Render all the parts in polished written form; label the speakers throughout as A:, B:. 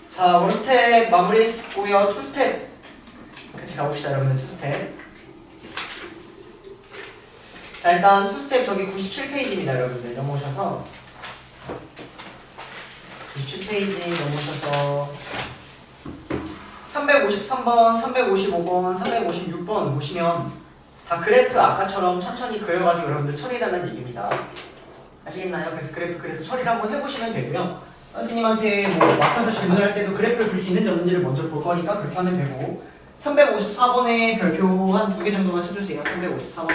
A: 자, 원스텝 마무리 했고요. 투스텝 같이 가봅시다, 여러분들. 투스텝. 자, 일단 투스텝 저기 97페이지입니다, 여러분들. 넘어오셔서 97페이지 넘어오셔서 353번, 355번, 356번 보시면 다 그래프 아까처럼 천천히 그려가지고 여러분들 처리해달라는 얘기입니다. 아시겠나요? 그래서 그래서 처리를 한번 해보시면 되고요. 선생님한테 뭐 맡아서 질문할 때도 그래프를 그릴 수 있는지 없는지를 먼저 볼 거니까 그렇게 하면 되고 354번에 별표 한 2개 정도만 쳐주세요. 354번.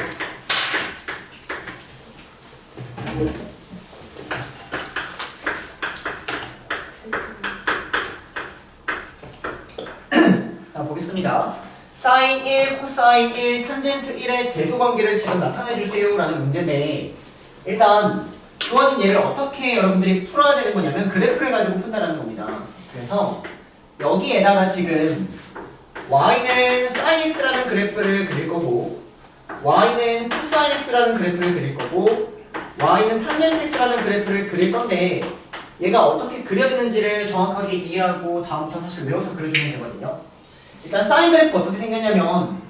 A: 자, 보겠습니다. 사인 1, 코사인 1, 탄젠트 1의 대소관계를 지금 나타내주세요 라는 문제인데 일단 주어진 예를 어떻게 여러분들이 풀어야 되는 거냐면 그래프를 가지고 푼다는 겁니다. 그래서 여기에다가 지금 y는 sin x라는 그래프를 그릴 거고 y는 cosine x라는 그래프를 그릴 거고 y는 tangent x라는 그래프를 그릴 건데 얘가 어떻게 그려지는지를 정확하게 이해하고 다음부터 사실 외워서 그려주면 되거든요. 일단 sin 그래프 어떻게 생겼냐면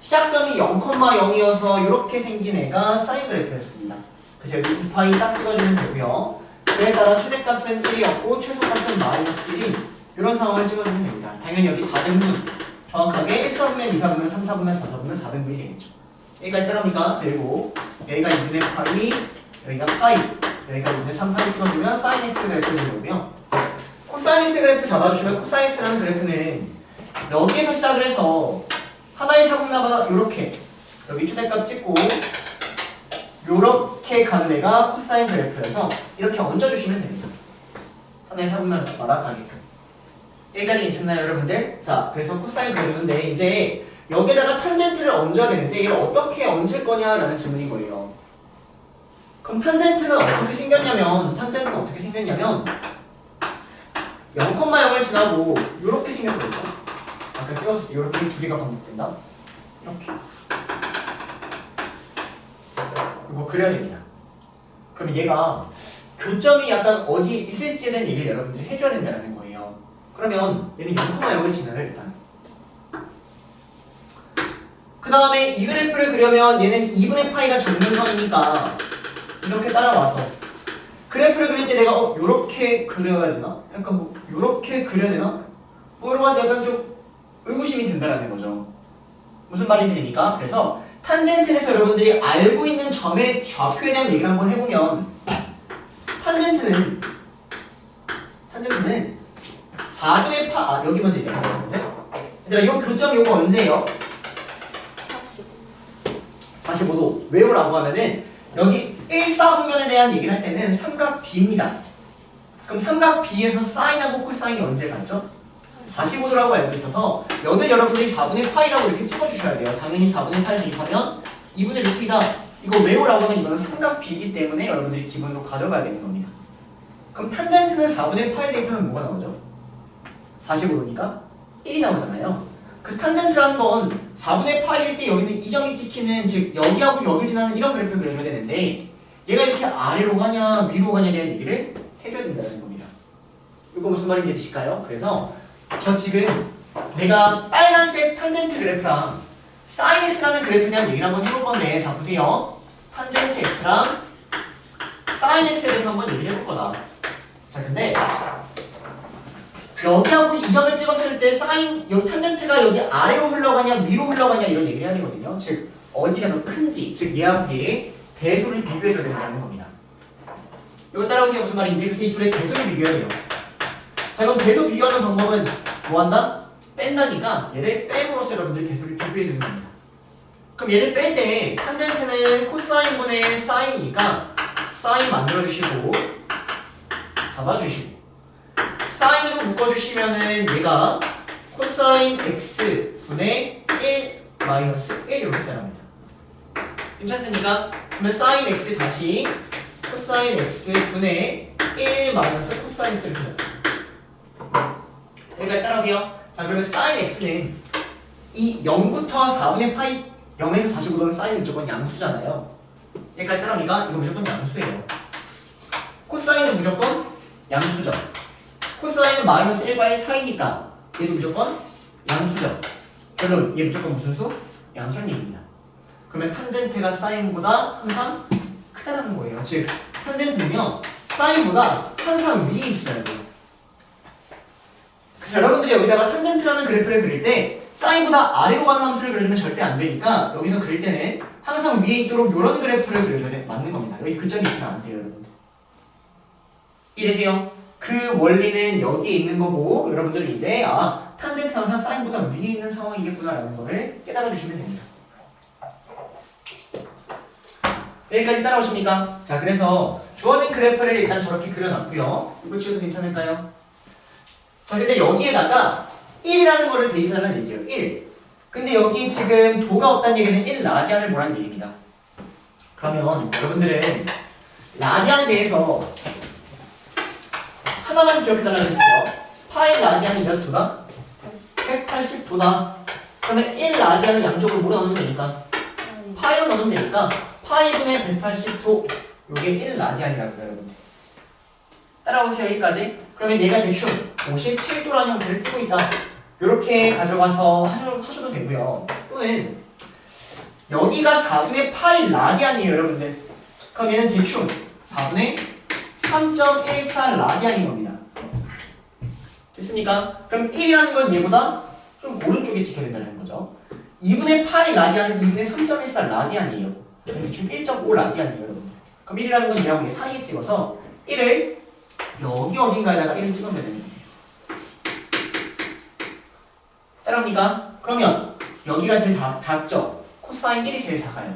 A: 시작점이 0,0이어서 이렇게 생긴 애가 sin 그래프였습니다. 그래서 여기 2파이 딱 찍어주면 되고요. 그에 따라 최대값은 1이었고 최소값은 마이너스 1인 이런 상황을 찍어주면 됩니다. 당연히 여기 4등분 정확하게 1사분면, 2사분면, 3사분면, 4사분면, 4등분이 되겠죠. 여기까지 따라옵니까? 그리고 여기가 2분의 파이, 여기가 파이, 여기가 2분의 3파이 찍어주면 sin x 그래프를 되고요. 코사인 x 그래프 잡아주시면 코사인 x라는 그래프는 여기에서 시작을 해서 하나의 사분면가 이렇게 여기 최대값 찍고 요렇게 가는 애가 코사인 그래프여서 이렇게 얹어주시면 됩니다. 하나의 사분면마다 가게끔. 여기까지 괜찮나요, 여러분들? 자, 그래서 코사인 그래프인데 이제 여기에다가 탄젠트를 얹어야 되는데 이걸 어떻게 얹을 거냐라는 질문인 거예요. 그럼 탄젠트는 어떻게 생겼냐면 0,0을 지나고 요렇게 생겼거든요. 아까 찍었을 때 요렇게 두 개가 반복된다. 이렇게. 이거 그려야 됩니다. 그럼 얘가 교점이 약간 어디 있을지에 대한 얘기를 여러분들이 해줘야 된다는 거예요. 그러면 얘는 0,0을 지나요, 일단. 그 다음에 이 그래프를 그려면 얘는 2분의 파이가 정면선이니까 이렇게 따라와서 그래프를 그릴 때 내가 요렇게 그려야 되나? 약간 뭐 요렇게 그려야 되나? 뭐 여러 가지 약간 좀 의구심이 든다는 거죠. 무슨 말인지니까. 그래서 탄젠트에서 여러분들이 알고 있는 점의 좌표에 대한 얘기를 한번 해보면 탄젠트는 4분의 파, 여기 먼저 얘기하는 건데 얘들아, 요 교점 요거 언제예요? 45도. 왜요라고 하면은 여기 1사분면에 대한 얘기를 할 때는 삼각 B입니다. 그럼 삼각 B에서 사인하고 코사인이 언제 같죠? 45도라고 알고 있어서 여기 여러분들이 4분의 파이라고 이렇게 찍어주셔야 돼요. 당연히 4분의 8 대입하면 2분의 루트이다. 이거 왜요라고 하면 이거는 삼각 B이기 때문에 여러분들이 기본으로 가져가야 되는 겁니다. 그럼 탄젠트는 4분의 8 대입하면 뭐가 나오죠? 45도니까 1이 나오잖아요. 그래서 탄젠트라는 건 4분의 파일 때 여기는 이 점이 찍히는, 즉 여기하고 여기를 지나는 이런 그래프를 그려줘야 되는데 얘가 이렇게 아래로 가냐 위로 가냐에 대한 얘기를 해줘야 된다는 겁니다. 이거 무슨 말인지 아실까요? 그래서 저 지금 내가 빨간색 탄젠트 그래프랑 sin x라는 그래프에 대한 얘기를 한번 해볼 건데, 자 보세요. 탄젠트 x랑 sin x에 대해서 한번 얘기를 해볼 거다. 자 근데 여기하고 이 점을 찍었을 때 여기 탄젠트가 여기 아래로 흘러가냐 위로 흘러가냐 이런 얘기를 해야 되거든요. 즉 어디가 더 큰지, 즉 얘와 비해 대소를 비교해줘야 된다는 겁니다. 이거 따라오세요. 무슨 말인지. 그래서 이 둘의 대소를 비교해야 돼요. 자 그럼 대소 비교하는 방법은 뭐한다? 뺀다니까 얘를 뺀으로써 여러분들이 대소를 비교해주는 겁니다. 그럼 얘를 뺄 때 탄젠트는 코사인분의 사인이니까 사인 만들어주시고 잡아주시고 사인으로 묶어주시면은 얘가 코사인 x분의 1 마이너스 1 이렇게 따라갑니다. 괜찮습니까? 그러면 사인 x 다시 코사인 x분의 1 마이너스 코사인 x를 합니다. 여기까지 따라오세요. 자 그러면 사인 x는 이 0부터 4분의 파이 0에서 45도는 사인은 무조건 양수잖아요. 여기까지 따라옵니까? 이거 무조건 양수예요. 코사인은 무조건 양수죠. 코사인은 마이너스 1과 1 사이니까 얘도 무조건 양수죠. 결론 얘 무조건 무슨 수? 양수라는 얘기입니다. 그러면 탄젠트가 사인보다 항상 크다라는 거예요. 즉 탄젠트는요 사인보다 항상 위에 있어야 돼요. 그래서 여러분들이 여기다가 탄젠트라는 그래프를 그릴 때 사인보다 아래로 가는 함수를 그려주면 절대 안 되니까 여기서 그릴 때는 항상 위에 있도록 이런 그래프를 그려줘야 돼. 맞는 겁니다. 여기 그 점이 있으면 안 돼요, 여러분들. 이해되세요? 그 원리는 여기에 있는 거고 여러분들은 이제 탄젠트 항상 사인보다 위에 있는 상황이겠구나라는 거를 깨달아 주시면 됩니다. 여기까지 따라오십니까? 자, 그래서 주어진 그래프를 일단 저렇게 그려놨고요. 이거 지워도 괜찮을까요? 자, 근데 여기에다가 1이라는 거를 대입하는 얘기예요. 1. 근데 여기 지금 도가 없다는 얘기는 1 라디안을 보라는 얘기입니다. 그러면 여러분들은 라디안에 대해서 하나만 기억해달라고 했어요. 파이 라디안이 몇 도다? 180도다. 그러면 1 라디안을 양쪽으로 뭐로 나누면 되니까? 파이로 나누면 되니까 파이분의 180도 요게 1 라디안이라고요, 여러분. 따라오세요, 여기까지. 그러면 얘가 대충 57도라는 형태를 띄고 있다. 이렇게 가져가서 하셔도 되고요. 또는 여기가 4분의 8 라디안이에요, 여러분들. 그럼 얘는 대충 4분의 3.14 라디안인 겁니다. 됐습니까? 그럼 1이라는 건 얘보다 좀 오른쪽에 찍혀야 된다는 거죠. 2분의 8 라디안은 2분의 3.14 라디안이에요. 대충 1.5 라디안이에요, 여러분. 그럼 1이라는 건 얘하고 얘 사이에 찍어서 1을 여기 어딘가에다가 1을 찍으면 됩니다. 따라합니까? 그러면 여기가 제일 작죠? 코사인 1이 제일 작아요.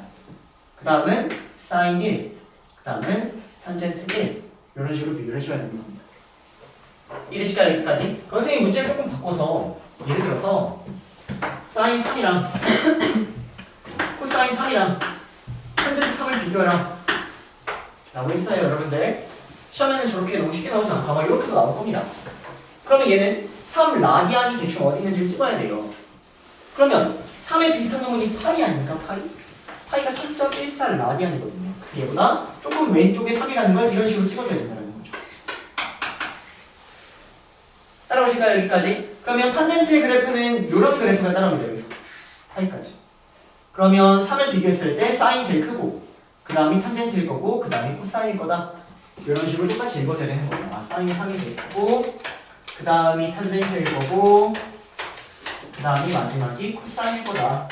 A: 그 다음은 사인 1, 그 다음은 탄젠트 1 이런 식으로 비교를 해줘야 되는 겁니다. 이해되실까요? 여기까지? 그럼 선생님 문제를 조금 바꿔서 예를 들어서 사인 3이랑 코사인 3이랑 탄젠트 3을 비교해라 라고 했어요, 여러분들. 시험에는 저렇게 너무 쉽게 나오지 않고 아마 이렇게도 나올 겁니다. 그러면 얘는 3 라디안이 대충 어디 있는지를 찍어야 돼요. 그러면 3에 비슷한 놈은 파이 아닙니까? 파이가 3.14 라디안이거든요. 그래서 얘보다 조금 왼쪽에 3이라는 걸 이런 식으로 찍어줘야 된다는 거죠. 따라오실까요? 여기까지? 그러면 탄젠트의 그래프는 이런 그래프가 따라옵니다. 여기서 파이까지. 그러면 3을 비교했을 때 사인이 제일 크고 그 다음이 탄젠트일 거고 그 다음이 코사인일 거다. 이런 식으로 똑같이 읽어줘야 되는 거예요. 사인이 3이 제일 크고 그 다음이 탄젠트일 거고 그 다음이 마지막이 코사인일 거다.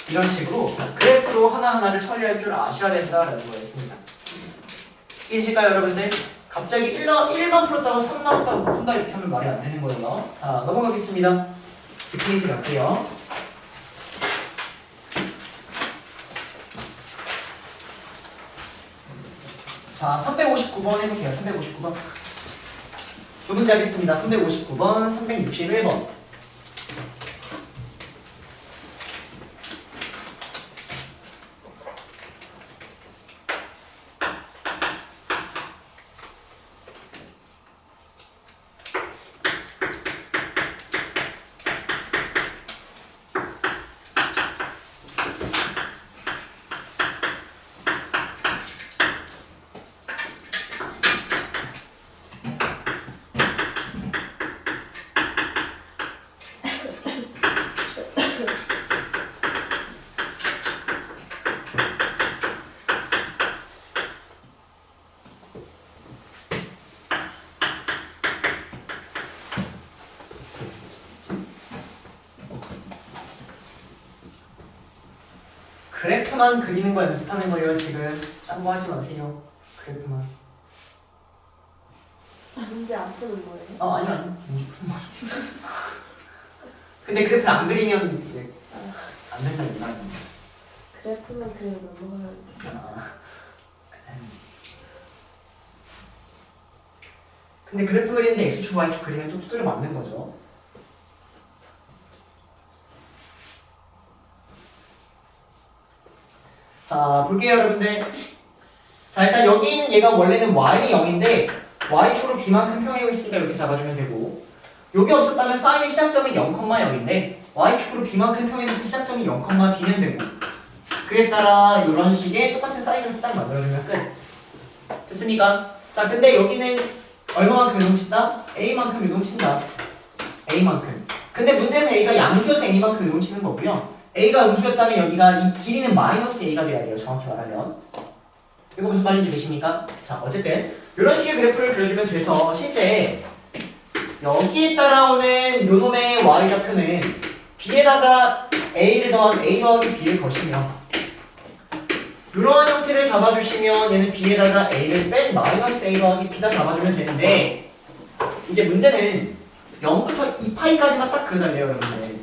A: 이런 식으로 그래프로 하나하나를 처리할 줄 아셔야 된다라는 거였습니다. 이해되실까요, 여러분들? 갑자기 1만 풀었다고 3 나왔다고 푼다 이렇게 하면 말이 안 되는 거예요. 자, 넘어가겠습니다. 그 페이지 갈게요. 자, 359번 해보세요. 359번. 두 문제 하겠습니다. 359번, 361번. 그래프만 그리는 거 연습하는 거예요, 지금. 딴 거 하지 마세요. 그래프만.
B: 문제 안 푸는 거예요?
A: 아니요. 문제 푸는 거죠. 근데 그래프를 안 그리면 이제 안 된다 이 말입니다.
B: 그래프만 그냥 넘어가는
A: 근데 그래프 그리는데 X축, Y축 그리면 또 두드려 맞는 거죠. 자, 볼게요, 여러분들. 자, 일단 여기 있는 얘가 원래는 Y이 0인데 Y축으로 B만큼 평행하고 있으니까 이렇게 잡아주면 되고 요게 없었다면 사인의 시작점이 0,0인데 Y축으로 B만큼 평행해서 시작점이 0,B는 되고 그에 따라 이런 식의 똑같은 사인을 딱 만들어주면 끝. 됐습니까? 자, 근데 여기는 얼마만큼 요동친다? A만큼 요동친다. A만큼. 근데 문제에서 A가 양수여서 A만큼 요동치는 거고요. A가 음수였다면 여기가 이 길이는 마이너스 A가 돼야 돼요. 정확히 말하면. 이거 무슨 말인지 되십니까? 자, 어쨌든 이런 식의 그래프를 그려주면 돼서 실제 여기에 따라오는 요놈의 y좌표는 b에다가 a를 더한 a 더하기 b를 거시며 이러한 형태를 잡아주시면 얘는 b에다가 a를 뺀 마이너스 a 더하기 b다 잡아주면 되는데 이제 문제는 0부터 2파이까지만 딱 그려달래요 여러분들.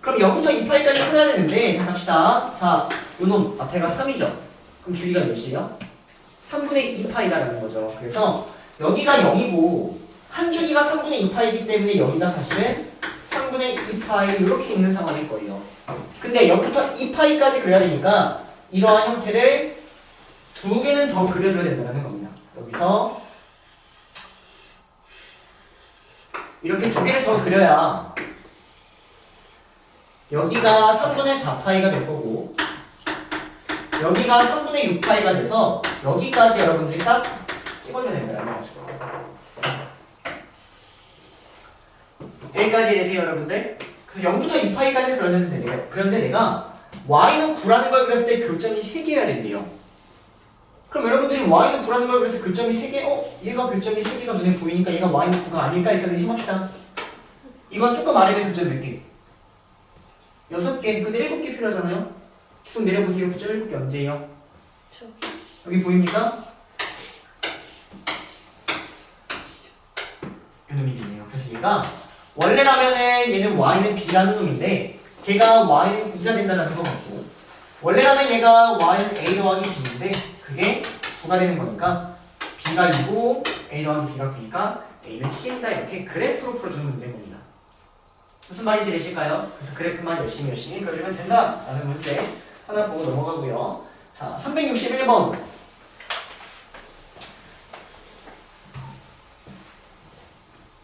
A: 그럼 0부터 2파이까지 찾아야 되는데 자 갑시다. 자 요놈 앞에가 3이죠. 그럼 주기가 몇이에요? 3분의 2파이다라는 거죠. 그래서 여기가 0이고 한 주기가 3분의 2파이기 때문에 여기가 사실은 3분의 2파이 이렇게 있는 상황일 거예요. 근데 0부터 2파이까지 그려야 되니까 이러한 형태를 두 개는 더 그려줘야 된다는 겁니다. 여기서 이렇게 두 개를 더 그려야 여기가 3분의 4파이가 될 거고 여기가 3분의 6파이가 돼서 여기까지 여러분들이 딱 찍어줘야 된다는 거죠. 여기까지 되세요 여러분들? 그래서 0부터 2파이까지 그런데 내가 y는 9라는 걸 그렸을 때 교점이 3개여야 된대요. 그럼 여러분들이 y는 9라는 걸 그렸을 때 교점이 3개? 얘가 교점이 3개가 눈에 보이니까 얘가 y는 9가 아닐까? 일단 의심합시다. 이건 조금 아래는 교점 몇 개? 6개. 근데 7개 필요하잖아요? 계속 내려보세요. 교점 7개 언제예요? 여기 보입니까? 이놈이 있네요. 그래서 얘가 원래라면은 얘는 y는 b라는 놈인데 걔가 y는 2가 된다는 거 같고 원래라면 얘가 y는 a 더하기 b인데 그게 9가 되는 거니까 b가 2고 a 더하기 b가 9니까 a는 7입니다. 이렇게 그래프로 풀어주는 문제인 겁니다. 무슨 말인지 되실까요? 그래서 그래프만 열심히 그려주면 된다라는 문제 하나 보고 넘어가고요. 자, 361번.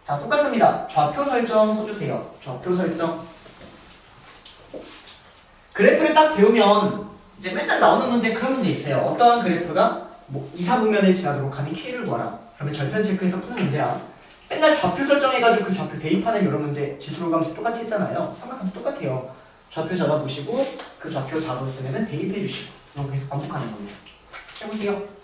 A: 자, 똑같습니다. 좌표 설정 써주세요. 좌표 설정. 그래프를 딱 배우면 이제 맨날 나오는 문제 그런 문제 있어요. 어떠한 그래프가 뭐 2, 4분면을 지나도록 하는 K를 구하라. 그러면 절편 체크해서 푸는 문제야. 맨날 좌표 설정해가지고 그 좌표 대입하는 이런 문제 지수로 가면서 똑같이 했잖아요. 삼각함수 똑같아요. 좌표 잡아보시고 그 좌표 잡았으면 대입해주시고 이거 계속 반복하는 겁니다. 해보세요.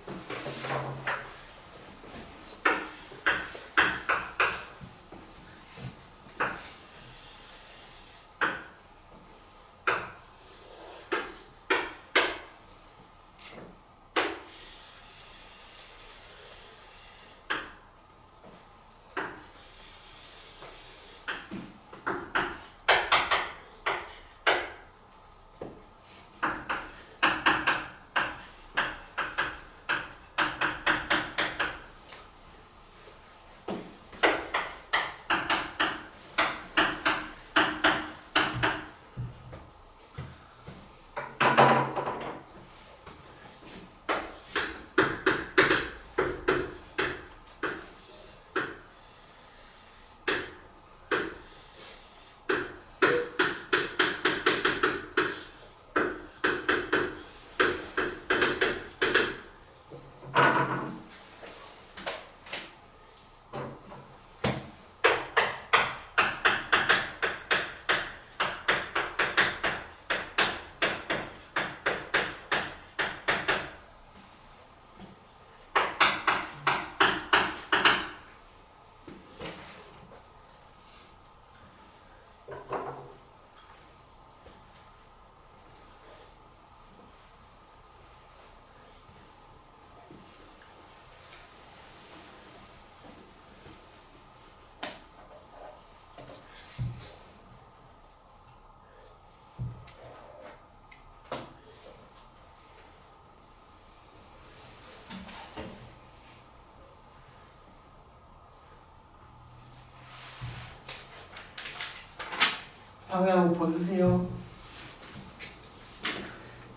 A: 방향 보세요.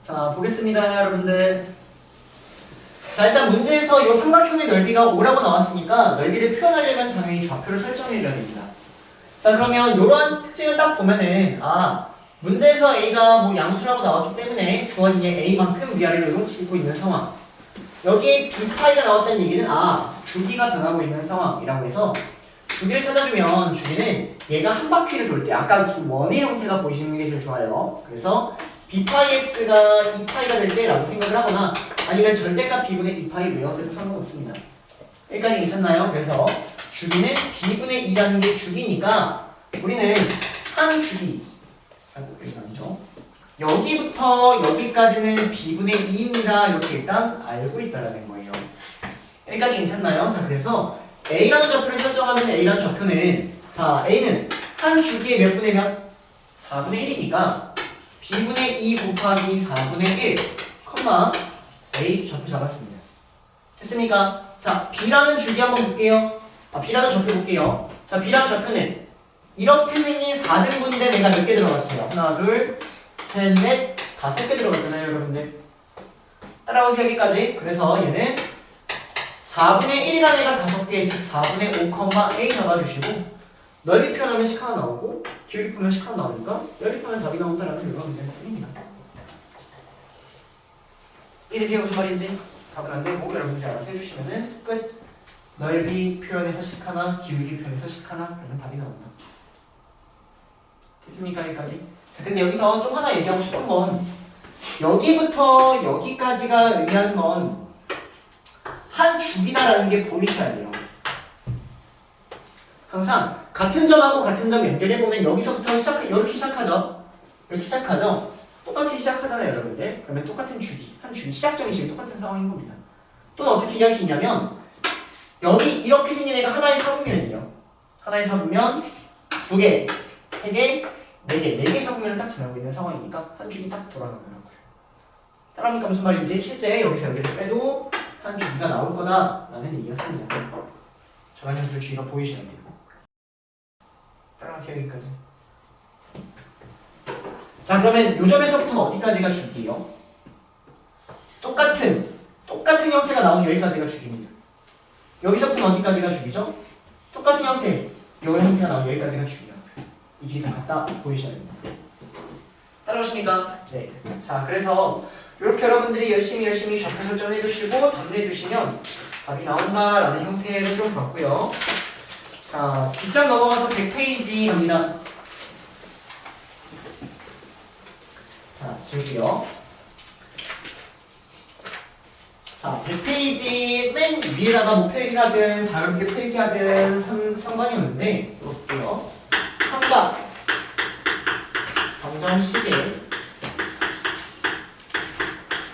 A: 자, 보겠습니다, 여러분들. 자, 일단 문제에서 이 삼각형의 넓이가 5라고 나왔으니까 넓이를 표현하려면 당연히 좌표를 설정해줘야 됩니다. 자, 그러면 이러한 특징을 딱 보면은 문제에서 a가 뭐 양수라고 나왔기 때문에 주어진 게 a만큼 위아래로 이동치고 있는 상황. 여기에 b파이가 나왔다는 얘기는 주기가 변하고 있는 상황이라고 해서 주기를 찾아주면 주기는 얘가 한 바퀴를 돌 때 아까 그 원의 형태가 보이시는 게 제일 좋아요. 그래서 b파이 x가 2파이가 될 때라고 생각을 하거나 아니면 절대값 b분의 2파이 외워서도 상관없습니다. 여기까지 괜찮나요? 그래서 주기는 b분의 2라는 게 주기니까 우리는 한 주기 여기가 아니죠. 여기부터 여기까지는 b분의 2입니다. 이렇게 일단 알고 있다라는 거예요. 여기까지 괜찮나요? 자, 그래서 a라는 좌표를 설정하면 a라는 좌표는 자, a는 한 주기에 몇 분의 몇? 4분의 1이니까 b분의 2 곱하기 4분의 1, a 좌표 잡았습니다. 됐습니까? 자, b라는 주기 한번 볼게요. b라는 좌표 볼게요. 자, b라는 좌표는 이렇게 생긴 4등분인데 내가 몇 개 들어갔어요? 하나, 둘, 셋, 넷, 5개 들어갔잖아요, 여러분들. 따라오세요, 여기까지. 그래서 얘는 4분의 1이라는 애가 5개, 즉 4분의 5, a 잡아주시고 넓이 표현하면 식 하나 나오고 기울기 표현하면 식 하나 나오니까 넓이 표현하면 답이 나온다라는 이런 문제입니다. 이해되세요? 무슨 말인지? 답은 안 되고 여러분들이 알아서 해주시면은 끝. 넓이 표현해서 식 하나, 기울기 표현해서 식 하나, 그러면 답이 나온다. 됐습니까? 여기까지? 자, 근데 여기서 좀 하나 얘기하고 싶은 건 여기부터 여기까지가 의미하는 건 한 주기다라는 게 보이셔야 돼요. 항상 같은 점하고 같은 점 연결해보면 여기서부터 이렇게 시작하죠? 이렇게 시작하죠? 똑같이 시작하잖아요, 여러분들. 그러면 똑같은 주기, 한 주기 시작점이 지금 똑같은 상황인 겁니다. 또는 어떻게 이해할 수 있냐면 여기 이렇게 생긴 애가 하나의 사분면이에요. 하나의 사분면 2개, 3개, 4개, 4개 사분면을 딱 지나고 있는 상황이니까 한 주기 딱 돌아가는 거고요. 따라합니까? 무슨 말인지 실제 여기서 여기를 빼도 한 주기가 나올 거다라는 얘기였습니다. 저랑 형들 주기가 보이셔야 돼요. 따라가세요, 여기까지. 자, 그러면 요 점에서부터는 어디까지가 주기예요? 똑같은 형태가 나오는 여기까지가 주기입니다. 여기서부터는 어디까지가 주기죠? 똑같은 형태, 요 형태가 나오는 여기까지가 주기야. 이 길이 다 같다 보이셔야 됩니다. 따라오십니까? 네. 자, 그래서 이렇게 여러분들이 열심히 좌표 설정해 주시고 답내 주시면 답이 나온다라는 형태를 좀 봤고요. 자, 뒷장 넘어가서 100페이지 갑니다. 자, 지울게요. 자, 100페이지 맨 위에다가 뭐 필기하든 자유롭게 필기하든 상관이 없는데 볼게요. 삼각 방정식의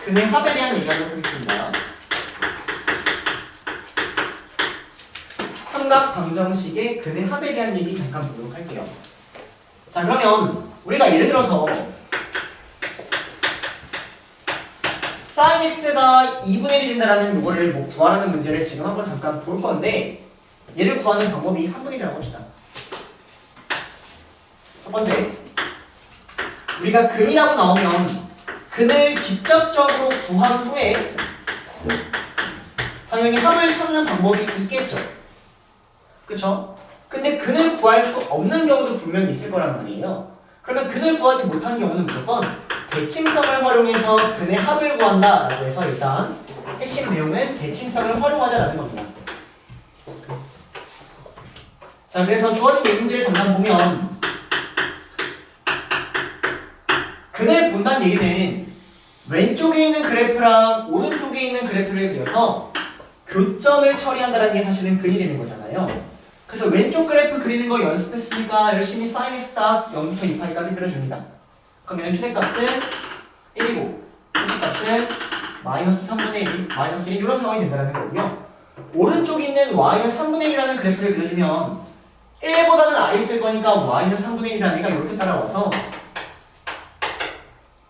A: 근의 합에 대한 얘기하도록 하겠습니다. 삼각 방정식의 근의 합에 대한 얘기 잠깐 보도록 할게요. 자, 그러면 우리가 예를 들어서 sin x가 2분의 1이 된다라는 이거를 뭐 구하라는 문제를 지금 한번 잠깐 볼 건데 얘를 구하는 방법이 3분의 1이라고 합시다. 첫 번째, 우리가 근이라고 나오면 근을 직접적으로 구한 후에 당연히 합을 찾는 방법이 있겠죠. 그쵸? 근데 근을 구할 수 없는 경우도 분명히 있을 거란 말이에요. 그러면 근을 구하지 못한 경우는 무조건 대칭성을 활용해서 근의 합을 구한다 라고 해서 일단 핵심 내용은 대칭성을 활용하자라는 겁니다. 자, 그래서 주어진 예문제를 잠깐 보면 근을 본다는 얘기는 왼쪽에 있는 그래프랑 오른쪽에 있는 그래프를 그려서 교점을 처리한다는 게 사실은 근이 되는 거잖아요. 그래서 왼쪽 그래프 그리는 거 연습했으니까 열심히 sin x 딱 0부터 2파이까지 그려줍니다. 그러면 최대값은 1이고 최대값은 마이너스 3분의 1, 마이너스 1 이런 상황이 된다는 거고요. 오른쪽에 있는 y는 3분의 1이라는 그래프를 그려주면 1보다는 아래 있을 거니까 y는 3분의 1이라는 애가 이렇게 따라와서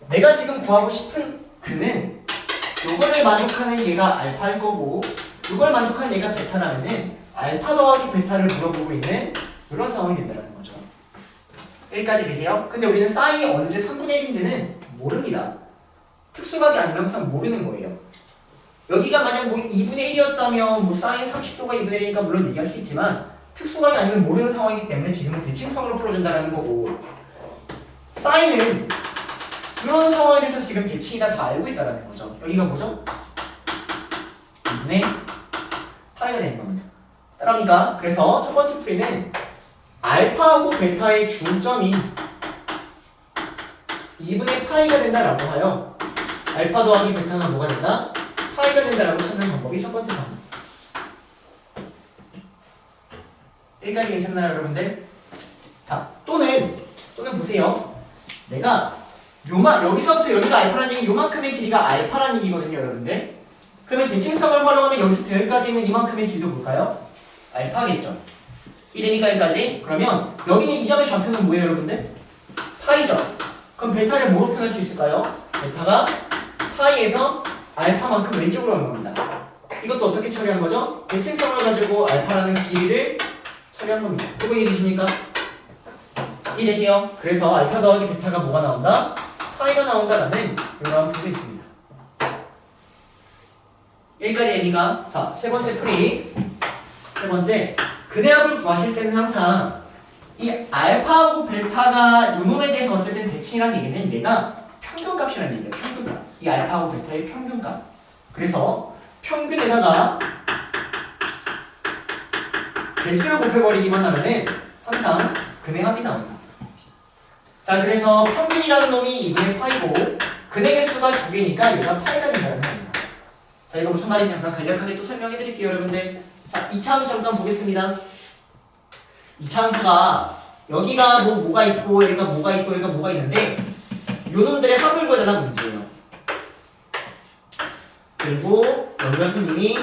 A: 내가 지금 구하고 싶은 근은 요거를 만족하는 얘가 알파일 거고 요걸 만족하는 얘가 베타라면은 알파 더하기 베타를 물어보고 있는 이런 상황이 된다는 거죠. 여기까지 계세요? 근데 우리는 사인이 언제 3분의 1인지는 모릅니다. 특수각이 아니면 항상 모르는 거예요. 여기가 만약 뭐 2분의 1이었다면 뭐 사인 30도가 2분의 1이니까 물론 얘기할 수 있지만 특수각이 아니면 모르는 상황이기 때문에 지금은 대칭성으로 풀어준다는 거고 사인은 그런 상황에 대해서 지금 대칭이다 다 알고 있다는 거죠. 여기가 뭐죠? 2분의 파이가 되는 겁니다. 따라합니까? 그래서 첫 번째 풀이는 알파하고 베타의 중점이 2분의 파이가 된다라고 하여 알파 더하기 베타가 뭐가 된다? 파이가 된다라고 찾는 방법이 첫 번째 방법. 여기까지 괜찮나요, 여러분들? 자, 또는 보세요. 내가 여기서부터 여기가 알파라는 얘기, 요만큼의 길이가 알파라는 얘기거든요, 여러분들. 그러면 대칭성을 활용하면 여기서부터 여기까지 있는 이만큼의 길이도 뭘까요? 알파겠죠. 이 되니까 여기까지. 그러면 여기는 이 점의 좌표는 뭐예요, 여러분들? 파이죠. 그럼 베타를 뭐로 표현할 수 있을까요? 베타가 파이에서 알파만큼 왼쪽으로 오는 겁니다. 이것도 어떻게 처리한 거죠? 대칭성을 가지고 알파라는 길이를 처리한 겁니다. 그거 이해되십니까? 이해되세요? 그래서 알파 더하기 베타가 뭐가 나온다? 파이가 나온다라는 이런 풀이 있습니다. 여기까지 되니까 자, 세 번째 풀이. 세 번째, 근해합을 구하실 때는 항상 이 알파하고 베타가 요놈에 대해서 어쨌든 대칭이라는 얘기는 얘가 평균값이라는 얘기예요. 평균값. 이 알파하고 베타의 평균값. 그래서 평균에다가 개수를 곱해버리기만 하면은 항상 근해합이 나온다. 자, 그래서 평균이라는 놈이 2분의 파이고 근해 개수가 2개니까 얘가 파이가 된다는 겁니다. 자, 이거 무슨 말인지 잠깐 간략하게 또 설명해 드릴게요, 여러분들. 자, 2차 함수 잠깐 보겠습니다. 2차 함수가 여기가 뭐가 있고 여기가 뭐가 있고 여기가 뭐가 있는데 요놈들의 합을 구해달라는 문제예요. 그리고 연결선님이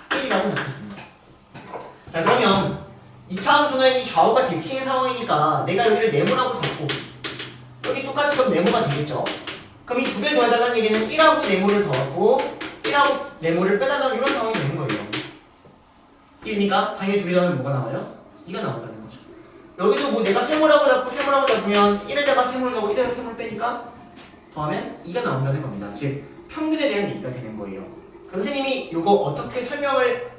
A: 1이라고 넣겠습니다. 자, 그러면 2차 함수는 이 좌우가 대칭의 상황이니까 내가 여기를 네모라고 잡고 여기 똑같이 그럼 네모가 되겠죠. 그럼 이 두 개 더해달라는 얘기는 1하고 네모를 더하고 1하고 네모를 빼달라는 이런 상황이 되는 거예요. 이니까 당연히 둘이 더하면 뭐가 나와요? 2가 나온다는 거죠. 여기도 뭐 내가 세모라고 잡고 세모라고 잡으면 1에다가 세모를 넣고 1에다가 세모를 빼니까 더하면 2가 나온다는 겁니다. 즉 평균에 대한 얘기가 되는 거예요. 선생님이 이거 어떻게 설명을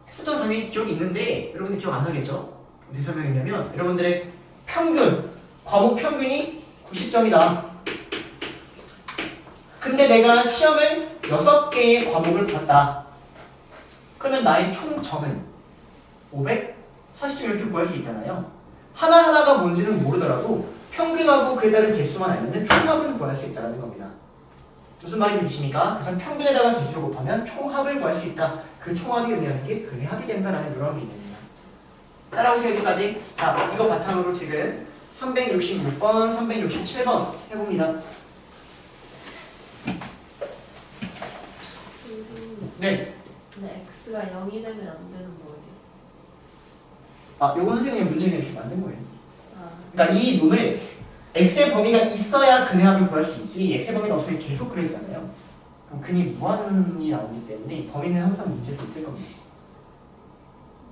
A: 했었던 장면이 기억이 있는데 여러분들 기억 안 나겠죠? 어떻게 설명했냐면 여러분들의 평균, 과목 평균이 90점이다. 근데 내가 시험을 6개의 과목을 봤다. 그러면 나의 총 점은 540점 이렇게 구할 수 있잖아요. 하나하나가 뭔지는 모르더라도 평균하고 그에 따른 개수만 알면 총합은 구할 수 있다는 겁니다. 무슨 말인지 아십니까? 그래서 평균에다가 개수를 곱하면 총합을 구할 수 있다. 그 총합이 의미하는 게 근해합이 된다라는 이런 게 있습니다. 따라오세요, 여기까지. 자, 이거 바탕으로 지금 366번, 367번 해봅니다. 네.
B: 근데 x가 0이 되면 안 되는 거예요.
A: 아, 요거 선생님이 문제를 이렇게 만든 거예요.
B: 아,
A: 그러니까 이 놈을 x의 범위가 있어야 근해합을 구할 수 있지 x의 범위가 없으면 계속 그랬잖아요. 그럼 근이 무한이 나오기 때문에 범위는 항상 문제에서 있을 겁니다.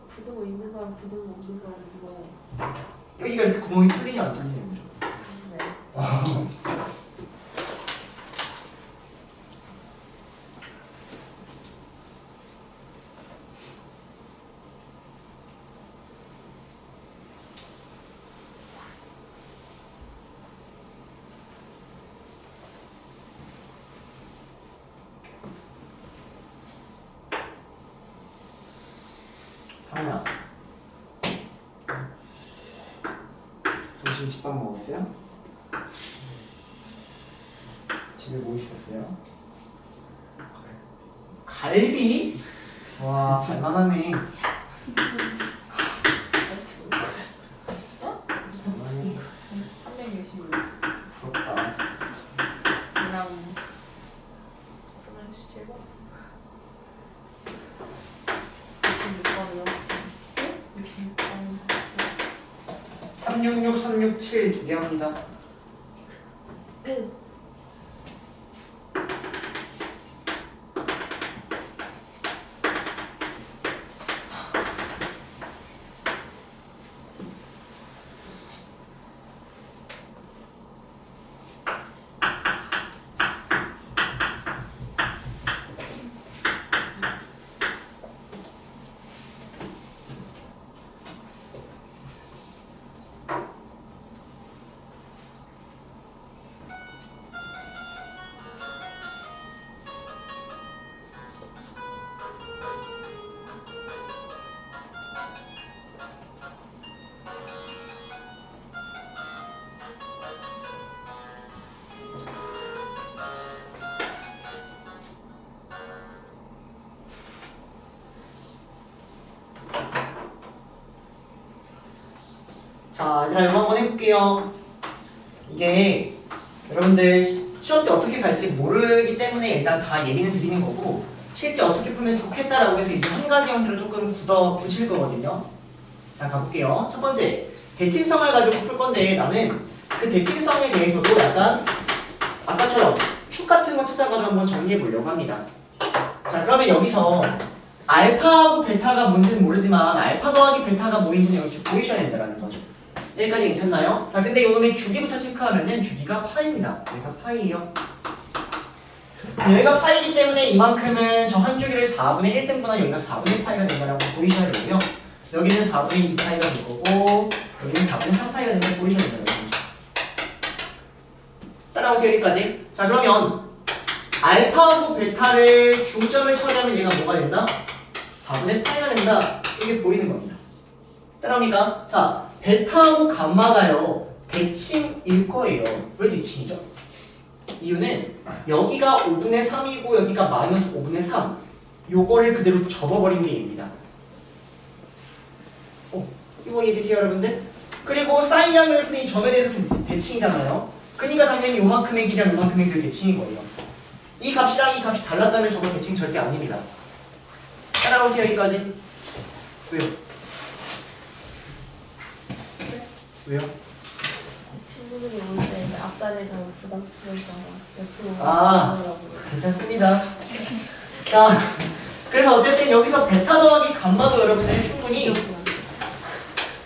B: 부두고 있는 거랑 부두고 없는 거랑 뭐가
A: 여기가 이렇게 구멍이 뚫리냐 안 뚫리냐 거죠.
B: 네.
A: 상우야, 점심 집밥 먹었어요? 집에 뭐 있었어요? 갈비? 와, 잘만하네. 잘만해.
B: 366.
A: 부럽다.
B: 그다음 367번. 66번 역시. 66번 역시.
A: 366, 367 두 개 합니다. 자, 얘들아 이거 한번 해볼게요. 이게 여러분들 시험 때 어떻게 갈지 모르기 때문에 일단 다 얘기는 드리는 거고 실제 어떻게 풀면 좋겠다라고 해서 이제 한 가지 형태를 조금 붙일 거거든요. 자, 가볼게요. 첫 번째, 대칭성을 가지고 풀 건데 나는 그 대칭성에 대해서도 약간 아까처럼 축 같은 거 찾아가지고 한번 정리해 보려고 합니다. 자, 그러면 여기서 알파하고 베타가 뭔지는 모르지만 알파 더하기 베타가 뭐인지는 이렇게 보이셔야 된다는 거죠. 여기까지 괜찮나요? 자, 근데 요놈의 주기부터 체크하면은 주기가 파입니다. 여기가 파이에요. 여기가 파이기 때문에 이만큼은 저 한 주기를 4분의 1등분한 여기가 4분의 파이가 된다라고 보이셔야 되고요. 여기는 4분의 2파이가 될 거고 여기는 4분의 3파이가 된다고 보이셔야 된다는 거죠. 따라오세요 여기까지. 자, 그러면 알파하고 베타를 중점을 처리하면 얘가 뭐가 된다? 4분의 파이가 된다. 이게 보이는 겁니다. 따라옵니까? 자, 베타하고 감마가요 대칭일 거예요. 왜 대칭이죠? 이유는 여기가 5분의 3이고 여기가 마이너스 5분의 3 요거를 그대로 접어버린 게 얘입니다. 이거 이해되세요 여러분들? 그리고 사인이랑 그래프는 이 점에 대해서 대칭이잖아요. 그러니까 당연히 요만큼의 길이랑 요만큼의 길이 대칭인 거예요. 이 값이랑 이 값이 달랐다면 저거 대칭 절대 아닙니다. 따라오세요 여기까지. 왜요? 왜요?
B: 친구들이 올 때 앞자리에 가면 부담스러울까 옆으로
A: 아,
B: 가더라고요.
A: 괜찮습니다. 자, 그래서 어쨌든 여기서 베타 더하기 감마도 여러분들이 충분히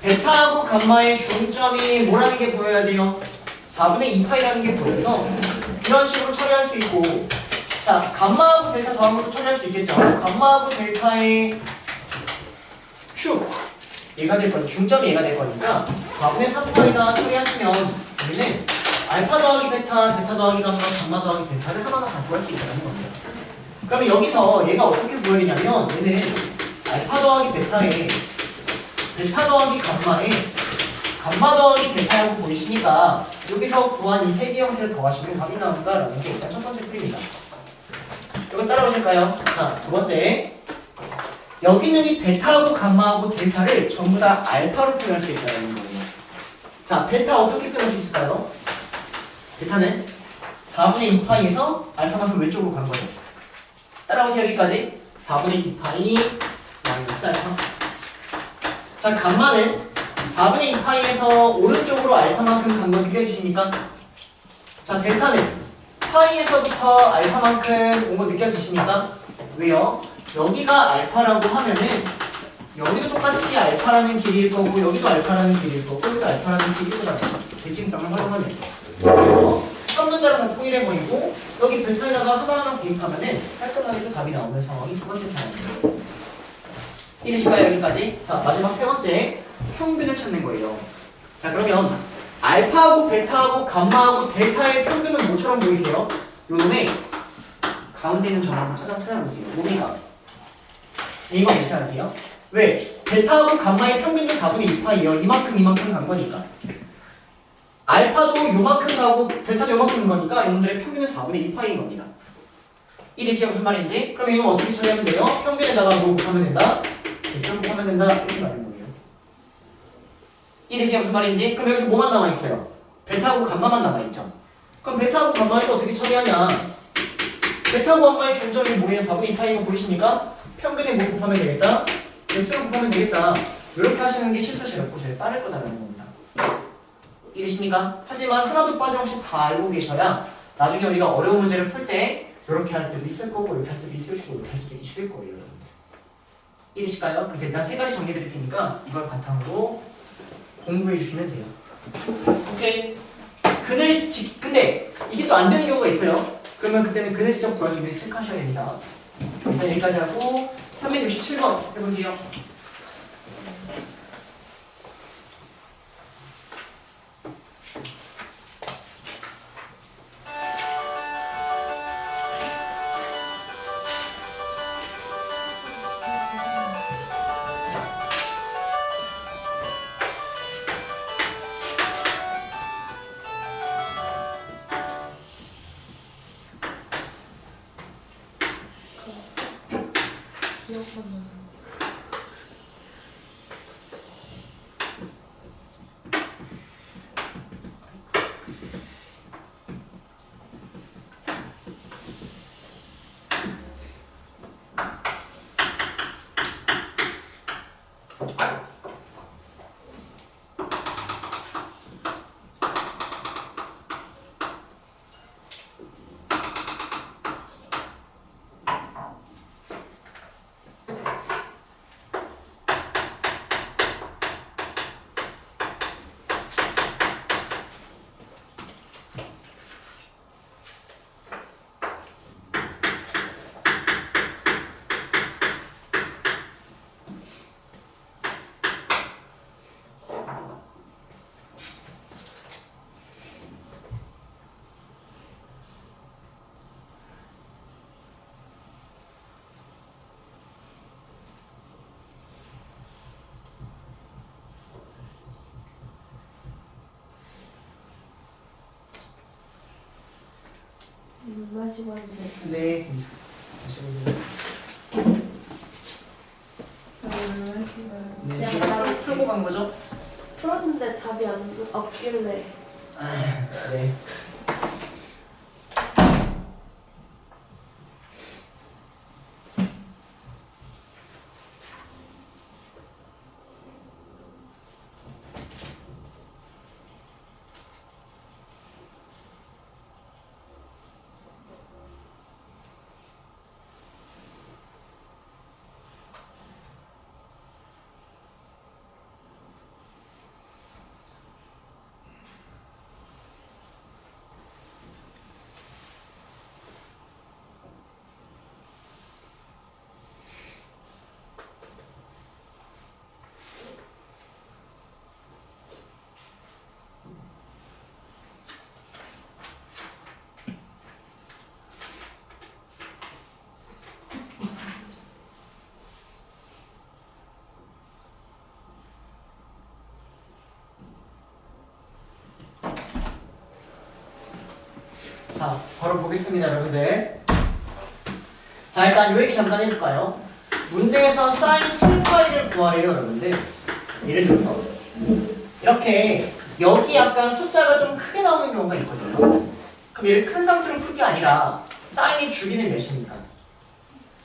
A: 베타하고 감마의 중점이 뭐라는 게 보여야 돼요? 4분의 2파이라는 게 보여서 이런 식으로 처리할 수 있고, 자, 감마하고 델타 더한 것도 처리할 수 있겠죠. 감마하고 델타의 축 얘가 될 거니까 중점이 얘가 될 거니까 4분의 3파이다 처리하시면 우리는 알파 더하기 베타, 베타 더하기 감마, 감마 더하기 델타를 하나하나 다 구할 수 있다는 겁니다. 그러면 여기서 얘가 어떻게 보여야 되냐면 얘는 알파 더하기 베타에 베타 더하기 감마에 감마 더하기 델타라고 보이시니까 여기서 구한 이 세 개 형태를 더하시면 답이 나온다라는 게 일단 첫 번째 풀입니다. 이거 따라오실까요? 자, 두 번째. 여기는 이 베타하고 감마하고 델타를 전부 다 알파로 표현할 수 있다는 거예요. 자, 베타 어떻게 표현할 수 있을까요? 베타는 4분의 2파이에서 알파만큼 왼쪽으로 간 거죠. 따라오세요 여기까지. 4분의 2파이 마이너스 알파. 자, 감마는 4분의 2파이에서 오른쪽으로 알파만큼 간 거 느껴지십니까? 자, 델타는 파이에서부터 알파만큼 온 거 느껴지십니까? 왜요? 여기가 알파라고 하면은 여기도 똑같이 알파라는 길이일 거고 여기도 알파라는 길이일 거고 여기도 알파라는 길이일 거잖아요. 대칭성을 활용하면. 그래서 첫 문자로 다 통일해 버리고 여기 베타에다가 하나하나 대입하면은 깔끔하게 또 답이 나오는 상황이 두 번째 상황입니다. 이해되실까요 여기까지? 자, 마지막 세 번째 평균을 찾는 거예요. 자, 그러면 알파하고 베타하고 감마하고 델타의 평균은 뭐처럼 보이세요? 요놈의 가운데 있는 점 한번 찾아보세요. 뭡니까? 이거 괜찮으세요? 왜? 베타하고 감마의 평균도 4분의 2파이에요. 이만큼 간 거니까. 알파도 요만큼 가고 델타도 요만큼 간 거니까 이놈들의 평균은 4분의 2파이인 겁니다. 이해되세요? 무슨 말인지? 그럼 이건 어떻게 처리하면 돼요? 평균에다가 뭐 곱하면 된다? 대수를 곱하면 된다? 이렇게 말하는 거예요. 이해되세요? 무슨 말인지? 그럼 여기서 뭐만 남아있어요? 베타하고 감마만 남아있죠? 그럼 베타하고 감마를 어떻게 처리하냐? 베타하고 감마의 중점이 뭐예요? 4분의 2파이인 거 보이십니까? 평균에 뭐 곱하면 되겠다? 대수를 곱하면 되겠다. 이렇게 하시는 게 실수 제일 없고 제일 빠를 거다라는 겁니다. 이해되십니까? 하지만 하나도 빠짐없이 다 알고 계셔야 나중에 우리가 어려운 문제를 풀 때 이렇게 할 때도 있을 거고 이렇게 할 때도 있을 거고 이렇게 할 때도 있을 거예요. 여러분들. 이해되실까요? 그래서 일단 세 가지 정리해 드릴 테니까 이걸 바탕으로 공부해 주시면 돼요. 오케이. 근데 이게 또 안 되는 경우가 있어요. 그러면 그때는 그늘 직접 구할 수 있는지 체크하셔야 됩니다. 일단 여기까지 하고 367번 해보세요.
B: 마시고 앉아요.
A: 네. 네,
B: 그냥
A: 지금
B: 나를
A: 풀고 간 거죠?
B: 풀었는데 답이 없길래
A: 네. 자, 바로 보겠습니다, 여러분들. 자, 일단 요 얘기 잠깐 해볼까요? 문제에서 사인 7파이를 구하래요, 여러분들. 예를 들어서 이렇게 여기 약간 숫자가 좀 크게 나오는 경우가 있거든요. 그럼 얘를 큰 상태로 풀 게 아니라 사인의 주기는 몇입니까?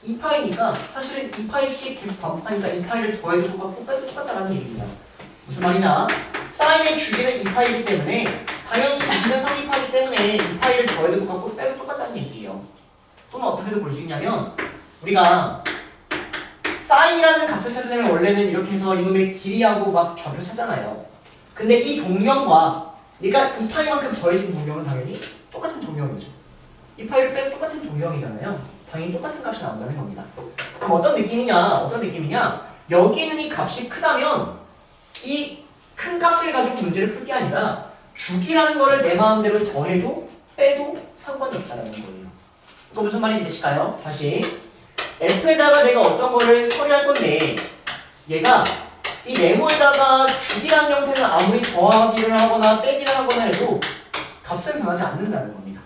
A: 2파이니까 사실은 2파이씩 계속 반복하니까 2파이를 더해도 똑같고 빼도 똑같다라는 얘기입니다. 무슨 말이냐? 사인의 주기는 2파이기 때문에 당연히 20은 3파이기 때문에 2파이를 더해도 똑같고 빼도 똑같다는 얘기예요. 또는 어떻게도 볼 수 있냐면 우리가 사인이라는 값을 찾으려면 원래는 이렇게 해서 이놈의 길이하고 막 좌표 찾잖아요. 근데 이 동명과 얘가 2파이만큼 더해진 동명은 당연히 똑같은 동명이죠. 2파이를 빼도 똑같은 동명이잖아요. 당연히 똑같은 값이 나온다는 겁니다. 그럼 어떤 느낌이냐? 여기 있는 이 값이 크다면 이 큰 값을 가지고 문제를 풀 게 아니라 주기라는 거를 내 마음대로 더해도 빼도 상관이 없다는 거예요. 이거 무슨 말인지 되실까요? 다시 F에다가 내가 어떤 거를 처리할 건데 얘가 이 네모에다가 주기라는 형태는 아무리 더하기를 하거나 빼기를 하거나 해도 값은 변하지 않는다는 겁니다.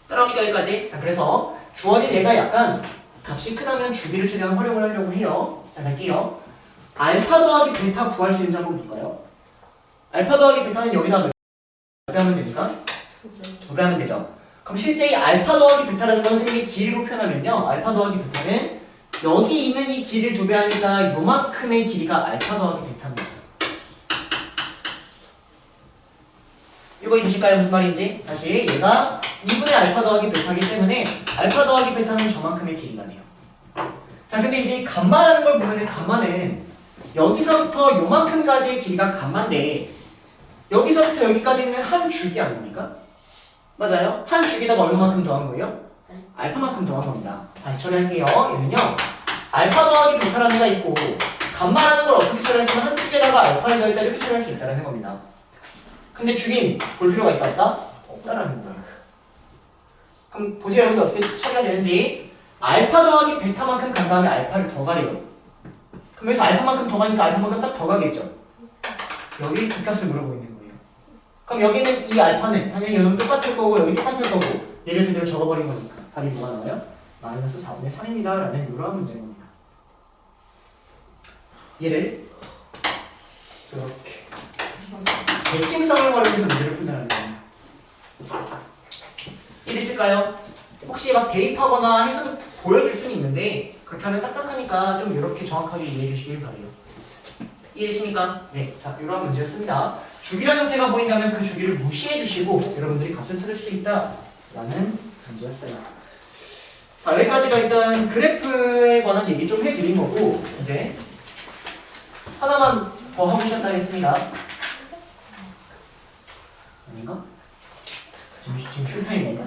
A: 따라오니까 여기까지. 자, 그래서 주어진 얘가 약간 값이 크다면 주기를 최대한 활용을 하려고 해요. 자, 갈게요. 알파 더하기 베타 구할 수 있는지 한번 볼까요? 알파 더하기 베타는 여기다 몇 배 하면 됩니까? 2배 하면 되죠. 그럼 실제 이 알파 더하기 베타라는 건 선생님이 길이로 표현하면요. 알파 더하기 베타는 여기 있는 이 길이를 2배 하니까 요만큼의 길이가 알파 더하기 베타입니다. 이거 이해되실까요? 무슨 말인지? 다시 얘가 2분의 알파 더하기 베타이기 때문에 알파 더하기 베타는 저만큼의 길이가 돼요. 자, 근데 이제 감마라는 걸 보면은 감마는 여기서부터 요만큼까지의 길이가 감마인데 여기서부터 여기까지는 한 줄기 아닙니까? 맞아요? 한 줄기다가 얼마만큼 더한 거예요? 알파만큼 더한 겁니다. 다시 처리할게요. 얘는요 알파 더하기 베타라는 애가 있고 감마라는 걸 어떻게 처리할 수 있으면 한 줄기에다가 알파를 더했다 이렇게 처리할 수 있다는 겁니다. 근데 주긴 볼 필요가 있다 없다? 없다라는 거예요. 그럼 보세요 여러분들 어떻게 처리가 되는지. 알파 더하기 베타만큼 간 다음에 알파를 더 가래요. 그럼 여기서 알파만큼 더 가니까 알파만큼 딱 더 가겠죠. 여기 이 값을 물어보고 있는 거예요. 그럼 여기는 이 알파는 당연히 여러분 똑같을 거고 여기 똑같을 거고 얘를 그대로 적어버린 거니까 답이 뭐가 나와요? 마이너스 4분의 3입니다 라는 이러한 문제인 겁니다. 얘를 이렇게 대칭성을 활용해서 문제를 푼다는 거예요. 이해되실까요? 혹시 막 대입하거나 해서 보여줄 수는 있는데 그렇다면 딱딱하니까 좀 이렇게 정확하게 이해해 주시길 바래요. 이해되십니까? 네, 자 이러한 문제였습니다. 주기란 형태가 보인다면 그 주기를 무시해 주시고 여러분들이 값을 찾을 수 있다 라는 문제였어요. 자 여기까지가 일단 그래프에 관한 얘기 좀 해드린 거고 이제 하나만 더 하고 시작하겠습니다. 아닌가? 지금 쉴타임인가?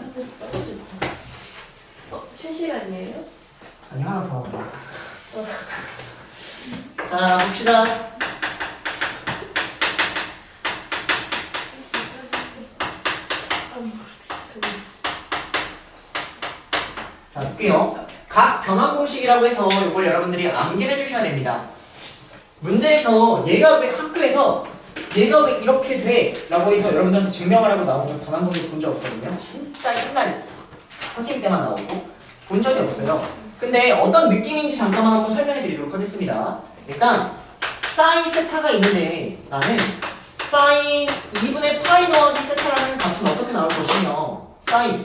B: 실시간이에요?
A: 아니 하나 더 하고 자 봅시다. 자 볼게요. 각 변환 공식이라고 해서 이걸 여러분들이 암기해 주셔야 됩니다. 문제에서 얘가 왜 학교에서 얘가 왜 이렇게 돼? 라고 해서 여러분들한테 증명을 하고 나온 적 단 한 번도 본 적 없거든요. 진짜 옛날 선생님 때만 나오고 본 적이 없어요. 근데 어떤 느낌인지 잠깐만 한번 설명해 드리도록 하겠습니다. 일단 사인 세타가 있는데 나는 사인 2분의 파이 더하기 세타라는 값은 어떻게 나올 것이며 사인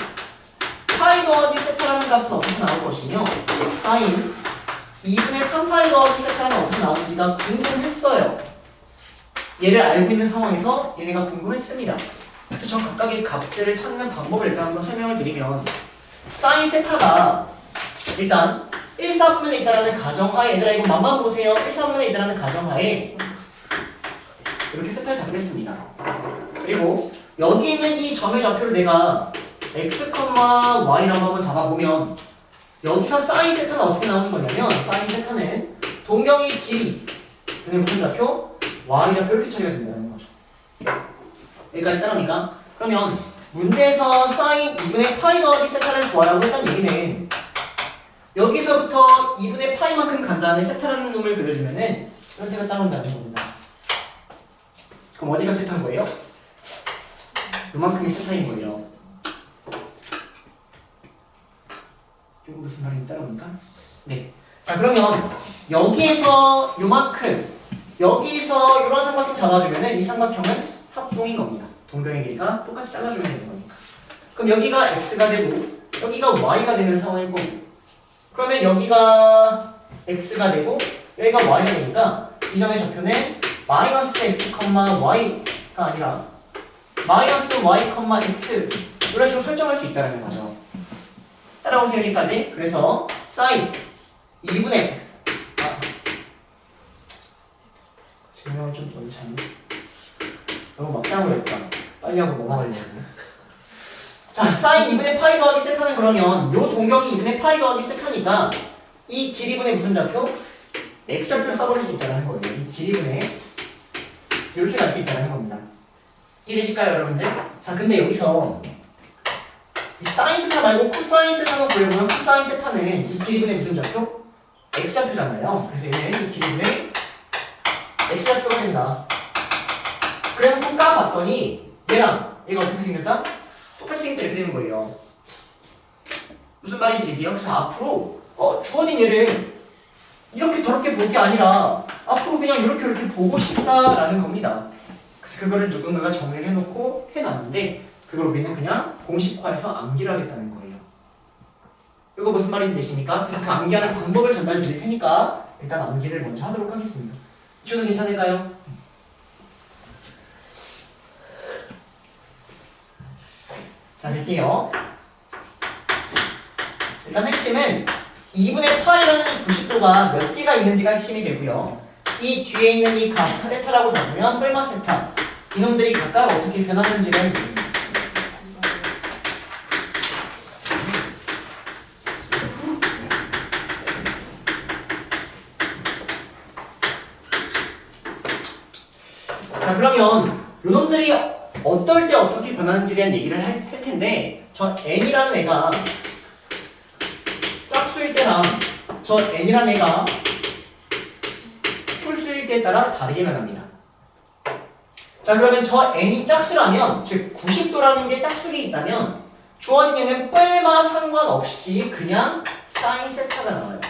A: 파이 더하기 세타라는 값은 어떻게 나올 것이며 사인 2분의 3파이 더하기 세타라는 어떻게 나오는지가 궁금했어요. 얘를 알고 있는 상황에서 얘네가 궁금했습니다. 그래서 저 각각의 값들을 찾는 방법을 일단 한번 설명을 드리면 사인 세타가 일단 1, 4분면에 있다라는 가정하에 얘들아 이거 맛만 보세요. 1, 4분면에 있다라는 가정하에 이렇게 세타를 잡겠습니다. 그리고 여기 있는 이 점의 좌표를 내가 x, y라고 한번 잡아보면 여기서 사인 세타는 어떻게 나오는 거냐면 사인 세타는 동경의 길이 근데 무슨 좌표? y 좌표 이렇게 처리가 된다는 거죠. 여기까지 따라옵니까? 그러면 문제에서 사인 2분의 파이 더하기 세타를 구하라고 했다는 얘기는 여기서부터 2분의 파이만큼 간 다음에 세타라는 놈을 그려주면은 이렇게가 따라온다는 겁니다. 그럼 어디가 세타인 거예요? 요만큼이 세타인 거예요. 이거 무슨 말인지 따라옵니까? 네. 자 그러면 여기에서 요만큼 여기서 이런 삼각형 잡아주면은 이 삼각형은 합동인 겁니다. 동경의 길이가 똑같이 잘라주면 되는 거니까. 그럼 여기가 x가 되고 여기가 y가 되는 상황일 거고 그러면 여기가 x가 되고 여기가 y가 되니까 이 점의 좌표는 마이너스 x, y가 아니라 마이너스 y, x 이런 식으로 설정할 수 있다는 거죠. 따라오세요 여기까지. 그래서 사인 2분의 증명을 좀 너무 잘못 너무 막장으로 했다. 빨리 하고 넘어가려고. 자 사인 2분의 파이 더하기 세타는 그러면 요 동경이 2분의 파이 더하기 세타니까 이 길이분의 무슨 좌표? x 좌표를 써버릴 수 있다는 거예요. 이 길이분의 이렇게 갈 수 있다는 겁니다. 이해되실까요 여러분들? 자 근데 여기서 이 사인 세타 말고 코사인 세타는 구해보면 코사인 세타는 이 길이분의 무슨 좌표? x 좌표잖아요. 그래서 얘는 이 길이분의 x 좌표가 된다. 그래서 또 까봤더니 얘랑 얘가 어떻게 생겼다? 똑같이 생겼다 이렇게 되는 거예요. 무슨 말인지 이해요? 그래서 앞으로 주어진 얘를 이렇게 저렇게 볼 게 아니라 앞으로 그냥 이렇게 보고 싶다라는 겁니다. 그래서 그거를 누군가가 정리를 해놓고 해놨는데 그걸 우리는 그냥 공식화해서 암기를 하겠다는 거예요. 이거 무슨 말인지 되십니까? 그래서 그 암기하는 방법을 전달 드릴 테니까 일단 암기를 먼저 하도록 하겠습니다. 이쪽은 괜찮을까요? 자, 할게요. 일단 핵심은 2분의 파이라는 90도가 몇 개가 있는지가 핵심이 되고요. 이 뒤에 있는 이 값, 세타라고 잡으면 뿔마 세타. 이놈들이 각각 어떻게 변하는지가 됩니다. 자, 그러면 요놈들이 어떨 때 어떻게 변하는지에 대한 얘기를 할 텐데 저 n이라는 애가 짝수일 때랑 저 n이라는 애가 홀수일 때에 따라 다르게 변합니다. 자 그러면 저 n이 짝수라면 즉 90도라는 게 짝수이 있다면 주어진 얘는 뿔마 상관없이 그냥 사인 세타가 나와요.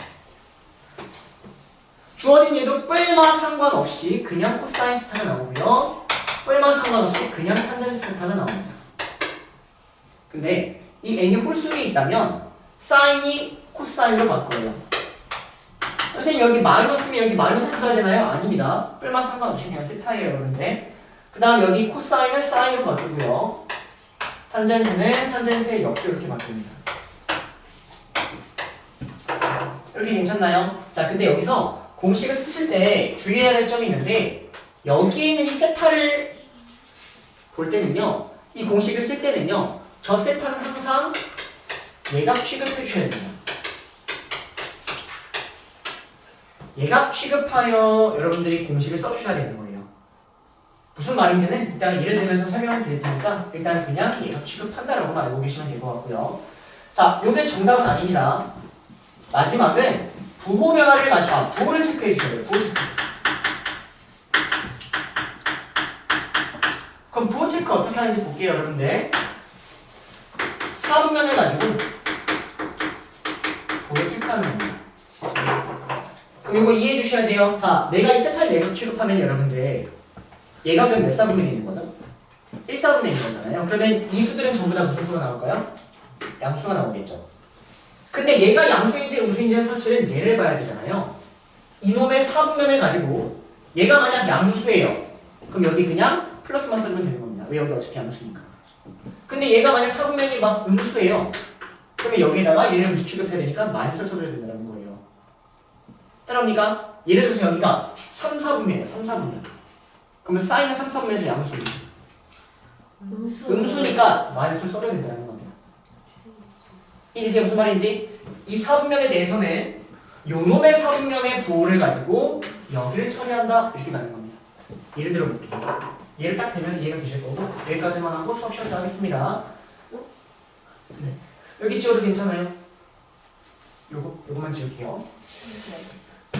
A: 주어진 얘도 뿔마 상관없이 그냥 코사인 세타가 나오고요. 뿔마 상관없이 그냥 탄젠트 세타가 나옵니다. 근데 이 n이 홀수에 있다면 사인이 코사인으로 바꿔요. 선생님 여기 마이너스면 여기 마이너스 써야 되나요? 아닙니다. 뿔마 상관없이 그냥 세타예요 여러분들. 그 다음 여기 코사인은 사인으로 바꾸고요. 탄젠트는 탄젠트의 역도 이렇게 바뀝니다. 이렇게 괜찮나요? 자 근데 여기서 공식을 쓰실 때 주의해야 될 점이 있는데 여기에 있는 이 세타를 볼 때는요 이 공식을 쓸 때는요 저 세타는 항상 예각 취급해 주셔야 돼요. 예각 취급하여 여러분들이 공식을 써주셔야 되는 거예요. 무슨 말인지는 일단 예를 들면서 설명을 드릴 테니까 일단 그냥 예각 취급한다라고만 알고 계시면 될 것 같고요. 자, 요게 정답은 아닙니다. 마지막은 부호 변화를 부호를 체크해 주셔야 돼요. 부호 체크. 그럼 부호 체크 어떻게 하는지 볼게요, 여러분들. 4분면을 가지고 부호 체크하는 겁니다. 그럼 이거 이해해 주셔야 돼요. 자, 내가 이 세타를 내가 취급하면 여러분들 얘가 그럼 몇 사분면이 있는 거죠? 1사분면이 있는 거잖아요. 그러면 이 수들은 전부 다 무슨 수가 나올까요? 양수가 나오겠죠. 근데 얘가 양수인지 음수인지는 사실은 얘를 봐야 되잖아요. 이놈의 4분면을 가지고 얘가 만약 양수예요. 그럼 여기 그냥 플러스만 써주면 되는 겁니다. 왜 여기 어차피 양수니까. 근데 얘가 만약 4분면이 막 음수예요. 그러면 여기에다가 얘를 음수 취급해야 되니까 마이너스를 써줘야 된다는 거예요. 따라옵니까? 예를 들어서 여기가 3, 4분면이에요. 3, 4분면. 그러면 사인은 3, 4분면에서 양수예요. 음수니까 마이너스를 써줘야 된다는 겁니다. 이게 무슨 말인지? 이 4분면에 대해서는 요놈의 4분면의 보호를 가지고 여기를 처리한다 이렇게 가는 겁니다. 예를 들어 볼게요. 예를 딱 대면 이해가 되실 거고 여기까지만 하고 수업 시작도 하겠습니다. 네. 여기 지워도 괜찮아요? 요거만 지울게요.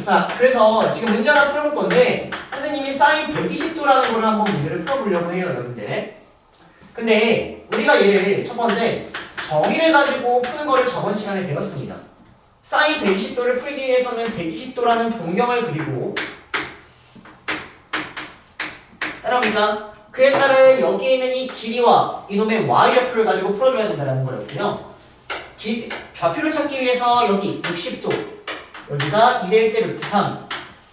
A: 자, 그래서 지금 문제 하나 풀어볼 건데 선생님이 사인 120도라는 거를 한번 문제를 풀어보려고 해요, 여러분들. 근데 우리가 얘를 첫 번째 정의를 가지고 푸는 거를 저번 시간에 배웠습니다. 사인 120도를 풀기 위해서는 120도라는 동경을 그리고 따라옵니까? 그에 따른 여기에 있는 이 길이와 이놈의 y좌표를 가지고 풀어줘야 된다는 거였고요. 좌표를 찾기 위해서 여기 60도 여기가 2대1 대 루트 3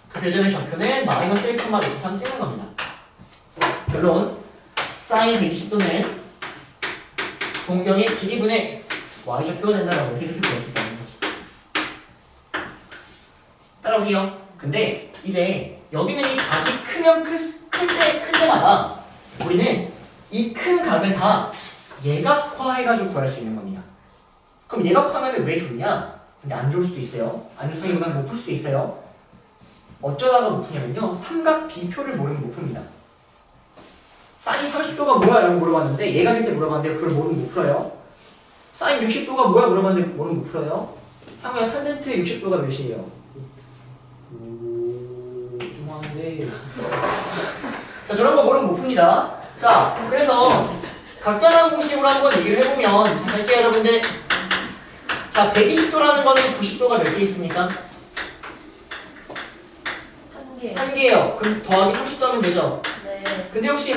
A: 그 대전의 좌표는 마이너스 1, 루트 3 찍는 겁니다. 결론 사인 120도는 동경의 길이분의 y좌표가 된다라고 해서 이렇게 보일 수 있다는 거죠. 따라오세요. 근데 이제 여기는 이 각이 크면 클 때마다 우리는 이 큰 각을 다 예각화해가지고 구할 수 있는 겁니다. 그럼 예각화하면 왜 좋냐? 근데 안 좋을 수도 있어요. 안 좋다기보다는 못 풀 수도 있어요. 어쩌다가 못 푸냐면요. 삼각 비표를 모르면 못 풉니다. 사인 30도가 뭐야? 라고 물어봤는데 얘가 될 때 물어봤는데 그걸 모르면 못 풀어요. 사인 60도가 뭐야? 물어봤는데 모르면 못 풀어요. 상호야 탄젠트 60도가 몇이에요? 좀 하는데 자, 저런 거 모르면 못 풉니다. 자, 그래서 각변환 공식으로 한번 얘기를 해보면 자, 갈게요, 여러분들. 자, 120도라는 거는 90도가 몇 개 있습니까?
B: 한 개.
A: 한 개예요. 그럼 더하기 30도 하면 되죠?
B: 네.
A: 근데 혹시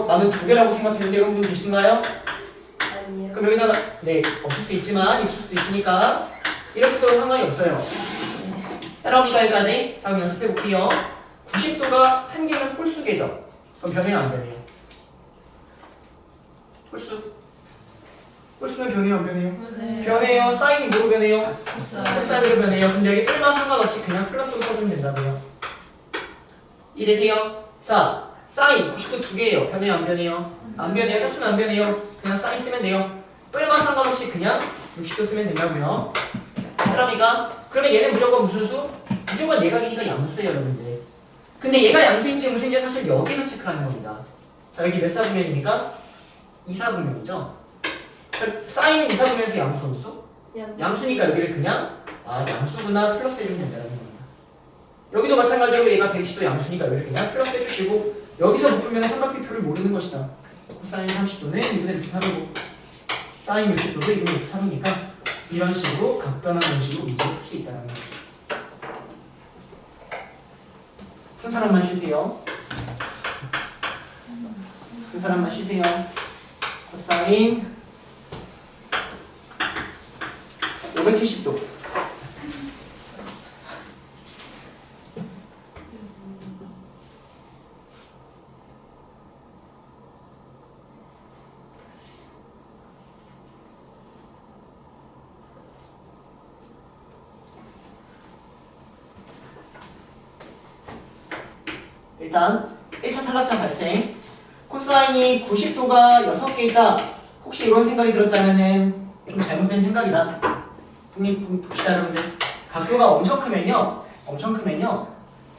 A: 나는 두 개라고 생각했는데 여러분 계신가요?
B: 아니요.
A: 그럼 여기다가 네, 없을 수 있지만 있을 수도 있으니까 이렇게 써도 상관이 없어요. 따라오니까 여기까지. 자, 그럼 연습해 볼게요. 90도가 한 개면 홀수계죠? 그럼 변해요, 안 변해요? 홀수는 변해요, 안 변해요?
B: 네.
A: 변해요. 사인이 뭐로 변해요? 코사인으로 변해요. 근데 여기 1마 상관없이 그냥 플러스로 써주면 된다고요. 이해되세요? 자, 사인 90도 두 개예요. 변해요, 안 변해요? 안 변해요. 짝수는 안 변해요. 그냥 사인 쓰면 돼요. 1마 상관없이 그냥 60도 쓰면 된다고요. 그러니까 그러면 얘는 무조건 무슨 수? 무조건 예각이니까 양수예요, 여러분들. 근데 얘가 양수인지 음수인지 사실 여기서 체크하는 겁니다. 자, 여기 몇 사분면입니까? 2사분면이죠. 사인은 2사분면에서 양수, 음수? 양수니까 여기를 그냥 양수구나 플러스 해주면 된다는 겁니다. 여기도 마찬가지로 얘가 120도 양수니까 여기를 그냥 플러스 해주시고 여기서 못 풀면 삼각비표를 모르는 것이다. 코사인 30도는 2분의 루트 3이고 사인 60도도 2분의 루트 3이니까 이런 식으로 각변환 공식으로 문제를 풀 수 있다는 거죠. 큰 사람만 쉬세요. 큰 사람만 쉬세요. 코사인 570도. 일단 1차 탈락자 발생. 코사인이 90도가 6개 있다. 혹시 이런 생각이 들었다면은 좀 잘못된 생각이다. 봅시다, 여러분들. 각도가 엄청 크면요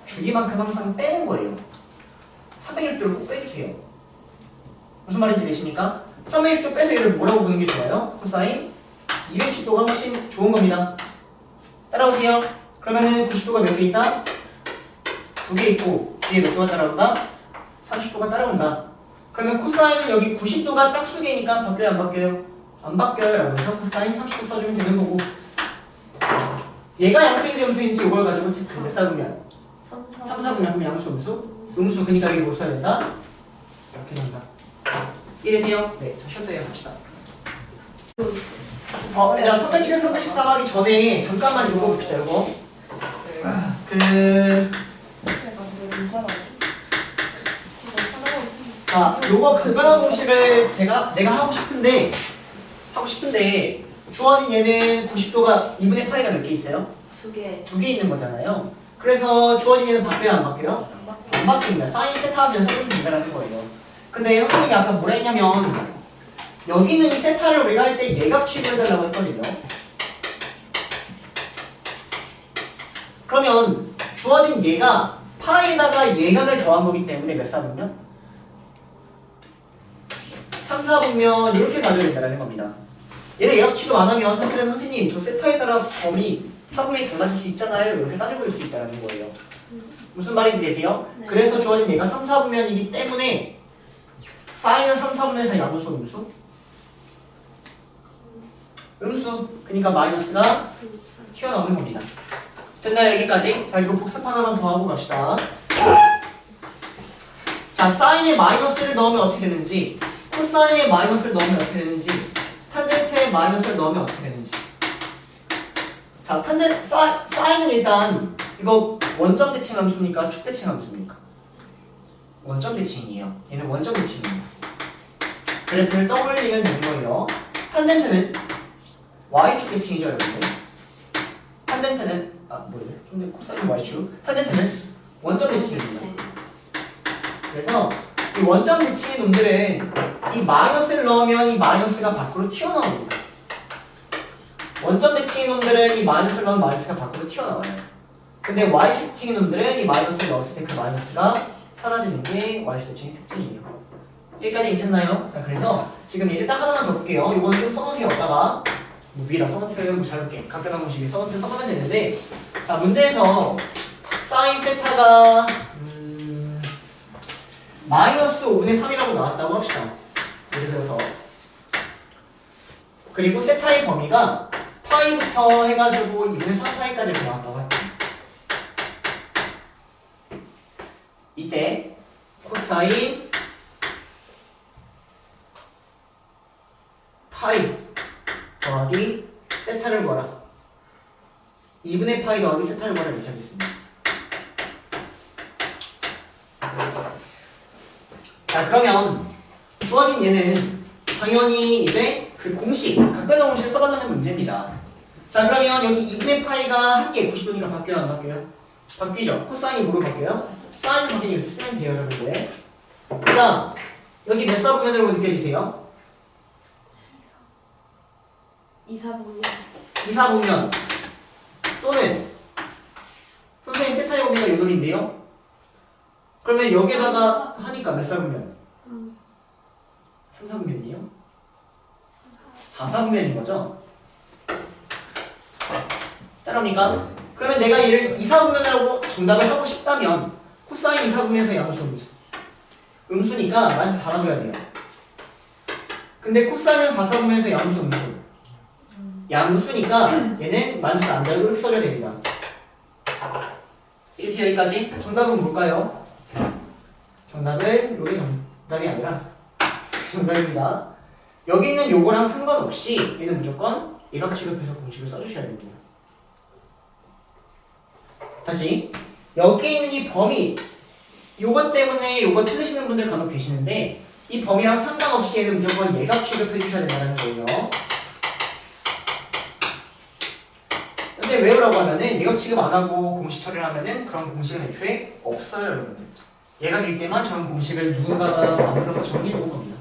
A: 주기만큼 항상 빼는 거예요. 360도를 꼭 빼주세요. 무슨 말인지 되십니까? 360도 빼서 얘를 뭐라고 보는 게 좋아요? 코사인 210도가 훨씬 좋은 겁니다. 따라오세요. 그러면은 90도가 몇 개 있다? 2개 있고 뒤에 몇 도가 따라온다? 30도가 따라온다. 그러면 코사인은 여기 90도가 짝수계니까 바뀌어요 안 바뀌어요? 안 바뀌어요. 라면서 코사인 30도 써주면 되는 거고 얘가 양수인지 음수인지 이걸 가지고 체크. 몇 사분면? 3, 4분면 하면 양수 음수? 음수. 그러니까 이게 뭐 써야 된다? 이렇게 된다. 이해되세요? 네. 자 쉬었다 해봅시다. 얘들아 307, 314 하기 전에 잠깐만 이거 봅시다. 이거 요거 간단한 공식을 내가 하고 싶은데 주어진 얘는 90도가 2분의 파이가 몇 개 있어요?
B: 2개.
A: 2개 있는 거잖아요. 그래서 주어진 얘는 바뀌어요 안 바뀌어요? 안 바뀝니다. 사인 세타하면 써주면 된다는 거예요. 근데 선생님이 아까 뭐라 했냐면 여기 있는 이 세타를 우리가 할 때 예각 취급해달라고 했거든요. 그러면 주어진 얘가 파에다가 예각을 더한 거기 때문에 몇 사분면? 3, 4분면 이렇게 가져야 된다는 겁니다. 얘를 예각 취급 안 하면 사실은 선생님 저 세타에 따라 범위 4분면이 달라질 수 있잖아요. 이렇게 따져볼 수 있다는 거예요. 무슨 말인지 되세요?
B: 네.
A: 그래서 주어진 얘가 3, 4분면이기 때문에 사인은 3, 4분면에서 양수, 음수? 음수. 그러니까 마이너스가 튀어나오는 겁니다. 됐나요? 여기까지? 자, 이거 복습 하나만 더 하고 갑시다. 자, 사인에 마이너스를 넣으면 어떻게 되는지, 코사인에 마이너스를 넣으면 어떻게 되는지, 탄젠트에 마이너스를 넣으면 어떻게 되는지. 자, 사인은 일단 이거 원점 대칭 함수입니까? 축 대칭 함수입니까? 원점 대칭이에요. 얘는 원점 대칭입니다. 그래프를 떠올리면 되는 거예요. 탄젠트는 y축 대칭이죠, 여러분들. 탄젠트는 뭐예요? 좀 더 코사인 y축. 탄젠트는 원점 대칭입니다. 그래서 이 원점 대칭의 놈들은 이 마이너스를 넣으면 이 마이너스가 밖으로 튀어나옵니다. 원점 대칭의 놈들은 이 마이너스를 넣으면 마이너스가 밖으로 튀어나와요. 근데 y축 대칭의 놈들은 이 마이너스를 넣었을 때 그 마이너스가 사라지는 게 y축 대칭의 특징이에요. 여기까지 괜찮나요? 자, 그래서 지금 이제 딱 하나만 더 볼게요. 이거는 좀 써놓으세요. 어디다가 뭐 위에다 써놓으세요. 잘 볼게. 각변한 공식에 써놓으면 되는데, 자, 문제에서 사인 세타가 마이너스 5분의 3이라고 나왔다고 합시다. 예를 들어서. 그리고 세타의 범위가 파이부터 해가지고 2분의 3 파이까지 나왔다고 할게요. 이때 코사인 파이 더하기 세타를 구하라. 2분의 파이 더하기 세타를 구하라 이렇게 하겠습니다. 자, 그러면 주어진 얘는 당연히 이제 그 공식, 각변화 공식을 써달라는 문제입니다. 자, 그러면 여기 2분의 파이가 한 개 90도니까 바뀌어요 안 바뀌어요? 바뀌죠. 코사인이 뭐로 바뀌어요? 사인 바뀌니 이렇게 쓰면 돼요, 여러분들. 그 다음 여기 몇 사분면으로 느껴지세요?
B: 2, 4분면.
A: 2, 4분면 또는 선생님 세타의 범위가 요 놈인데요? 그러면 여기에다가 하니까 몇 사분면? 3, 4분면이에요? 4, 4분면인 거죠? 따라옵니까? 그러면 내가 얘를 2, 4분면이라고 정답을 하고 싶다면 코사인 2, 4분면에서 양수, 음수. 음수니까 마이너스 달아줘야 돼요. 근데 코사인은 4, 4분면에서 양수, 음수. 양수니까 얘는 마이너스 안 달고 이렇게 써줘야 됩니다. 이제 여기까지. 정답은 뭘까요? 정답은 요게 정답이 아니라 정답입니다. 여기 있는 요거랑 상관없이 얘는 무조건 예각 취급해서 공식을 써주셔야 됩니다. 다시 여기 있는 이 범위 요것 때문에 요거 틀리시는 분들 간혹 계시는데 이 범위랑 상관없이 얘는 무조건 예각 취급해 주셔야 된다는 거예요. 근데 왜요라고 하면은 예각 취급 안 하고 공식 처리를 하면은 그런 공식은 애초에 없어요, 여러분들. 예각일 때만 저런 공식을 누군가가 만들어서 정리해 놓은 겁니다.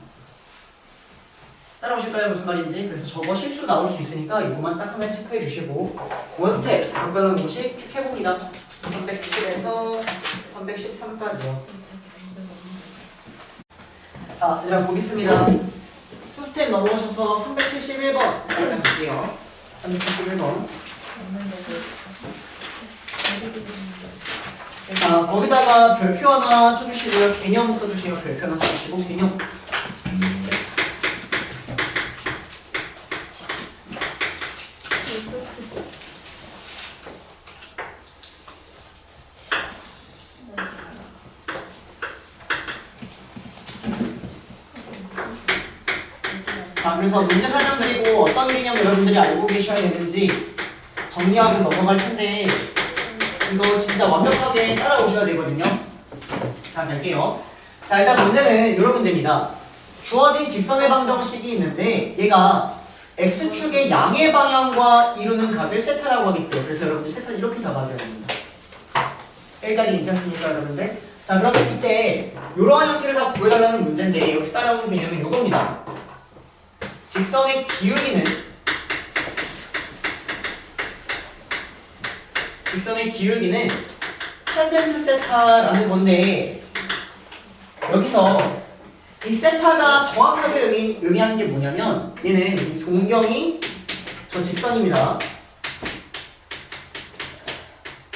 A: 따라오실까요? 무슨 말인지? 그래서 저거 실수 나올 수 있으니까 이거만 딱 하나 체크해 주시고 원스텝 간단한 공식 쭉 해봅니다. 307에서 313까지요. 자, 얘들아 보겠습니다. 투스텝 넘어오셔서 371번 볼게요. 371번. 자, 거기다가 별표 하나 쳐주시고요. 개념 써주세요. 별표 하나 써주시고 개념. 자, 그래서 문제 설명드리고 어떤 개념 여러분들이 알고 계셔야 되는지 정리하고 넘어갈 텐데 이거 진짜 완벽하게 따라오셔야 되거든요. 자, 갈게요. 자, 일단 문제는 이런 문제입니다. 주어진 직선의 방정식이 있는데 얘가 x축의 양의 방향과 이루는 각을 세타라고 하겠대요. 그래서 여러분들 세타를 이렇게 잡아줘야 됩니다. 여기까지 괜찮습니까, 여러분들? 자, 그러면 이때 이러한 형태를 다 구해달라는 문제인데 여기서 따라오는 개념은 이겁니다. 직선의 기울기는 탄젠트 세타라는 건데 여기서 이 세타가 정확하게 의미하는 게 뭐냐면 얘는 이 동경이 저 직선입니다.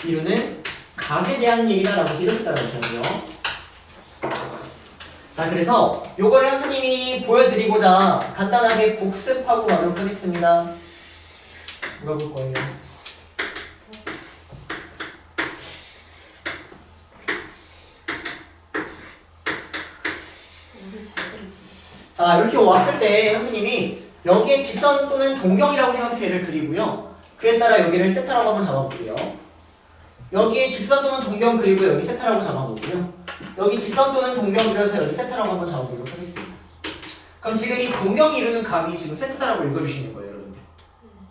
A: 이루는 각에 대한 얘기다라고 해서 이렇게 따라오셔야 돼요. 자, 그래서 요거를 선생님이 보여드리고자 간단하게 복습하고 가도록 하겠습니다. 물어볼 거예요. 자, 이렇게 왔을 때 선생님이 여기에 직선 또는 동경이라고 생각해서 얘를 그리고요. 그에 따라 여기를 세타라고 한번 잡아볼게요. 여기에 직선 또는 동경 그리고 여기 세타라고 잡아보고요. 여기 직선 또는 동경 그려서 여기 세타라고 한번 잡아보도록 하겠습니다. 그럼 지금 이 동경이 이루는 각이 지금 세타라고 읽어주시는 거예요, 여러분들.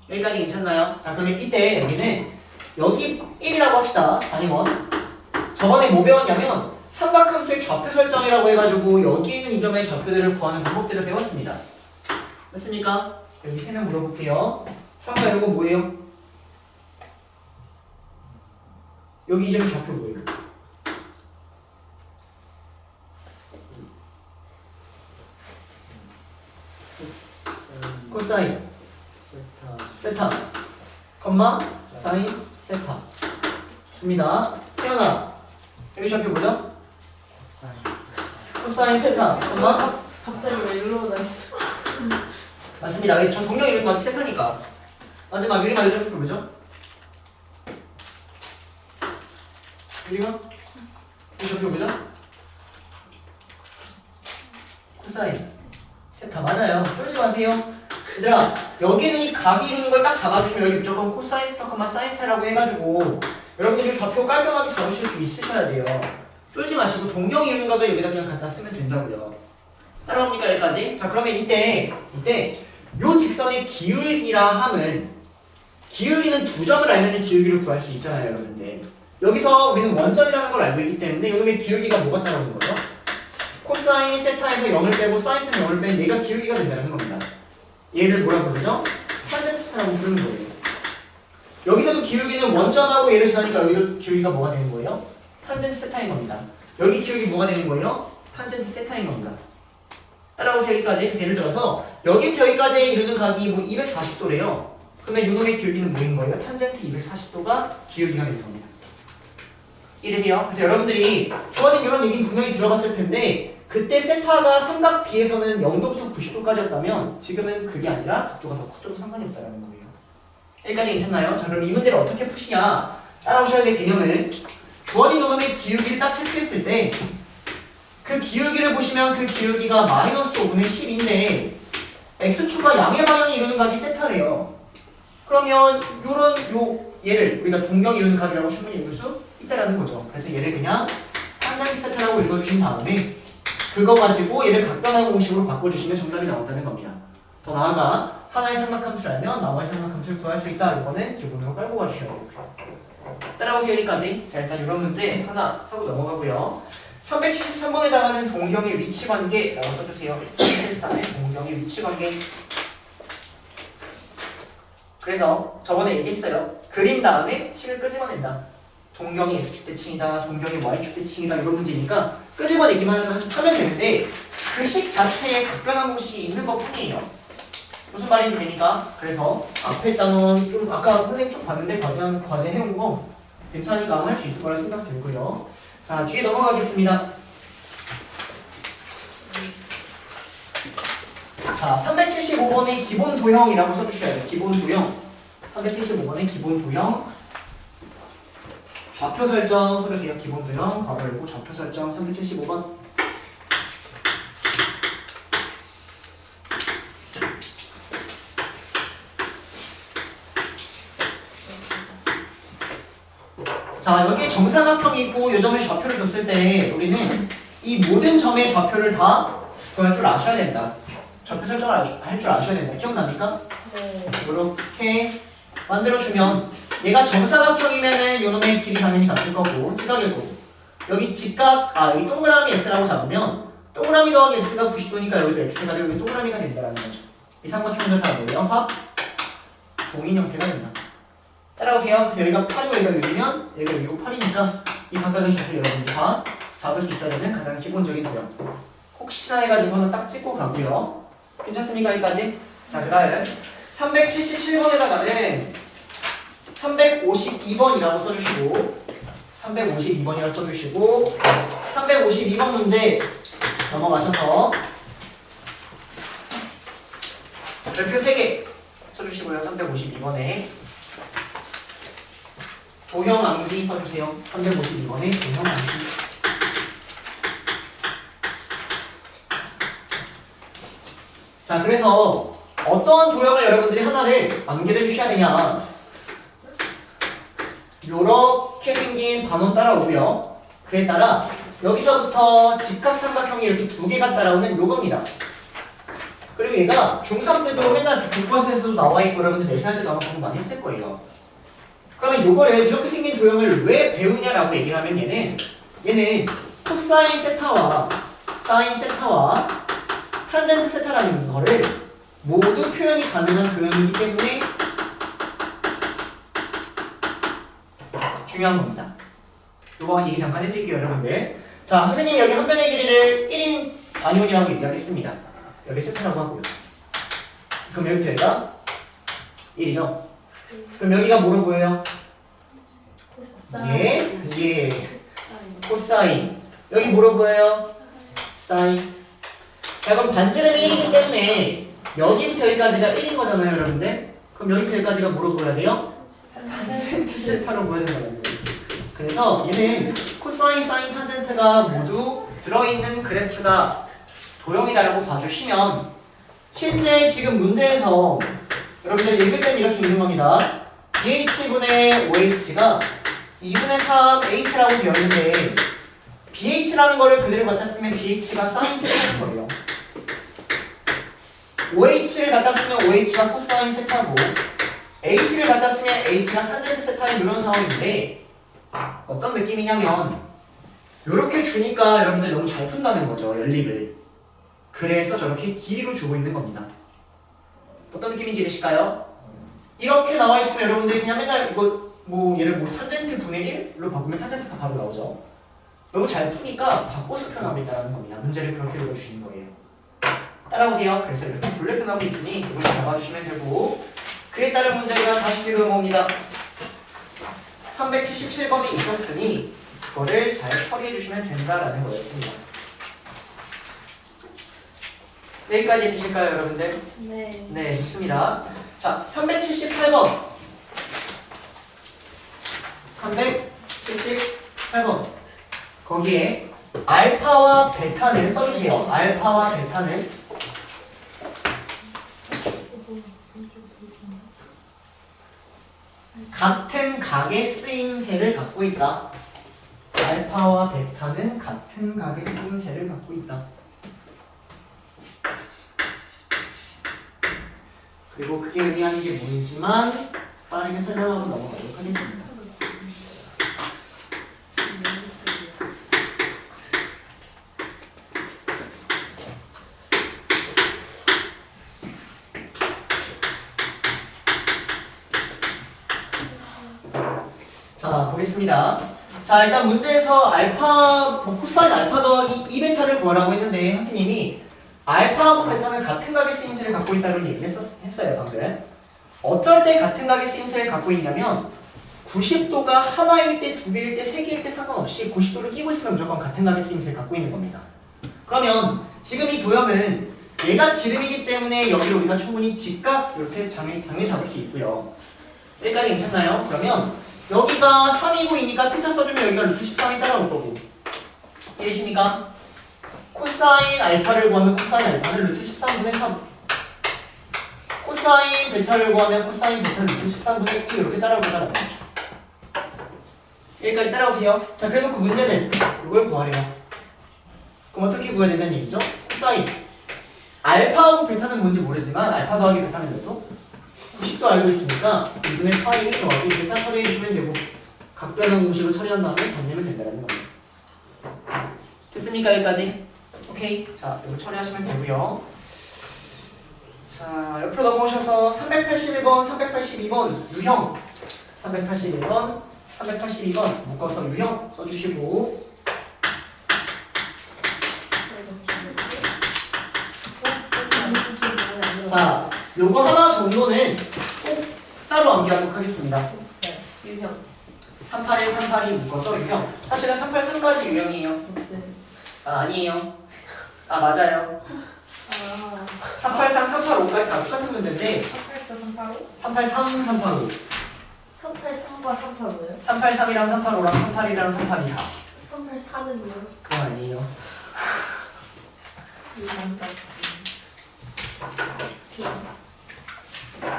A: 여기까지 괜찮나요? 자, 그러면 이때 여기는 여기 1이라고 합시다. 단위원. 저번에 뭐 배웠냐면 삼각함수의 좌표 설정이라고 해가지고 여기 있는 이 점의 좌표들을 구하는 방법들을 배웠습니다. 맞습니까? 여기 3명 물어볼게요. 삼각 이거 뭐예요? 여기 이 점의 좌표 뭐예요? 코사인 세타 컴마 사인 세타 좋습니다. 태연아 여기 좌표 뭐죠? 코사인 세타 컴마
B: 갑자기 왜 일로 나 있어?
A: 맞습니다. 전 동경 이름 맞기 세타니까. 마지막 유리마 요즘 좌표 뭐죠? 유리마 이 좌표 뭐죠? 코사인 세타 맞아요. 쫄지 마세요. 얘들아 여기는 이 각이 이루는 걸 딱 잡아주시면 여기 무조건 코사인 스타 컴마 사인 스타라고 해가지고 여러분들이 좌표 깔끔하게 잡으실 수 있으셔야 돼요. 쫄지 마시고 동경이 이루는 각을 여기다 그냥 갖다 쓰면 된다고요. 따라옵니까 여기까지? 자, 그러면 이때 요 직선의 기울기라 함은 기울기는 두 점을 알면 기울기를 구할 수 있잖아요, 여러분들. 여기서 우리는 원점이라는 걸 알고 있기 때문에 이놈의 기울기가 뭐가 따라오는 거죠? 코사인 세타에서 0을 빼고 사인 세타 0을 빼면 얘가 기울기가 된다는 겁니다. 얘를 뭐라 부르죠? 탄젠트 세타라고 부르는 거예요. 여기서도 기울기는 원점하고 얘를 지나니까 여기 기울기가 뭐가 되는 거예요? 탄젠트 세타인 겁니다. 여기 기울기 뭐가 되는 거예요? 탄젠트 세타인 겁니다. 따라오세요 여기까지. 그래서 예를 들어서 여기부터 여기까지 이루는 각이 뭐 240도래요. 그러면 이놈의 기울기는 뭐인 거예요? 탄젠트 240도가 기울기가 되는 겁니다. 이해되세요? 그래서 여러분들이 주어진 이런 얘기는 분명히 들어봤을 텐데 그때 세타가 삼각 B에서는 0도부터 90도까지였다면 지금은 그게 아니라 각도가 더 커져도 상관이 없다는 거예요. 여기까지 괜찮나요? 자, 그럼 이 문제를 어떻게 푸시냐? 따라오셔야 될 개념을 주어진 이놈의 기울기를 딱 체크했을 때 그 기울기를 보시면 그 기울기가 마이너스 5분의 10인데 x축과 양의 방향이 이루는 각이 세타래요. 그러면 얘를 우리가 동경이 이루는 각이라고 충분히 읽을 수 있다라는 거죠. 그래서 얘를 그냥 탄젠트 세타라고 읽어주신 다음에 그거 가지고 얘를 각변환 공식으로 바꿔주시면 정답이 나온다는 겁니다. 더 나아가 하나의 삼각함수를 알면 나머지 삼각함수를 구할 수 있다. 이거는 기본으로 깔고 가주셔야 돼요. 따라오세요 여기까지. 자, 일단 이런 문제 하나 하고 넘어가고요. 373번에 나가는 동경의 위치관계라고 써주세요. 373의 동경의 위치관계. 그래서 저번에 얘기했어요. 그린 다음에 식을 끄집어낸다. 동경이 x축 대칭이다, 동경이 y축 대칭이다 이런 문제니까 끄집어내기만 하면 되는데 그 식 자체에 각변환 공식이 있는 것 뿐이에요. 무슨 말인지 되니까. 그래서 앞에 단원 좀 아까 선생님 좀 봤는데 과제 해온 거 괜찮으니까 할 수 있을 거라 생각 들고요. 자, 뒤에 넘어가겠습니다. 자, 375번의 기본 도형이라고 써주셔야 돼요. 기본 도형. 375번의 기본 도형. 좌표 설정 써주세요. 기본 도형. 괄호 열고 좌표 설정 375번. 자, 여기 정사각형이 있고 요 점에 좌표를 줬을 때 우리는 이 모든 점의 좌표를 다 구할 줄 아셔야 된다. 좌표 설정을 할 줄 아셔야 된다. 기억납니까?
B: 네.
A: 이렇게 만들어주면 얘가 정사각형이면은 요놈의 길이 당연히 같을 거고 직각이고 여기 직각, 여기 동그라미 x라고 잡으면 동그라미 더하기 x가 90도니까 여기도 x가 되고 여기 동그라미가 된다라는 거죠. 이 삼각형들 다 뭐예요? 합, 동인 형태가 된다. 따라오세요. 그래서 여기가 8이고 여기가 6이면 여기가 6이고 8이니까 이 각각의 좌표를 여러분들 다 잡을 수 있어야 되는 가장 기본적인 도형. 혹시나 해가지고 하나 딱 찍고 가고요. 괜찮습니까? 여기까지? 자, 그 다음 377번에다가는 352번이라고 써주시고 352번이라고 써주시고 352번 문제 넘어가셔서 별표 3개 써주시고요. 352번에 도형 암기 써주세요. 352번에 도형 암기. 자, 그래서 어떠한 도형을 여러분들이 하나를 암기를 해주셔야 되냐. 요렇게 생긴 반원 따라오고요. 그에 따라 여기서부터 직각삼각형이 이렇게 두 개가 따라오는 요겁니다. 그리고 얘가 중3 때도 맨날 교과서에서도 나와있고 여러분들 내신할 때도 아마 공부 많이 했을 거예요. 그러면 요거를 이렇게 생긴 도형을 왜 배우냐라고 얘기를 하면 얘는 코사인 세타와 사인 세타와 탄젠트 세타라는 거를 모두 표현이 가능한 도형이기 때문에 중요한 겁니다. 요거 얘기 잠깐 해드릴게요, 여러분들. 자, 선생님이 여기 한 변의 길이를 1인 단위원이라고 얘기하겠습니다. 여기 세타라고 하고요. 그럼 여기부터 여기가 1이죠? 그럼 여기가 뭐로 보여요? 예. 코사인. 여기 뭐로 보여요? 사인. 자, 그럼 반지름이 1이기 때문에 여기부터 여기까지가 1인 거잖아요, 여러분들? 그럼 여기부터 여기까지가 뭐로 보여야 돼요? 탄젠트 세타로 보여야 되는 거예요. 그래서 얘는 코사인, 사인, 탄젠트가 모두 들어있는 그래프다, 도형이다라고 봐주시면 실제 지금 문제에서 여러분들 읽을 때는 이렇게 읽는 겁니다. 2h분의 5h가 2분의 3h라고 되어 있는데 bh라는 거를 그대로 갖다 쓰면 bh가 사인 세타인 거예요. 5h를 갖다 쓰면 5h가 코사인 세타고 h를 갖다 쓰면 h가 탄젠트 세타인 이런 상황인데 어떤 느낌이냐면 이렇게 주니까 여러분들 너무 잘 푼다는 거죠. 연립을. 그래서 저렇게 길이로 주고 있는 겁니다. 어떤 느낌인지 이해되실까요? 이렇게 나와 있으면 여러분들이 그냥 맨날 이거 얘를 탄젠트 분의 1로 바꾸면 탄젠트가 바로 나오죠. 너무 잘 푸니까 바꿔서 표현하고 있다는 겁니다. 문제를 그렇게 읽어주시는 거예요. 따라오세요. 그래서 이렇게 돌려 표현하고 있으니 이걸 잡아주시면 되고 그에 따른 문제가 다시 뒤로 넘어옵니다. 377번이 있었으니 그거를 잘 처리해 주시면 된다라는 거였습니다. 여기까지 해주실까요, 여러분들?
B: 네.
A: 네, 좋습니다. 자, 378번. 378번. 거기에 알파와 베타는 써주세요. 알파와 베타는 같은 각의 쓰임새를 갖고 있다. 알파와 베타는 같은 각의 쓰임새를 갖고 있다. 그리고 그게 의미하는 게 뭔지만 빠르게 설명하고 넘어가도록 하겠습니다. 자, 보겠습니다. 자, 일단 문제에서 코사인 알파 더하기 2베타를 구하라고 했는데 선생님이 알파하고 베타는 같은 각의 쓰임새를 갖고 있다는 얘기를 했어요, 방금. 어떨 때 같은 각의 쓰임새를 갖고 있냐면 90도가 하나일 때, 두 개일 때, 세 개일 때 상관없이 90도를 끼고 있으면 무조건 같은 값의 쓰임새를 갖고 있는 겁니다. 그러면 지금 이 도형은 얘가 지름이기 때문에 여기를 우리가 충분히 직각 이렇게 당연히 잡을 수 있고요. 여기까지 괜찮나요? 그러면 여기가 3이고 2니까 필터 써주면 여기가 루트 13이 따라올 거고 이해되십니까? 코사인 알파를 구하면 코사인 알파를 루트 13분의 3 코사인 베타를 구하면 코사인 베타를 루트 13분의 1 이렇게 따라올 거잖아요. 여기까지 따라오세요. 자, 그래놓고 문제는 이걸 구하래요. 그럼 어떻게 구해야 된다는 얘기죠? 코사인 알파하고 베타는 뭔지 모르지만 알파 더하기 베타는 몇도? 90도 알고 있으니까 2분의 파이 더하기 베타 처리해 주시면 되고 각변환 공식으로 처리한 다음에 답내면 된다는 겁니다. 됐습니까? 여기까지? 오케이. 자, 이거 처리하시면 되고요. 자, 옆으로 넘어오셔서 381번, 382번 유형 381번, 382번 묶어서 유형 써주시고 자, 요거 하나 정도는 꼭 따로 암기하도록 하겠습니다.
B: 네, 유형.
A: 381, 382 묶어서 유형. 사실은 383까지 유형이에요.
B: 네.
A: 아, 아니에요. 아, 맞아요.
B: 아,
A: 383, 385까지 다 똑같은 문제인데
B: 384, 385?
A: 383, 385
B: 383과 385요?
A: 383이랑 385랑 382랑 382 다
B: 384는요?
A: 그건 아니에요.
B: 유형까지.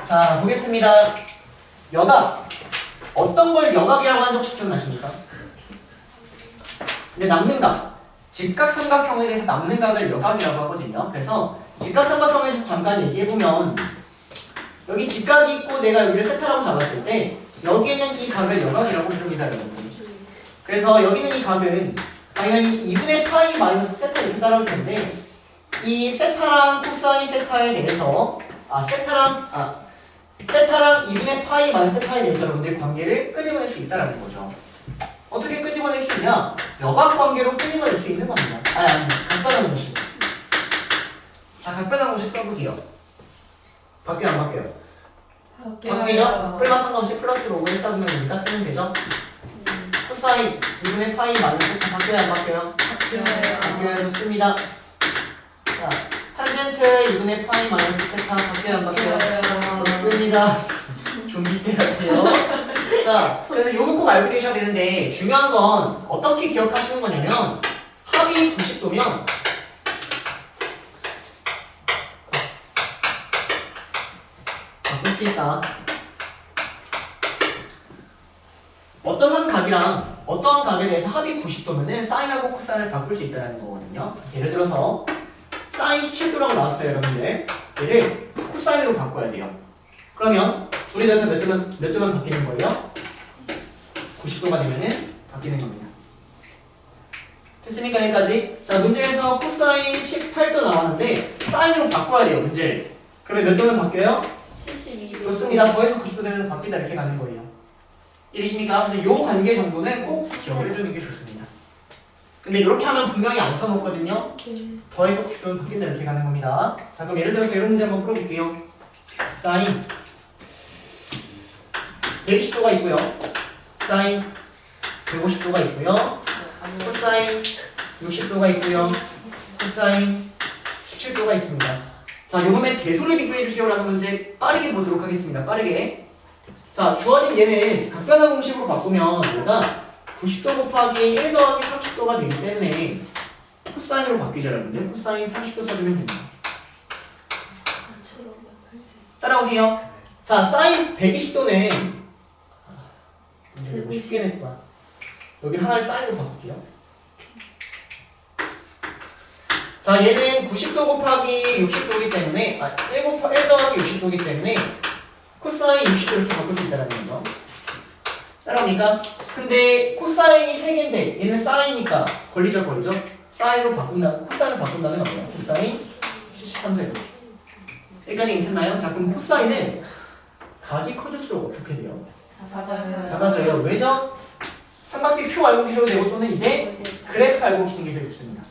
A: 자, 보겠습니다. 여각. 어떤 걸 여각이라고 하는지 혹시 기억나십니까? 근데 남는 각. 직각삼각형에 대해서 남는 각을 여각이라고 하거든요. 그래서 직각삼각형에 대해서 잠깐 얘기해보면 여기 직각이 있고 내가 여기를 세타라고 잡았을 때 여기는 이 각을 여각이라고 부릅니다, 여러분. 그래서 여기는 이 각은 당연히 2분의 파이 마이너스 세타 이렇게 따라올 텐데 이 세타랑 코사인 세타에 대해서 세타랑 2분의 파이 마이너스 세타에 대해서 여러분들 관계를 끄집어낼 수 있다는 거죠. 어떻게 끄집어낼 수 있냐? 여각 관계로 끄집어낼 수 있는 겁니다. 아니, 각변환 공식. 자, 각변환 공식 써보세요. 바뀌어요, 안 바뀌어요? 바뀌죠? 플러스 상관없이 플러스로 5에 써보면 되니까 쓰면 되죠? 코사인 2분의 파이 마이너스 세타 바뀌어요, 안 바뀌어요? 바뀌어요, 좋습니다. 자, 탄젠트 2분의 파이 마이너스 세타 바뀌어요, 안 바뀌어요? 좋습니다. 좀비 때 같아요. 자, 그래서 요거 꼭 알고 계셔야 되는데 중요한 건 어떻게 기억하시는 거냐면 합이 90도면 바꿀 수 있다. 어떠한 각이랑 어떠한 각에 대해서 합이 90도면은 사인하고 코사인을 바꿀 수 있다는 거거든요. 그래서 예를 들어서 사인 17도라고 나왔어요, 여러분들. 얘를 코사인으로 바꿔야 돼요. 그러면 둘이 돼서 몇 도면 바뀌는 거예요? 90도가 되면은 바뀌는 겁니다. 됐습니까? 여기까지? 자, 문제에서 코사인 18도 나왔는데 사인으로 바꿔야 돼요, 문제를. 그러면 몇 도면 바뀌어요?
B: 72도.
A: 좋습니다. 더해서 90도 되면 바뀐다 이렇게 가는 거예요. 이해되십니까? 그래서 요 관계 정도는 꼭 기억을 해주는 게 좋습니다. 근데 이렇게 하면 분명히 안 써놓거든요.
B: 네.
A: 더해서 90도면 바뀐다 이렇게 가는 겁니다. 자, 그럼 예를 들어서 이런 문제 한번 풀어볼게요. 사인 120도가 있고요. 사인 150도가 있고요. 코사인 60도가 있고요. 코사인 17도가 있습니다. 자, 요번에 대소를 비교해주세요 라는 문제 빠르게 보도록 하겠습니다. 빠르게. 자, 주어진 얘는 각변환 공식으로 바꾸면 얘가 90도 곱하기 1 더하기 30도가 되기 때문에 코사인으로 바뀌죠, 여러분들. 코사인 30도 써주면 됩니다. 따라오세요. 자, 사인 120도는 이거 쉽게 냈다. 여기 하나를 사인으로 바꿀게요. 자, 얘는 90도 곱하기 60도이기 때문에 1 더하기 60도이기 때문에 코사인 60도 이렇게 바꿀 수 있다는 거죠. 따라옵니까? 근데 코사인이 3개인데 얘는 사인이니까 걸리죠? 사인으로 코사인을 바꾼다는 겁니다. 코사인 73세로. 여기까지 괜찮나요? 자, 그럼 코사인은 각이 커질수록 어떻게 돼요? 작아져요. 왜죠? 삼각비 표 알고 계셔도 되고 또는 이제 그래프 알고 계시는 게 제일 좋습니다.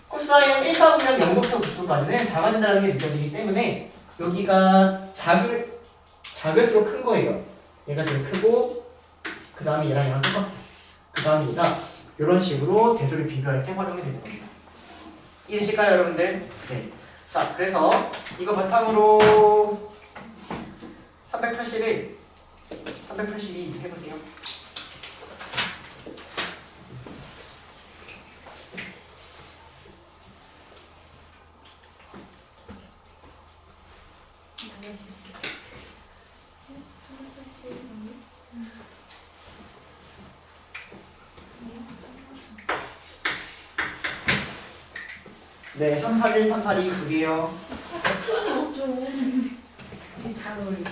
A: 코사인은 1사분면 0부터 90도까지는 작아진다는 게 느껴지기 때문에 여기가 작을수록 큰 거예요. 얘가 제일 크고 그 다음에 얘랑 얘랑 똑같아. 그 다음에 얘가 이런 식으로 대소를 비교할 때 활용이 되는 겁니다. 이해되실까요, 여러분들? 네. 자, 그래서 이거 바탕으로 381, 382 해보세요. 네, 381, 382 그게요.
B: 75조. 잘 어울려.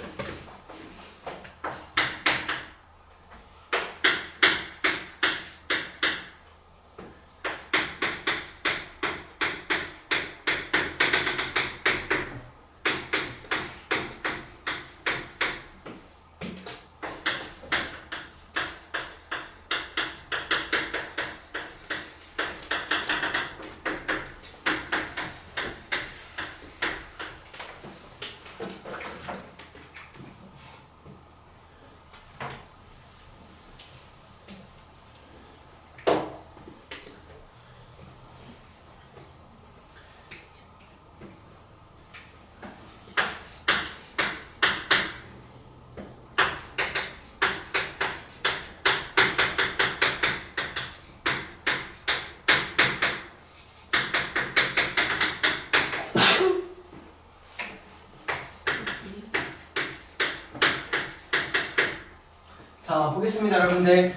B: 자, 보겠습니다, 여러분들.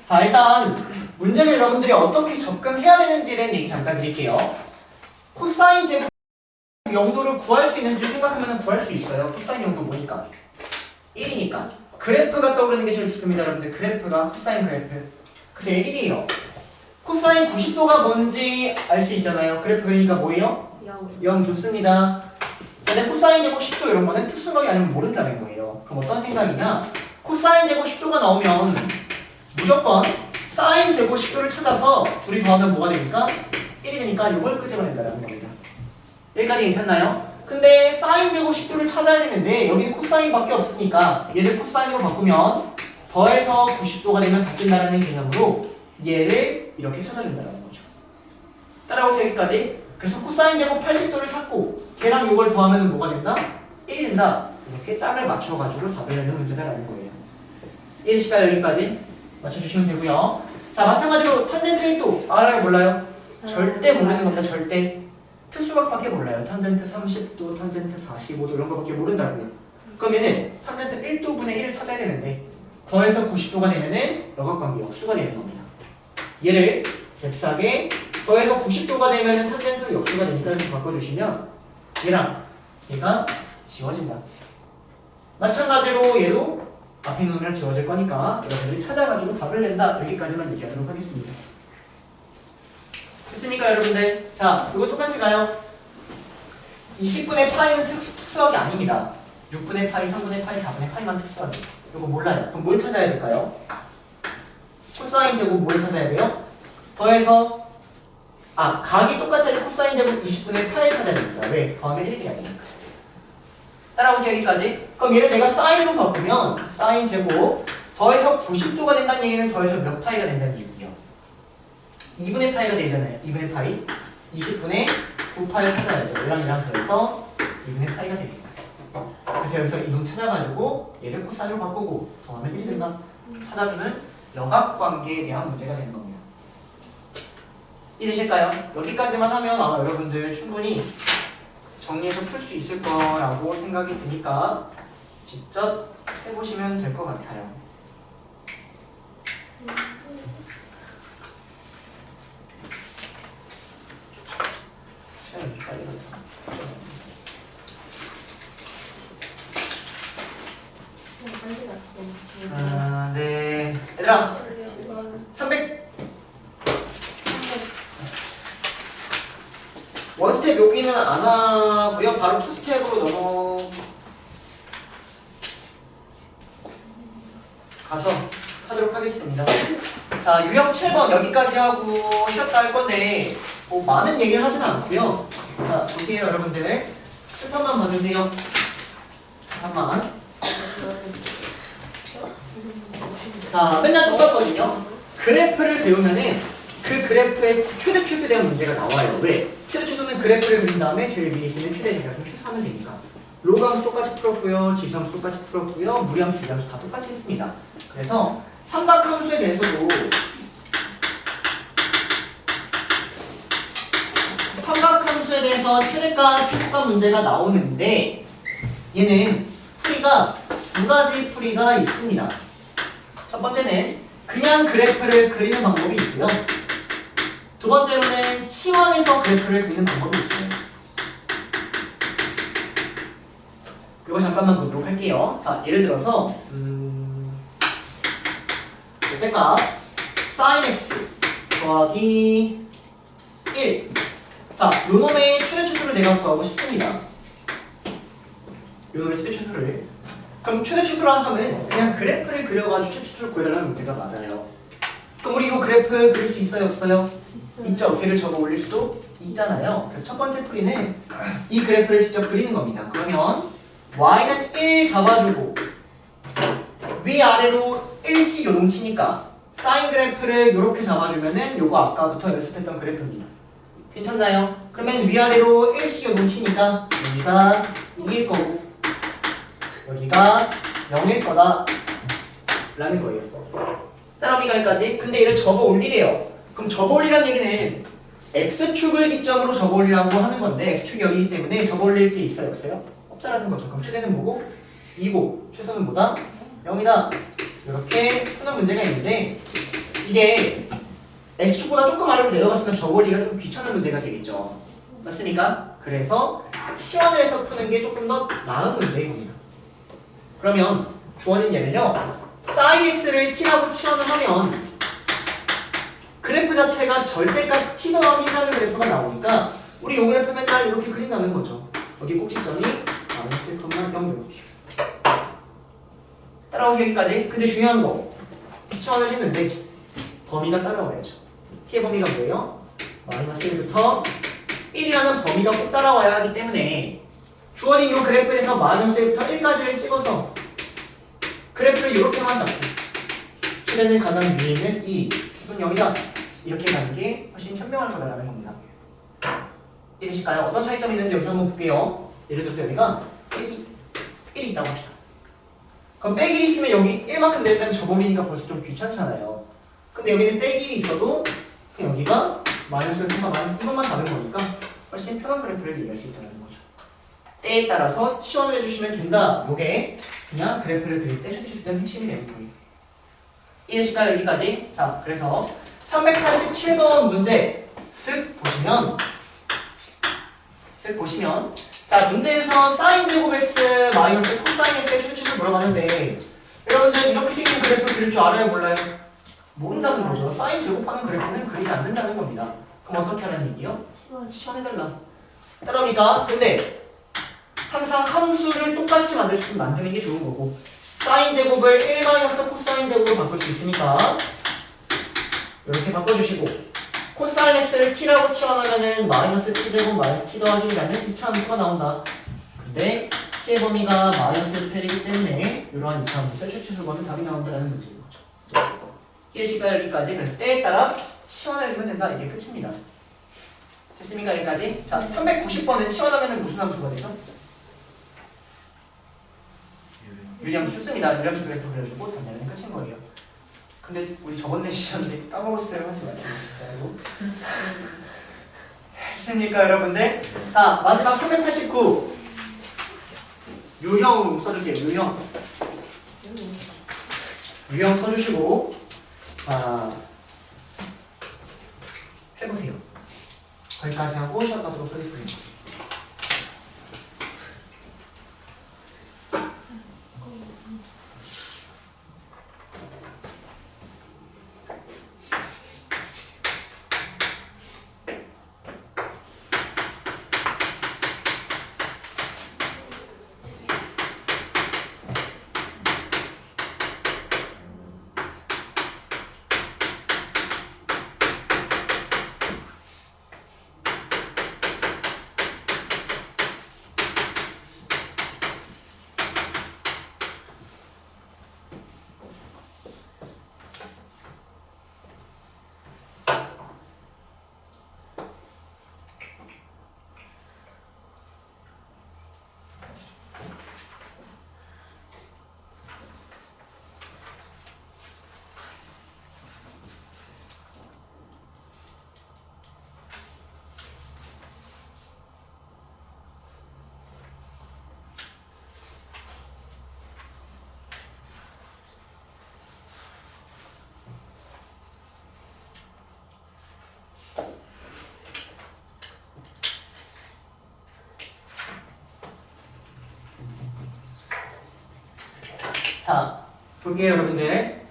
B: 자, 일단 문제를 여러분들이 어떻게 접근해야 되는지에 대한 얘기 잠깐 드릴게요. 코사인 제곱 영도를 구할 수 있는지를 생각하면 구할 수 있어요. 코사인 영도 뭐니까? 1이니까. 그래프가 떠오르는 게 제일 좋습니다, 여러분들. 그래프가, 코사인 그래프. 그래서 1이에요. 코사인 90도가 뭔지 알 수 있잖아요. 그래프 그러니까 뭐예요? 0 좋습니다. 근데 코사인 제곱 10도 이런 거는 특수각이 아니면 모른다는 거예요. 그럼 어떤 생각이냐? 코사인 제곱 10도가 나오면 무조건 사인 제곱 10도를 찾아서 둘이 더하면 뭐가 되니까? 1이 되니까 이걸 끄집어낸다는 겁니다. 여기까지 괜찮나요? 근데 사인 제곱 10도를 찾아야 되는데 여기는 코사인밖에 없으니까 얘를 코사인으로 바꾸면 더해서 90도가 되면 바뀐다는 개념으로 얘를 이렇게 찾아준다는 거죠. 따라오세요, 여기까지. 그래서 코사인 제곱 80도를 찾고 걔랑 이걸 더하면 뭐가 된다? 1이 된다. 이렇게 짝을 맞춰가지고 답을 내는 문제다라는 거예요. 이해되실까요? 여기까지 맞춰주시면 되고요. 자, 마찬가지로 탄젠트 1도 알아요, 몰라요? 절대 모르는 겁니다. 절대. 특수각밖에 몰라요. 탄젠트 30도, 탄젠트 45도 이런 거밖에 모른다고요. 그럼 얘는 탄젠트 1도분의 1을 찾아야 되는데 더해서 90도가 되면은 여각관계 역수가 되는 겁니다. 얘를 잽싸게 더해서 90도가 되면은 탄젠트 역수가 되니까 이렇게 바꿔주시면 얘랑 얘가 지워진다. 마찬가지로 얘도 앞에 있는 놈이랑 지워질 거니까 여러분들이 찾아가지고 답을 낸다. 여기까지만 얘기하도록 하겠습니다. 됐습니까, 여러분들? 자, 이거 똑같이 가요. 20분의 파이는 특수학이 아닙니다. 6분의 파이, 3분의 파이, 4분의 파이만 특수학이죠. 이거 몰라요. 그럼 뭘 찾아야 될까요? 코사인 제곱 뭘 찾아야 돼요? 더해서 각이 똑같아도 코사인 제곱 20분의 8을 찾아야 됩니다. 왜? 더하면 1이 돼야 되니까. 따라오세요, 여기까지. 그럼 얘를 내가 사인으로 바꾸면 사인 제곱 더해서 90도가 된다는 얘기는 더해서 몇 파이가 된다는 얘기예요? 2분의 파이가 되잖아요. 2분의 파이 20분의 9파이를 찾아야죠. 얘랑 더해서 2분의 파이가 되니까. 그래서 여기서 이놈 찾아가지고 얘를 코사인으로 바꾸고 더하면 1이 된다. 찾아주는 역학관계에 대한 문제가 되는 겁니다. 이해되실까요? 여기까지만 하면 아마 여러분들 충분히 정리해서 풀 수 있을 거라고 생각이 드니까 직접 해보시면 될 것 같아요. 시간이 이렇게 빨리 가서. 네. 얘들아, 300 원스텝 여기는 안 하고요. 바로 투스텝으로 넘어가서 하도록 하겠습니다. 자, 유형 7번 여기까지 하고 쉬었다 할 건데 뭐 많은 얘기를 하진 않고요. 자, 보세요, 여러분들. 칠판만 봐주세요. 잠깐만.
A: 자, 맨날 똑같거든요. 그래프를 배우면은 그 그래프의 최대 최소에 문제가 나와요. 왜? 최대 최소는 그래프를 그린 다음에 제일 위에 있는 최대 대략을 최소하면 되니까. 로그함수 똑같이 풀었고요. 지수함수 똑같이 풀었고요. 무리함수, 비례함수 다 똑같이 했습니다. 그래서 삼각함수에 대해서도 삼각함수에 대해서 최대값, 최소값 문제가 나오는데 얘는 풀이가 두 가지 풀이가 있습니다. 첫 번째는 그냥 그래프를 그리는 방법이 있고요. 두 번째로는 치환해서 그래프를 그리는 방법이 있어요. 이거 잠깐만 보도록 할게요. 자, 예를 들어서 절대값 sin x 더하기 1. 자, 요놈의 최대 최소를 내가 구하고 싶습니다. 요놈의 최대 최소를. 그럼 최대 최소라 하면 그냥 그래프를 그려가지고 최대 최소를 구해달라는 문제가 맞아요. 그럼 우리 이거 그래프 그릴 수 있어요, 없어요? 있죠. 걔를 적어 올릴 수도 있잖아요. 그래서 첫 번째 풀이는 이 그래프를 직접 그리는 겁니다. 그러면 y는 1 잡아주고 위아래로 1씩 요동치니까 사인 그래프를 이렇게 잡아주면은 요거 아까부터 연습했던 그래프입니다. 괜찮나요? 그러면 위아래로 1씩 요동치니까 여기가 2일 거고 여기가 0일 거다 라는 거예요. 따라오기가 여기까지. 근데 얘를 접어 올리래요. 그럼 접어 올리라는 얘기는 x축을 기점으로 접어 올리라고 하는 건데 x축이 여기이기 때문에 접어 올릴 게 있어요, 없어요? 없다라는 거죠. 그럼 최대는 뭐고? 2고 최소는 뭐다? 0이다. 이렇게 푸는 문제가 있는데 이게 x축보다 조금 아래로 내려갔으면 접어 올리기가 좀 귀찮은 문제가 되겠죠. 맞습니까? 그래서 치환을 해서 푸는 게 조금 더 나은 문제인 겁니다. 그러면 주어진 예를요. sin x를 t라고 치환을 하면 그래프 자체가 절대값 t 더하기 1라는 그래프가 나오니까 우리 이 그래프 맨날 이렇게 그린다는 거죠. 여기 꼭지점이 마이너스 1,0 이렇게. 따라오기 여기까지. 근데 중요한 거 치환을 했는데 범위가 따라와야죠. t의 범위가 뭐예요? 마이너스 1부터 1이라는 범위가 꼭 따라와야 하기 때문에 주어진 이 그래프에서 마이너스 1부터 1까지를 찍어서 그래프를 이렇게만 잡고 최대는 가장 위에 있는 2, 최소는 0이다 이렇게 가는 게 훨씬 현명할 거다라는 겁니다. 이해되실까요? 어떤 차이점이 있는지 여기서 한번 볼게요. 예를 들어서 여기가 빼기 1이 있다고 합시다. 그럼 빼기 1이 있으면 여기 1만큼 내렸다면 저범위니까 벌써 좀 귀찮잖아요. 근데 여기는 빼기 1이 있어도 그냥 여기가 마이너스 1과 마이너스 1만 다른 거니까 훨씬 편한 그래프를 이해할 수 있다는 거죠. 때에 따라서 치환을 해주시면 된다. 요게 그냥 그래프를 그릴 때 최초된 핵심이 되는 거예요. 이해되실까요? 여기까지. 자, 그래서 387번 문제 쓱 보시면 자, 문제에서 사인 제곱 x 마이너스 코사인 x의 최초를 물어봤는데 여러분들 이렇게 생긴 그래프 그릴 줄 알아요? 몰라요? 모른다는 거죠. 사인 제곱하는 그래프는 그리지 않는다는 겁니다. 그럼 어떻게 하라는 얘기요? 치환해달라. 따라오니까 근데 항상 함수를 똑같이 만드는 게 좋은 거고 사인 제곱을 1 마이너스 코사인 제곱으로 바꿀 수 있으니까 이렇게 바꿔주시고 코사인 x를 t라고 치환하면은 마이너스 t제곱 마이너스 t 더하기 1이라는 2차 함수가 나온다. 근데 t의 범위가 마이너스 1이기 때문에 이러한 2차 함수의 최초를 보면 답이 나온다는 문제인 거죠. 이해되실까요? 여기까지. 그래서 때에 따라 치환해주면 된다. 이게 끝입니다. 됐습니까? 여기까지. 자, 390번에 치환하면 무슨 함수가 되죠? 유리함수 좋습니다. 유리함수 그래프 그려주고 답변은 끝인 거예요. 근데 우리 저번 내시셨는데 까먹었어요. 하지 말고 진짜로. 됐습니까 여러분들? 자, 마지막 389 유형 써줄게요. 유형 써주시고 자 해보세요. 거기까지 하고 시험 가도록 하겠습니다.
B: 자, 볼게요, 여러분들.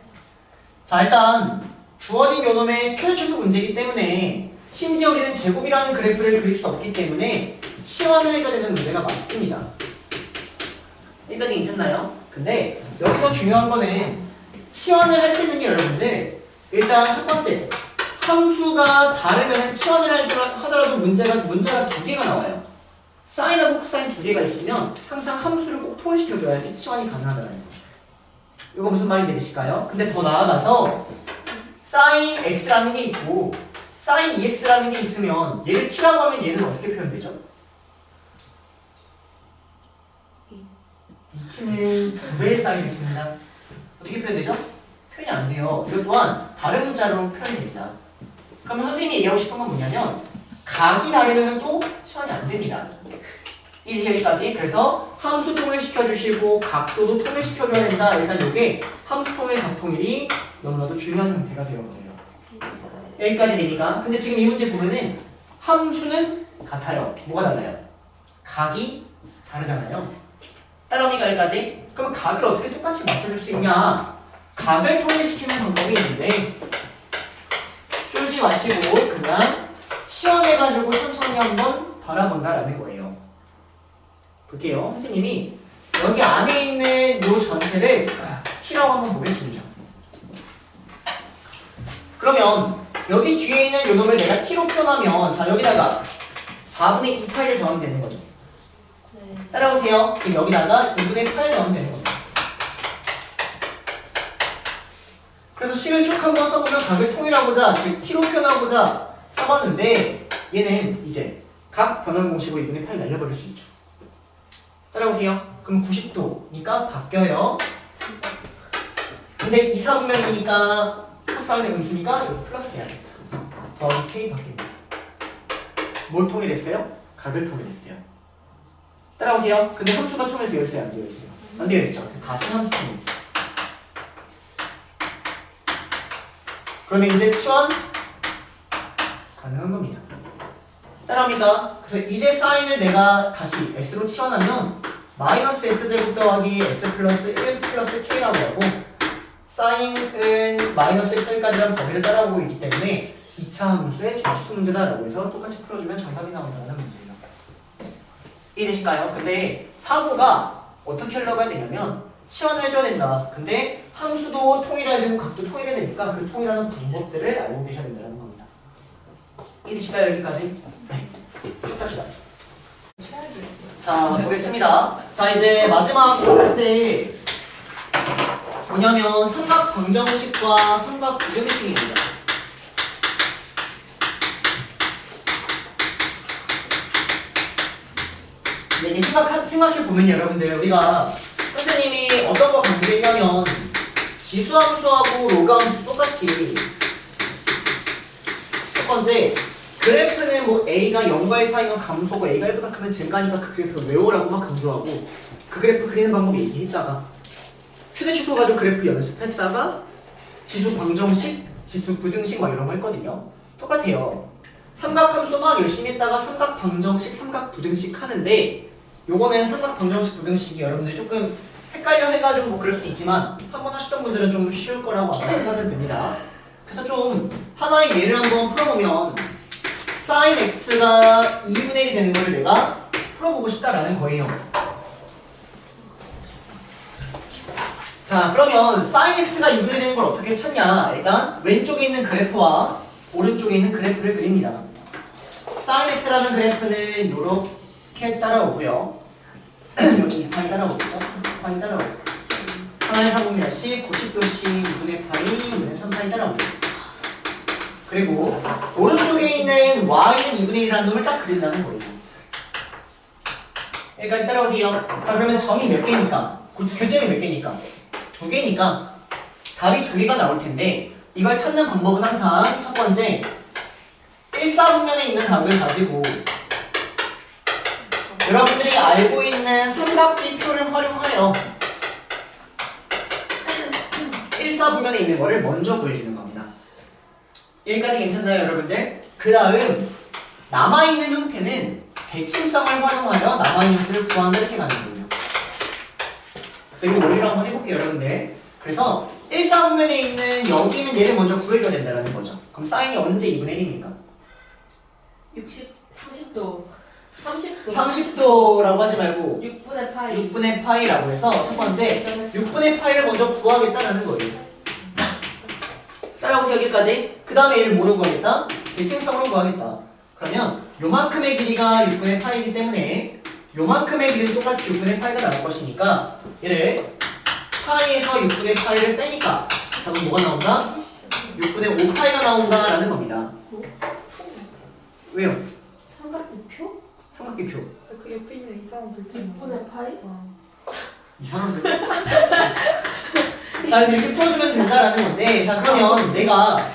B: 자, 일단 주어진 요놈의 최대초수 문제이기 때문에 심지어 우리는 제곱이라는 그래프를 그릴 수 없기 때문에 치환을 해줘야 되는 문제가 많습니다. 여기까지 괜찮나요? 근데 여기서 중요한 거는 치환을 할 때는요, 여러분들. 일단 첫 번째, 함수가 다르면 치환을 하더라도 문제가 두 개가 나와요. 사인하고 코사인 두 개가 있으면 항상 함수를 꼭 통일시켜줘야지 치환이 가능하다는 거죠. 이거 무슨 말인지 아실까요? 근데 더 나아가서 사인 x라는 게 있고 사인 2x라는 게 있으면 얘를 t라고 하면 얘는 어떻게 표현되죠? 2t는 2배의 사인이 있습니다. 어떻게 표현되죠? 표현이 안 돼요. 이것 또한 다른 문자로 표현이 됩니다. 그러면 선생님이 얘기하고 싶은 건 뭐냐면 각이 다르면 또 치환이 안 됩니다. 이제 여기까지. 그래서 함수 통일시켜주시고 각도도 통일시켜줘야 된다. 일단 이게 함수 통일 각 통일이 너무나도 중요한 형태가 되어버려요. 여기까지 되니까. 근데 지금 이 문제 보면은 함수는 같아요. 뭐가 달라요? 각이 다르잖아요. 따라오니까 여기까지. 그럼 각을 어떻게 똑같이 맞춰줄 수 있냐? 각을 통일시키는 방법이 있는데 쫄지 마시고 그냥 치환해가지고 천천히 한번 바라본다라는 거예요. 볼게요. 선생님이 여기 안에 있는 요 전체를 t라고 한번 보겠습니다. 그러면 여기 뒤에 있는 요 놈을 내가 t로 표현하면 자 여기다가 4분의 2파이를 더하면 되는 거죠.
C: 네.
B: 따라오세요. 그럼 여기다가 2분의 8 넣으면 되는 겁니다. 그래서 식을 쭉 한번 써보면 각을 통일하고자 즉 t로 표현하고자 써봤는데 얘는 이제 각 변환 공식으로 2분의 8 날려버릴 수 있죠. 따라오세요. 그럼 90도니까 바뀌어요. 근데 2, 4분면이니까 코사인의 음수니까 이거 플러스 해야 됩니다. 더하기 k 바뀝니다. 뭘 통일했어요? 각을 통일했어요. 따라오세요. 근데 함수가 통일되어 있어요? 안 되어 있어요? 안 되어 있죠. 다시 함수 통일. 그러면 이제 치환 가능한 겁니다. 따라옵니까? 그래서 이제 사인을 내가 다시 s로 치환하면 마이너스 s제곱 더하기 s 플러스 1 플러스 k라고 하고 사인은 마이너스 1절까지라는 범위를 따라오고 있기 때문에 2차 함수의 최초수 문제다라고 해서 똑같이 풀어주면 정답이 나온다는 문제예요. 이해되실까요? 근데 사고가 어떻게 흘러가야 되냐면 치환을 해줘야 된다. 근데 함수도 통일해야 되고 각도 통일해야 되니까 그 통일하는 방법들을 알고 계셔야 된다는 겁니다. 이해되실까요? 여기까지? 네. 쭉 갑시다. 자, 보겠습니다. 자, 이제 마지막 문제 뭐냐면 삼각 방정식과 삼각 부등식입니다. 이게 생각해보면 여러분들 우리가 선생님이 어떤 거 강조했냐면 지수함수하고 로그함수 똑같이 첫 번째 그래프는 뭐 A가 0과 1 사이면 감소고 A가 1보다 크면 증가니까 그 그래프를 외우라고 막 강조하고 그 그래프 그리는 방법 얘기했다가 휴대초코 가지고 그래프 연습했다가 지수 방정식, 지수 부등식 막 이런 거 했거든요. 똑같아요. 삼각함수 막 열심히 했다가 삼각 방정식, 삼각 부등식 하는데 요거는 삼각 방정식, 부등식이 여러분들이 조금 헷갈려 해가지고 뭐 그럴 수 있지만 한번 하셨던 분들은 좀 쉬울 거라고 아마 생각은 듭니다. 그래서 좀 하나의 예를 한번 풀어보면 sin x가 2분의 1이 되는 걸 내가 풀어보고 싶다라는 거예요. 자, 그러면 sin x가 2분의 1이 되는 걸 어떻게 찾냐? 일단 왼쪽에 있는 그래프와 오른쪽에 있는 그래프를 그립니다. sin x라는 그래프는 이렇게 따라오고요. 여기 2파이 따라오겠죠? 2파이 따라오고 하나의 사분면씩 90도씩 2분의 파이 2분의 3파이 따라오고 그리고 오른쪽에 있는 y는 2분의 1이라는 놈을 딱 그린다는 거예요. 여기까지 따라오세요. 자, 그러면 점이 몇 개니까? 교점이 몇 개니까? 2개니까 답이 2개가 나올 텐데 이걸 찾는 방법은 항상 첫 번째 1사분면에 있는 각을 가지고 여러분들이 알고 있는 삼각비표를 활용하여 1사분면에 있는 거를 먼저 구해주는 겁니다. 여기까지 괜찮나요, 여러분들? 그 다음 남아있는 형태는 대칭성을 활용하여 남아있는 형태를 구하면 이렇게 가는 거예요. 그래서
A: 그래서 이 원리로 한번 해볼게요, 여러분들. 그래서 1사분면에 있는 여기 있는 얘를 먼저 구해줘야 된다는 거죠. 그럼 사인이 언제 2분의 1입니까?
C: 30도 30도
A: 30도라고 하지 말고
C: 6분의 파이
A: 6분의 파이라고 해서 첫 번째 6분의 파이를 먼저 구하겠다라는 거예요. 따라오세요, 여기까지. 그 다음에 얘를 뭐로 구하겠다? 대칭성으로 구하겠다. 그러면 요만큼의 길이가 6분의 파이이기 때문에 요만큼의 길이도 똑같이 6분의 파이가 나올 것이니까 얘를 파이에서 6분의 파이를 빼니까 답은 뭐가 나온다? 6분의 5파이가 나온다라는 겁니다. 왜요?
C: 삼각대표?
A: 삼각기표.
D: 그 옆에 있는 이상한 불빛
C: 6분의 파이?
A: 이상한데? 자, 그래서 이렇게 풀어주면 된다라는 건데, 자, 그러면 내가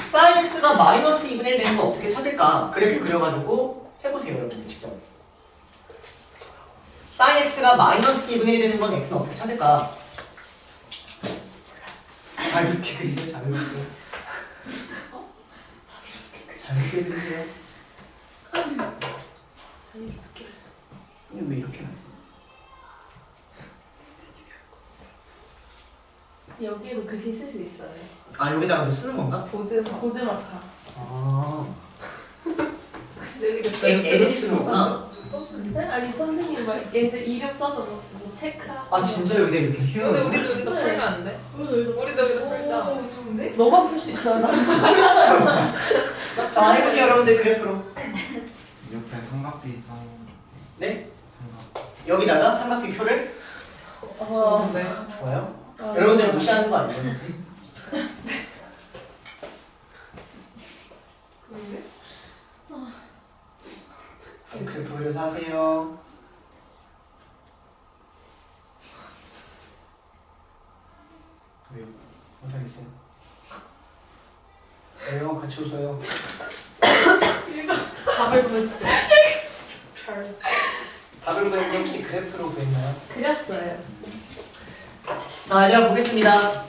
A: sin x가 마이너스 2분의 1 되는 거 어떻게 찾을까? 그래프 그려가지고 해보세요, 여러분들 직접. sin x가 마이너스 2분의 1 되는 건 x는 어떻게 찾을까? 아, 이렇게 그리세요, 잘 그리세요. 잘 그리세요. 왜 이렇게 나왔어?
C: 여기에도 글씨 쓸 수 있어요.
A: 아, 여기다가 뭐 쓰는 건가?
C: 보드마카.
A: 아,
D: 근데
A: 애들이 쓰는 거구나.
C: 네? 아니 선생님 막 얘들 이름 써서 뭐 체크하고.
A: 아, 진짜 여기다 이렇게
D: 근데
A: 해요?
D: 우리도 여기다
C: 네.
D: 풀면 안 돼? 우리도 여기다 풀자.
C: 오, 좋은데? 너만 풀 수 있잖아.
A: 자, 해보세요, 여러분들 그래프로.
E: 옆에 삼각비 상
A: 네?
E: 삼각
A: 여기다가 삼각비표를.
D: 네.
A: 좋아요. 여러분들 무시하는 거 아니에요?
D: 그런데?
A: 그래프 그려서 하세요. 왜요? 못하겠어요. 왜요? 같이 웃어요.
C: 답을 보였어요.
A: 답을 그렸는데 혹시 그래프로 그렸나요?
C: 그렸어요.
A: 자, 얘들아 보겠습니다.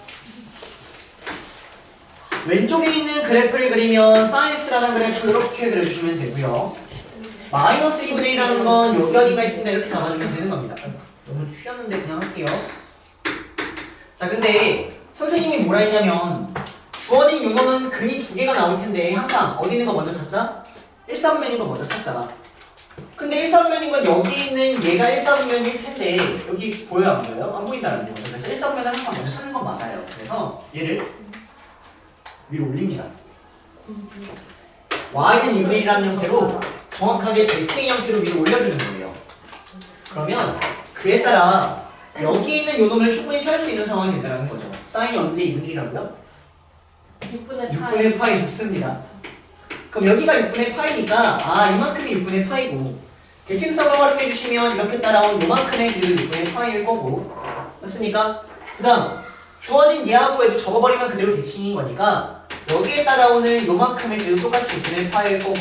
A: 왼쪽에 있는 그래프를 그리면 sin x라는 그래프 이렇게 그려주시면 되고요. 마이너스 2분의 1이라는 건 여기 어디가 있습니다. 이렇게 잡아주면 되는 겁니다. 너무 튀었는데 그냥 할게요. 자, 근데 선생님이 뭐라 했냐면 주어진 요놈은 근이 두 개가 나올 텐데 항상 어디 있는 거 먼저 찾자? 1사분면인 거 먼저 찾잖아. 근데 1사분면인 건 여기 있는 얘가 1사분면일 텐데 여기 보여요, 안 보여요? 안 보인다는 거죠. 그래서 1사분면은 항상 먼저 찾는 건 맞아요. 그래서 얘를 위로 올립니다. y는 2분의 1이라는 형태로 정확하게 대칭 형태로 위로 올려주는 거예요. 그러면 그에 따라 여기 있는 요놈을 충분히 찾을 수 있는 상황이 된다는 거죠. 사인이 언제 2분의 1이라고요?
C: 6분의 파이.
A: 6분의 파이 좋습니다. 그럼 여기가 6분의 파이니까 아 이만큼이 6분의 파이고 대칭성을 활용해 주시면 이렇게 따라온 요만큼의 길이도 6분의 파이일 거고 맞습니까? 그 다음 주어진 얘하고 해도 접어버리면 그대로 대칭인 거니까 여기에 따라오는 요만큼의 길이도 똑같이 6분의 파이일 거고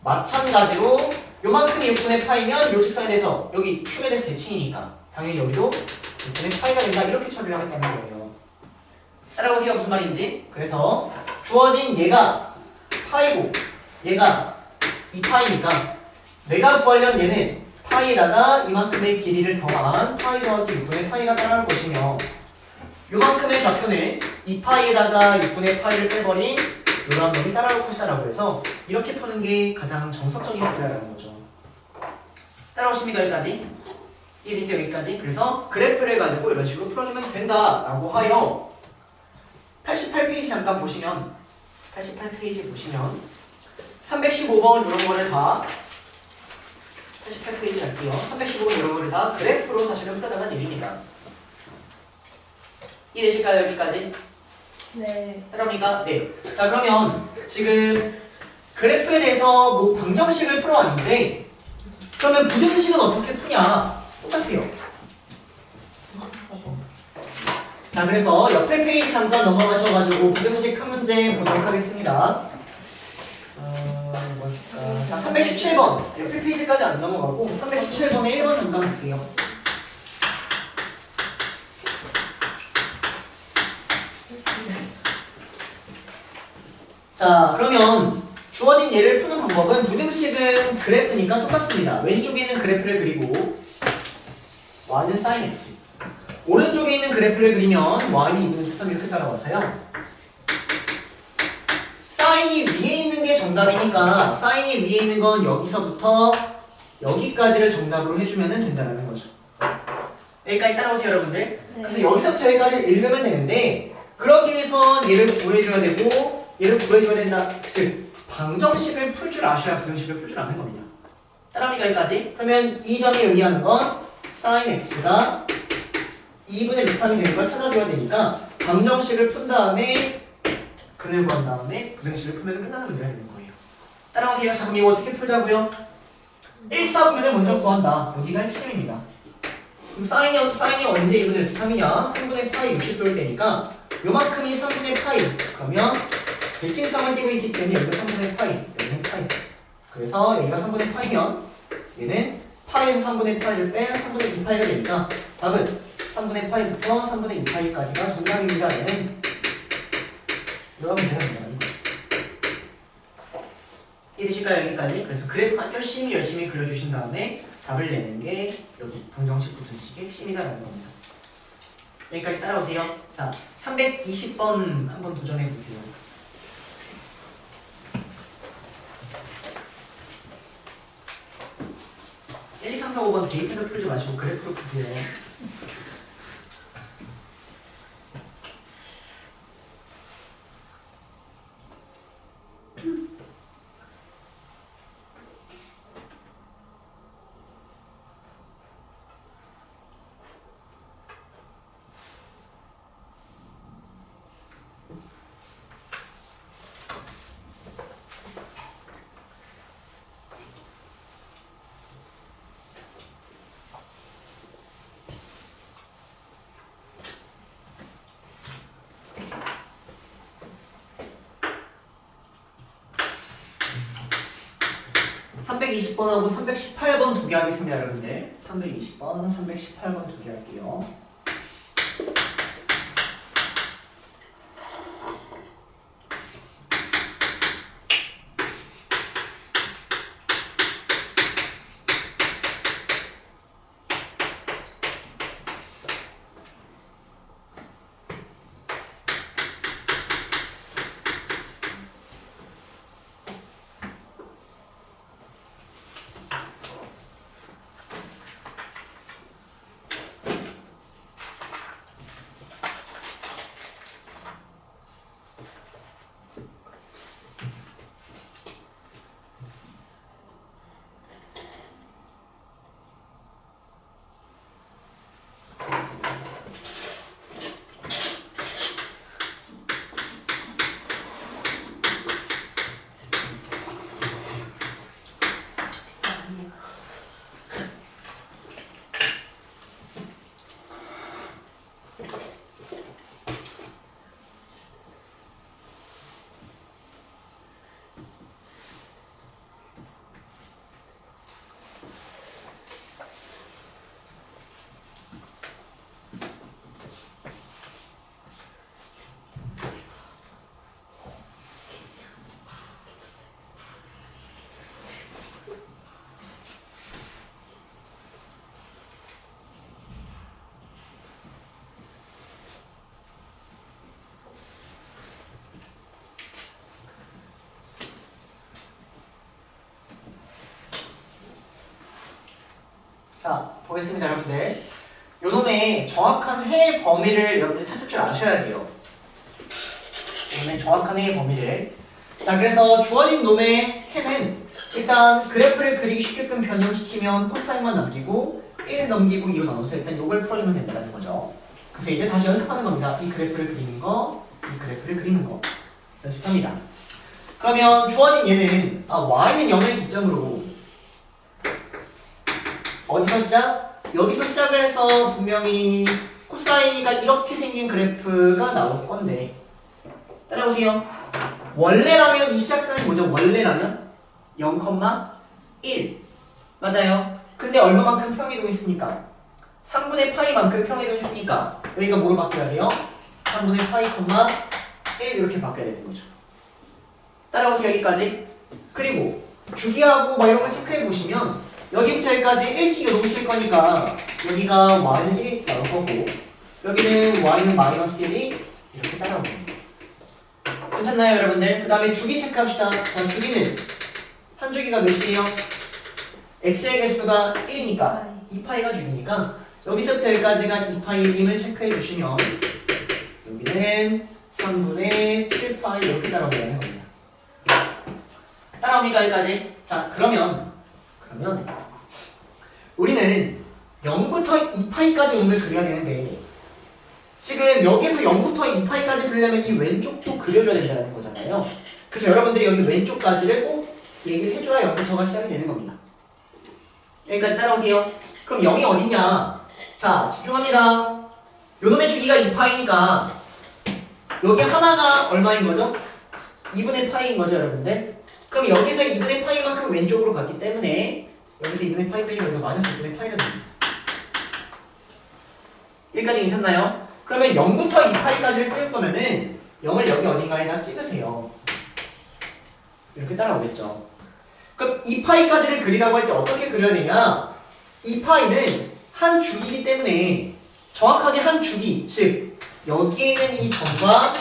A: 마찬가지로 요만큼이 6분의 파이면 요 직선에 대해서 여기 큐에 대해서 대칭이니까 당연히 여기도 6분의 파이가 된다 이렇게 처리를 하겠다는 거예요. 따라오세요 무슨 말인지. 그래서 주어진 얘가 파이고 얘가 2파이니까 내가 구하려는 얘는 파이에다가 이만큼의 길이를 더한 파이 더하기 6분의 파이가 따라올 것이며 요만큼의 좌표는 2파이에다가 6분의 파이를 빼버린 요런 놈이 따라올 것이다라고 해서 이렇게 푸는 게 가장 정석적인 풀이라는 거죠. 따라오십니까 여기까지? 이해되세요 여기까지? 그래서 그래프를 가지고 이런 식으로 풀어주면 된다라고 하여 88페이지 잠깐 보시면 88페이지 보시면 315번 이런 거를 다 88페이지 갈게요. 315번 이런 거를 다 그래프로 사실은 풀어나간 일입니다. 이해되실까요 여기까지?
C: 네.
A: 따라오니까 네. 자 그러면 지금 그래프에 대해서 뭐 방정식을 풀어왔는데 그러면 부등식은 어떻게 푸냐? 똑같아요. 자 그래서 옆에 페이지 잠깐 넘어가셔가지고 부등식 큰 문제 보도록 하겠습니다. 자 317번 옆에 페이지까지 안 넘어가고 317번에 1번 잠깐 볼게요. 자 그러면 주어진 예를 푸는 방법은 부등식은 그래프니까 똑같습니다. 왼쪽에 있는 그래프를 그리고 y는 sin x
B: 오른쪽에 있는 그래프를 그리면 y는 2분의 루트 3 이렇게 따라와서요. 사인이 위에 있는 게 정답이니까 사인이 위에 있는 건 여기서부터 여기까지를 정답으로 해주면 된다는 거죠. 여기까지 따라오세요 여러분들. 그래서 여기서부터 여기까지를 읽으면 되는데 그러기 위해선 얘를 구해줘야 되고 얘를 구해줘야 된다. 즉 방정식을 풀 줄 아셔야 부등식을 풀 줄 아는 겁니다. 따라합니까 여기까지? 그러면 이 점이 의미하는 건 sin x가 2분의 루트 3이 되는 걸 찾아줘야 되니까 방정식을 푼 다음에 근을 구한 다음에 부등식을 풀면 끝나는 문제가 되는 거예요. 따라오세요. 자 그럼 이거 어떻게 풀자고요? 1사분면을 먼저 구한다. 여기가 핵심입니다. 그럼 사인이 언제 2분의 루트 3이냐? 3분의 파이 60도일 때니까 요만큼이 3분의 파이. 그러면 대칭성을 띄고 있기 때문에 여기가 3분의 파이, 여기는 파이. 그래서 여기가 3분의 파이면 얘는 파이에서 3분의 파이를 뺀 3분의 2파이가 되니까 답은 3분의 파이부터 3분의 2파이까지가 정답입니다. 얘는 이런 문제가 된다는 거예요. 이해되실까요? 여기까지? 그래서 그래프 열심히 그려주신 다음에 답을 내는 게 여기 방정식 부등식의 핵심이다라는 겁니다. 여기까지 따라오세요. 자, 320번 한번 도전해 보세요. 1, 2, 3, 4, 5번 데이터를 풀지 마시고 그래프로 푸세요. (320번) 하고 318번 두 개 하겠습니다 여러분들. 320번, 318번 두 개 할게요. 자, 보겠습니다 여러분들. 요놈의 정확한 해의 범위를 여러분들 찾을 줄 아셔야 돼요. 요놈의 정확한 해의 범위를. 자, 그래서 주어진 놈의 해는 일단 그래프를 그리기 쉽게끔 변형시키면 코사인만 남기고 1 넘기고 2로 나눠서 일단 요걸 풀어주면 된다는 거죠. 그래서 이제 다시 연습하는 겁니다. 이 그래프를 그리는 거, 이 그래프를 그리는 거 연습합니다. 그러면 주어진 얘는 y는 0을 기점으로 어디서 시작? 여기서 시작을 해서 분명히 코사인가 이렇게 생긴 그래프가 나올 건데 따라오세요. 원래라면 이 시작점이 뭐죠? 원래라면 0,1 맞아요. 근데 얼마만큼 평이동 있으니까 3분의 파이만큼 평이동 있으니까 여기가 뭐로 바뀌어야 돼요? 3분의 파이, 1 이렇게 바뀌어야 되는 거죠. 따라오세요 여기까지. 그리고 주기하고 막 이런 거 체크해 보시면 여기부터 여기까지 1씩 이동실 거니까 여기가 y는 1 나올 거고 여기는 y는 마이너스 1이 이렇게 따라옵니다. 괜찮나요 여러분들? 그 다음에 주기 체크합시다. 자 주기는 한 주기가 몇이에요? x의 개수가 1이니까 2파이가 주기니까 여기서부터 여기까지가 2파이 1임을 체크해 주시면 여기는 3분의 7파이 이렇게 따라오게 되는 겁니다. 따라옵니까 여기까지? 자 그러면 우리는 0부터 2파이까지 음을 그려야 되는데 지금 여기서 0부터 2파이까지 그리려면 이 왼쪽도 그려줘야 된다는 거잖아요. 그래서 여러분들이 여기 왼쪽까지를 꼭 얘기를 해줘야 0부터가 시작이 되는 겁니다. 여기까지 따라오세요. 그럼 0이 어디냐? 자 집중합니다. 요놈의 주기가 2파이니까 여기 하나가 얼마인 거죠? 2분의 파이인 거죠 여러분들? 그럼 여기서 2분의 파이만큼 왼쪽으로 갔기 때문에 여기서 2분의 파이 빼기 여기가 마이너스 2분의 파이가 됩니다. 여기까지 괜찮나요? 그러면 0부터 2파이까지를 찍을 거면은 0을 여기 어딘가에다 찍으세요. 이렇게 따라오겠죠. 그럼 2파이까지를 그리라고 할 때 어떻게 그려야 되냐? 2파이는 한 주기이기 때문에 정확하게 한 주기, 즉 여기에 있는 이 점과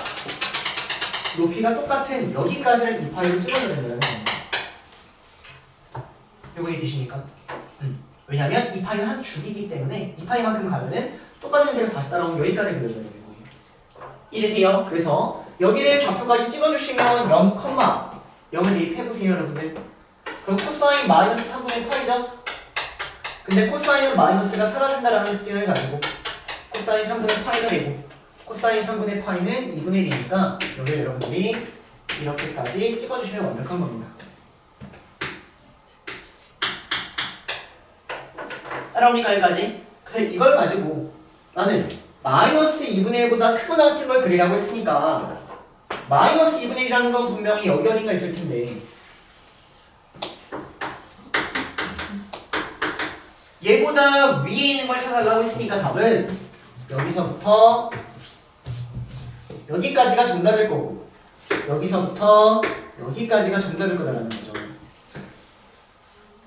B: 높이가 똑같은 여기까지를 2파이로 찍어줘야 된다는 겁니다. 요거 이해되십니까? 왜냐면 2파이는 한 주기이기 때문에 2파이만큼 가면은 똑같은 형태가 다시 따라오면 여기까지 그려줘야 되는 거예요. 이해되세요? 그래서 여기를 좌표까지 찍어주시면 0,0을 대입해보세요 여러분들. 그럼 코사인 마이너스 3분의 파이죠? 근데 코사인은 마이너스가 사라진다라는 특징을 가지고 코사인 3분의 파이가 되고 코사인 3분의 파이는 2분의 1이니까 여기를 여러분들이 이렇게까지 찍어주시면 완벽한 겁니다. 따라옵니까 여기까지? 그래서 이걸 가지고 나는 마이너스 2분의 1보다 크거나 같은 걸 그리라고 했으니까 마이너스 2분의 1이라는 건 분명히 여기 어딘가 있을 텐데 얘보다 위에 있는 걸 찾아달라고 했으니까 답은 여기서부터 여기까지가 정답일 거고 여기서부터 여기까지가 정답일 거다라는 거죠.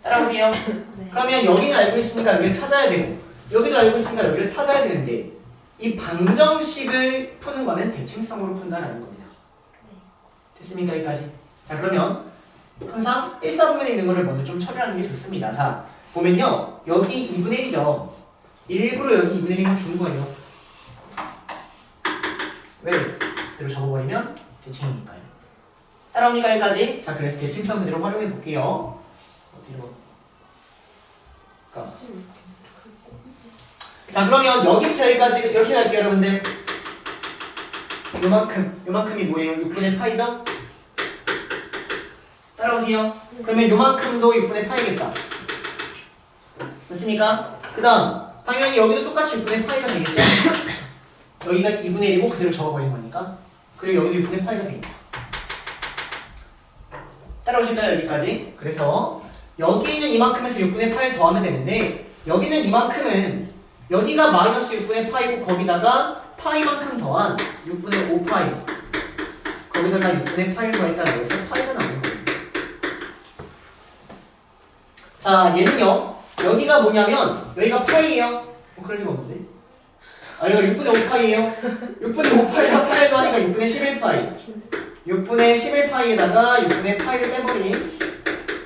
B: 따라오세요.
C: 네.
B: 그러면 여기는 알고 있으니까 여기를 찾아야 되고 여기도 알고 있으니까 여기를 찾아야 되는데 이 방정식을 푸는 거는 대칭성으로 푼다라는 겁니다. 됐습니까 여기까지? 자 그러면 항상 1사분면에 있는 거를 먼저 좀 처리하는 게 좋습니다. 자 보면요 여기 2분의 1이죠. 일부러 여기 2분의 1을 주는 거예요. 왜? 그대로 적어버리면 대칭이니까요. 따라옵니까 여기까지? 자 그래서 대칭성 그대로 활용해 볼게요. 어디로? 자 그러면 여기부터 여기까지 이렇게 갈게요 여러분들. 요만큼이 뭐예요? 6분의 파이죠? 따라오세요. 그러면 요만큼도 6분의 파이겠다. 됐습니까? 그 다음 당연히 여기도 똑같이 6분의 파이가 되겠죠? 여기가 2분의 1이고 그대로 적어버린 거니까 그리고 여기도 6분의 파이가 되겠다. 따라오실까요 여기까지? 그래서 여기 있는 이만큼에서 6분의 파이를 더하면 되는데 여기는 이만큼은 여기가 마이너스 6분의 파이고 거기다가 파이만큼 더한 6분의 5파이 거기다가 6분의 파이를 더했다는 거에서 파이가 나오는 거예요. 자 얘는요 여기가 뭐냐면 여기가 파이예요. 그럴 리가 없는데 여기가 6분의 5파이예요. 6분의 5파이랑 파이를 더하니까 6분의 11파이 6분의 11파이에다가 6분의 파이를 빼버린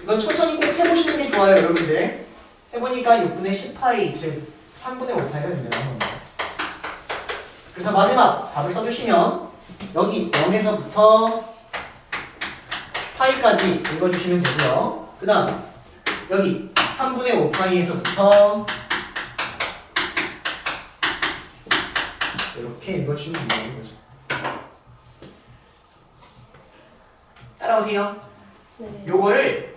B: 이건 천천히 꼭 해보시는 게 좋아요 여러분들. 해보니까 6분의 10파이 즉 3분의 5파이가 된다는 겁니다. 그래서 마지막 답을 써주시면 여기 0에서부터 파이까지 읽어주시면 되고요. 그 다음 여기 3분의 5파이에서부터 이렇게 읽어주시면 된다는 거죠. 따라오세요.
C: 네.
B: 요거를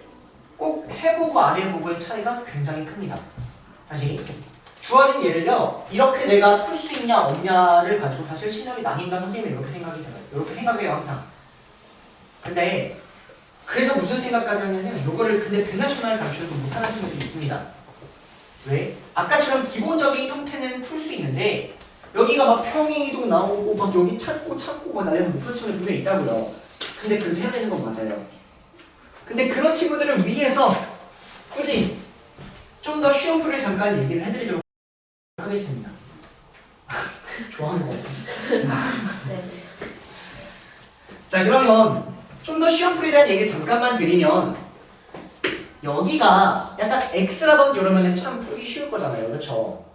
B: 꼭 해보고 안 해보고의 차이가 굉장히 큽니다. 다시 주어진 예를요 이렇게 내가 풀 수 있냐 없냐를 가지고 사실 실력이 나뉜다 선생님은 이렇게 생각이 들어요. 이렇게 생각해요 항상. 근데 그래서 무슨 생각까지 하냐면 요거를 근데 배나tional 가르쳐도 못하는 친구들이 있습니다. 왜? 아까처럼 기본적인 형태는 풀 수 있는데 여기가 막 평행이동 나오고 막 여기 찾고 막 날려서 못 푸는 친구들 분명히 있다고요. 근데 그래도 해야 되는 건 맞아요. 근데 그런 친구들을 위해서 굳이 좀 더 쉬운 풀을 잠깐 얘기를 해드리도록 하겠습니다. 좋아하는 거.
C: 네.
B: 자, 그러면 좀 더 쉬운 풀이에 대한 얘기를 잠깐만 드리면 여기가 약간 x라든지 이러면 참 풀기 쉬울 거잖아요. 그렇죠?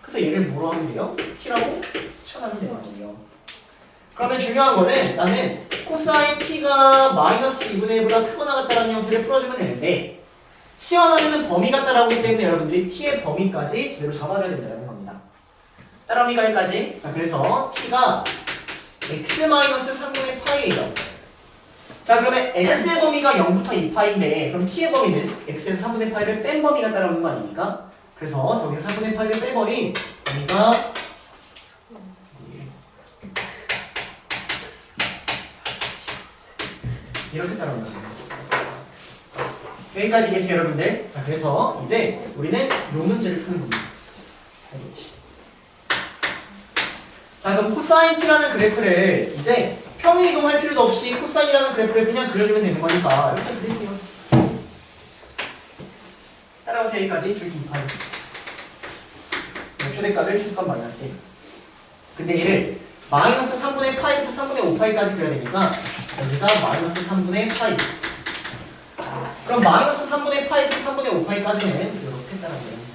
B: 그래서 얘를 뭐로 하면 돼요? t라고 치환하면 되거든요. 그러면 중요한 거는 나는 코사인 t가 마이너스 2분의 1보다 크거나 같다라는 형태를 풀어주면 되는데 치환하면 범위가 따라오기 때문에 여러분들이 t의 범위까지 제대로 잡아줘야 된다는 겁니다. 따라옵니까 여기까지? 자, 그래서 t가 x-3분의 파이예요. 자, 그러면 x의 범위가 0부터 2파인데 그럼 t의 범위는 x에서 3분의 파이를 뺀 범위가 따라오는 거 아닙니까? 그래서 저기서 3분의 파이를 빼버린 범위가 이렇게 따라온다. 여기까지 계세요 여러분들. 자, 그래서 이제 우리는 이 문제를 푸는 겁니다. 자, 그럼 코사인 t라는 그래프를 이제 평행 이동할 필요도 없이 코사인이라는 그래프를 그냥 그려주면 되는 거니까 이렇게 그리세요. 따라오세요. 여기까지 줄기 2파이. 최대값을 최대값 마이너스 1. 근데 얘를 마이너스 3분의 파이부터 3분의 5파이까지 그려야 되니까 여기가 마이너스 3분의 파이. 그럼 마이너스 3분의 파이부터 3분의 5파이까지는 이렇게 따라오는 거죠.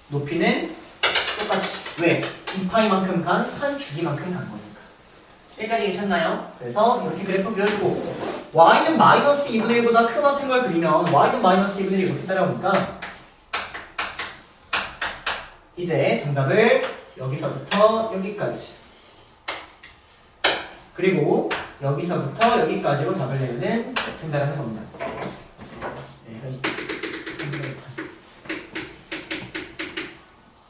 B: 높이는 똑같이. 왜? 2파이만큼 한 주기만큼 간 거니까. 여기까지 괜찮나요? 그래서 이렇게 그래프 그려주고 y는 마이너스 2분의 1보다 큰 같은 걸 그리면 y는 마이너스 2분의 1 이렇게 따라오니까 이제 정답을 여기서부터 여기까지 그리고 여기서부터 여기까지로 답을 내면 된다는 겁니다.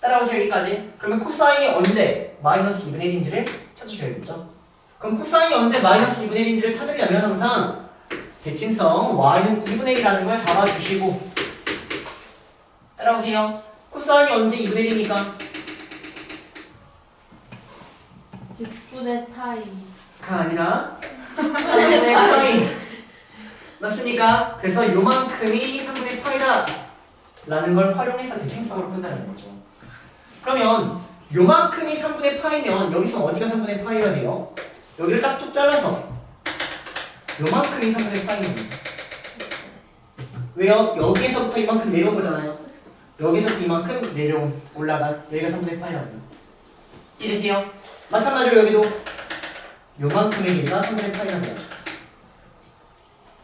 B: 따라오세요. 여기까지. 그러면 코사인이 언제 마이너스 2분의 1인지를 찾으셔야겠죠. 그럼 코사인이 언제 마이너스 2분의 1인지를 찾으려면 항상 대칭성 y는 2분의 1이라는 걸 잡아주시고 따라오세요. 코사인이 언제 2분의 1입니까?
C: 6분의 파이.
B: 가 아니라 3분의 파이 맞습니까? 그래서 요만큼이 3분의 파이다 라는 걸 활용해서 대칭성으로 푼다는 거죠. 그러면 요만큼이 3분의 파이면 여기서 어디가 3분의 파이가 돼요? 여기를 딱 뚝 잘라서 요만큼이 3분의 파이입니다. 왜요? 여기에서부터 이만큼 내려온 거잖아요. 여기서부터 이만큼 내려온 올라간 여기가 3분의 파이라고요. 이해되세요? 마찬가지로 여기도 요만큼의 길이가 3분의 파이가 되죠.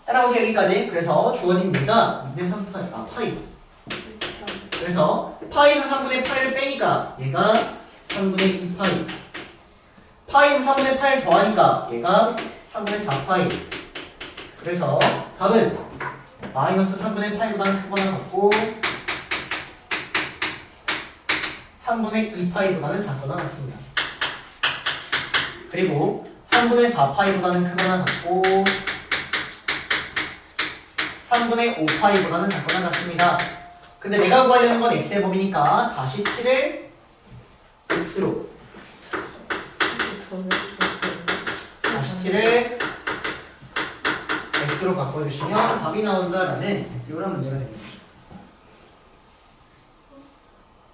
B: 따라오세요. 여기까지. 그래서 주어진 얘가 2분의 3파이 파이. 그래서 파이에서 3분의 8을 빼니까 얘가 3분의 2파이. 파이에서 3분의 8 더하니까 얘가 3분의 4파이. 그래서 답은 마이너스 3분의 8보다 크거나 같고 3분의 2파이보다는 작거나 같습니다. 그리고 3분의 4파이보다는 크거나 같고 3분의 5파이보다는 작거나 같습니다. 근데 내가 구하려는 건 x의 범위니까 다시 t를 x로 다시 t를 x로 바꿔주시면 답이 나온다라는 이런 문제가 되는 거죠.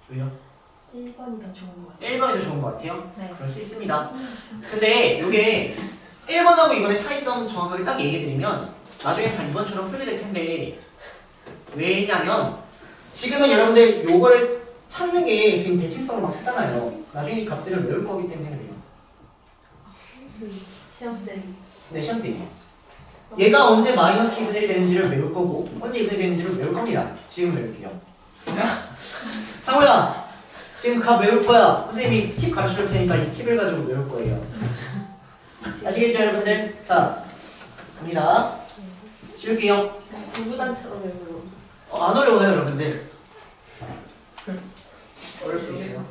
B: 왜요?
C: 1번이 더 좋은 것 같아요.
B: 1번이 더 좋은 것 같아요?
C: 네.
B: 그럴 수 있습니다. 근데 이게 1번하고 2번의 차이점 정확하게 딱 얘기해드리면 나중에 다 2번처럼 풀게 될 텐데 왜냐면 지금은 여러분들 요거를 찾는 게 지금 대칭성으로 막 찾잖아요. 나중에 이 값들을 외울 거기 때문에 그래요.
C: 시험 때.
B: 네, 시험 때. 얘가 언제 마이너스 2분의 1이 되는지를 외울 거고 언제 2분의 1이 되는지를 외울 겁니다. 지금 외울게요. 상호야! 지금 값 외울 거야. 선생님이 팁 가르쳐 줄 테니까 이 팁을 가지고 외울 거예요. 아시겠죠 여러분들? 자, 갑니다. 지울게요.
C: 구구단처럼 외우고.
B: 안 어려워요 여러분들. 어려울 수 있어요.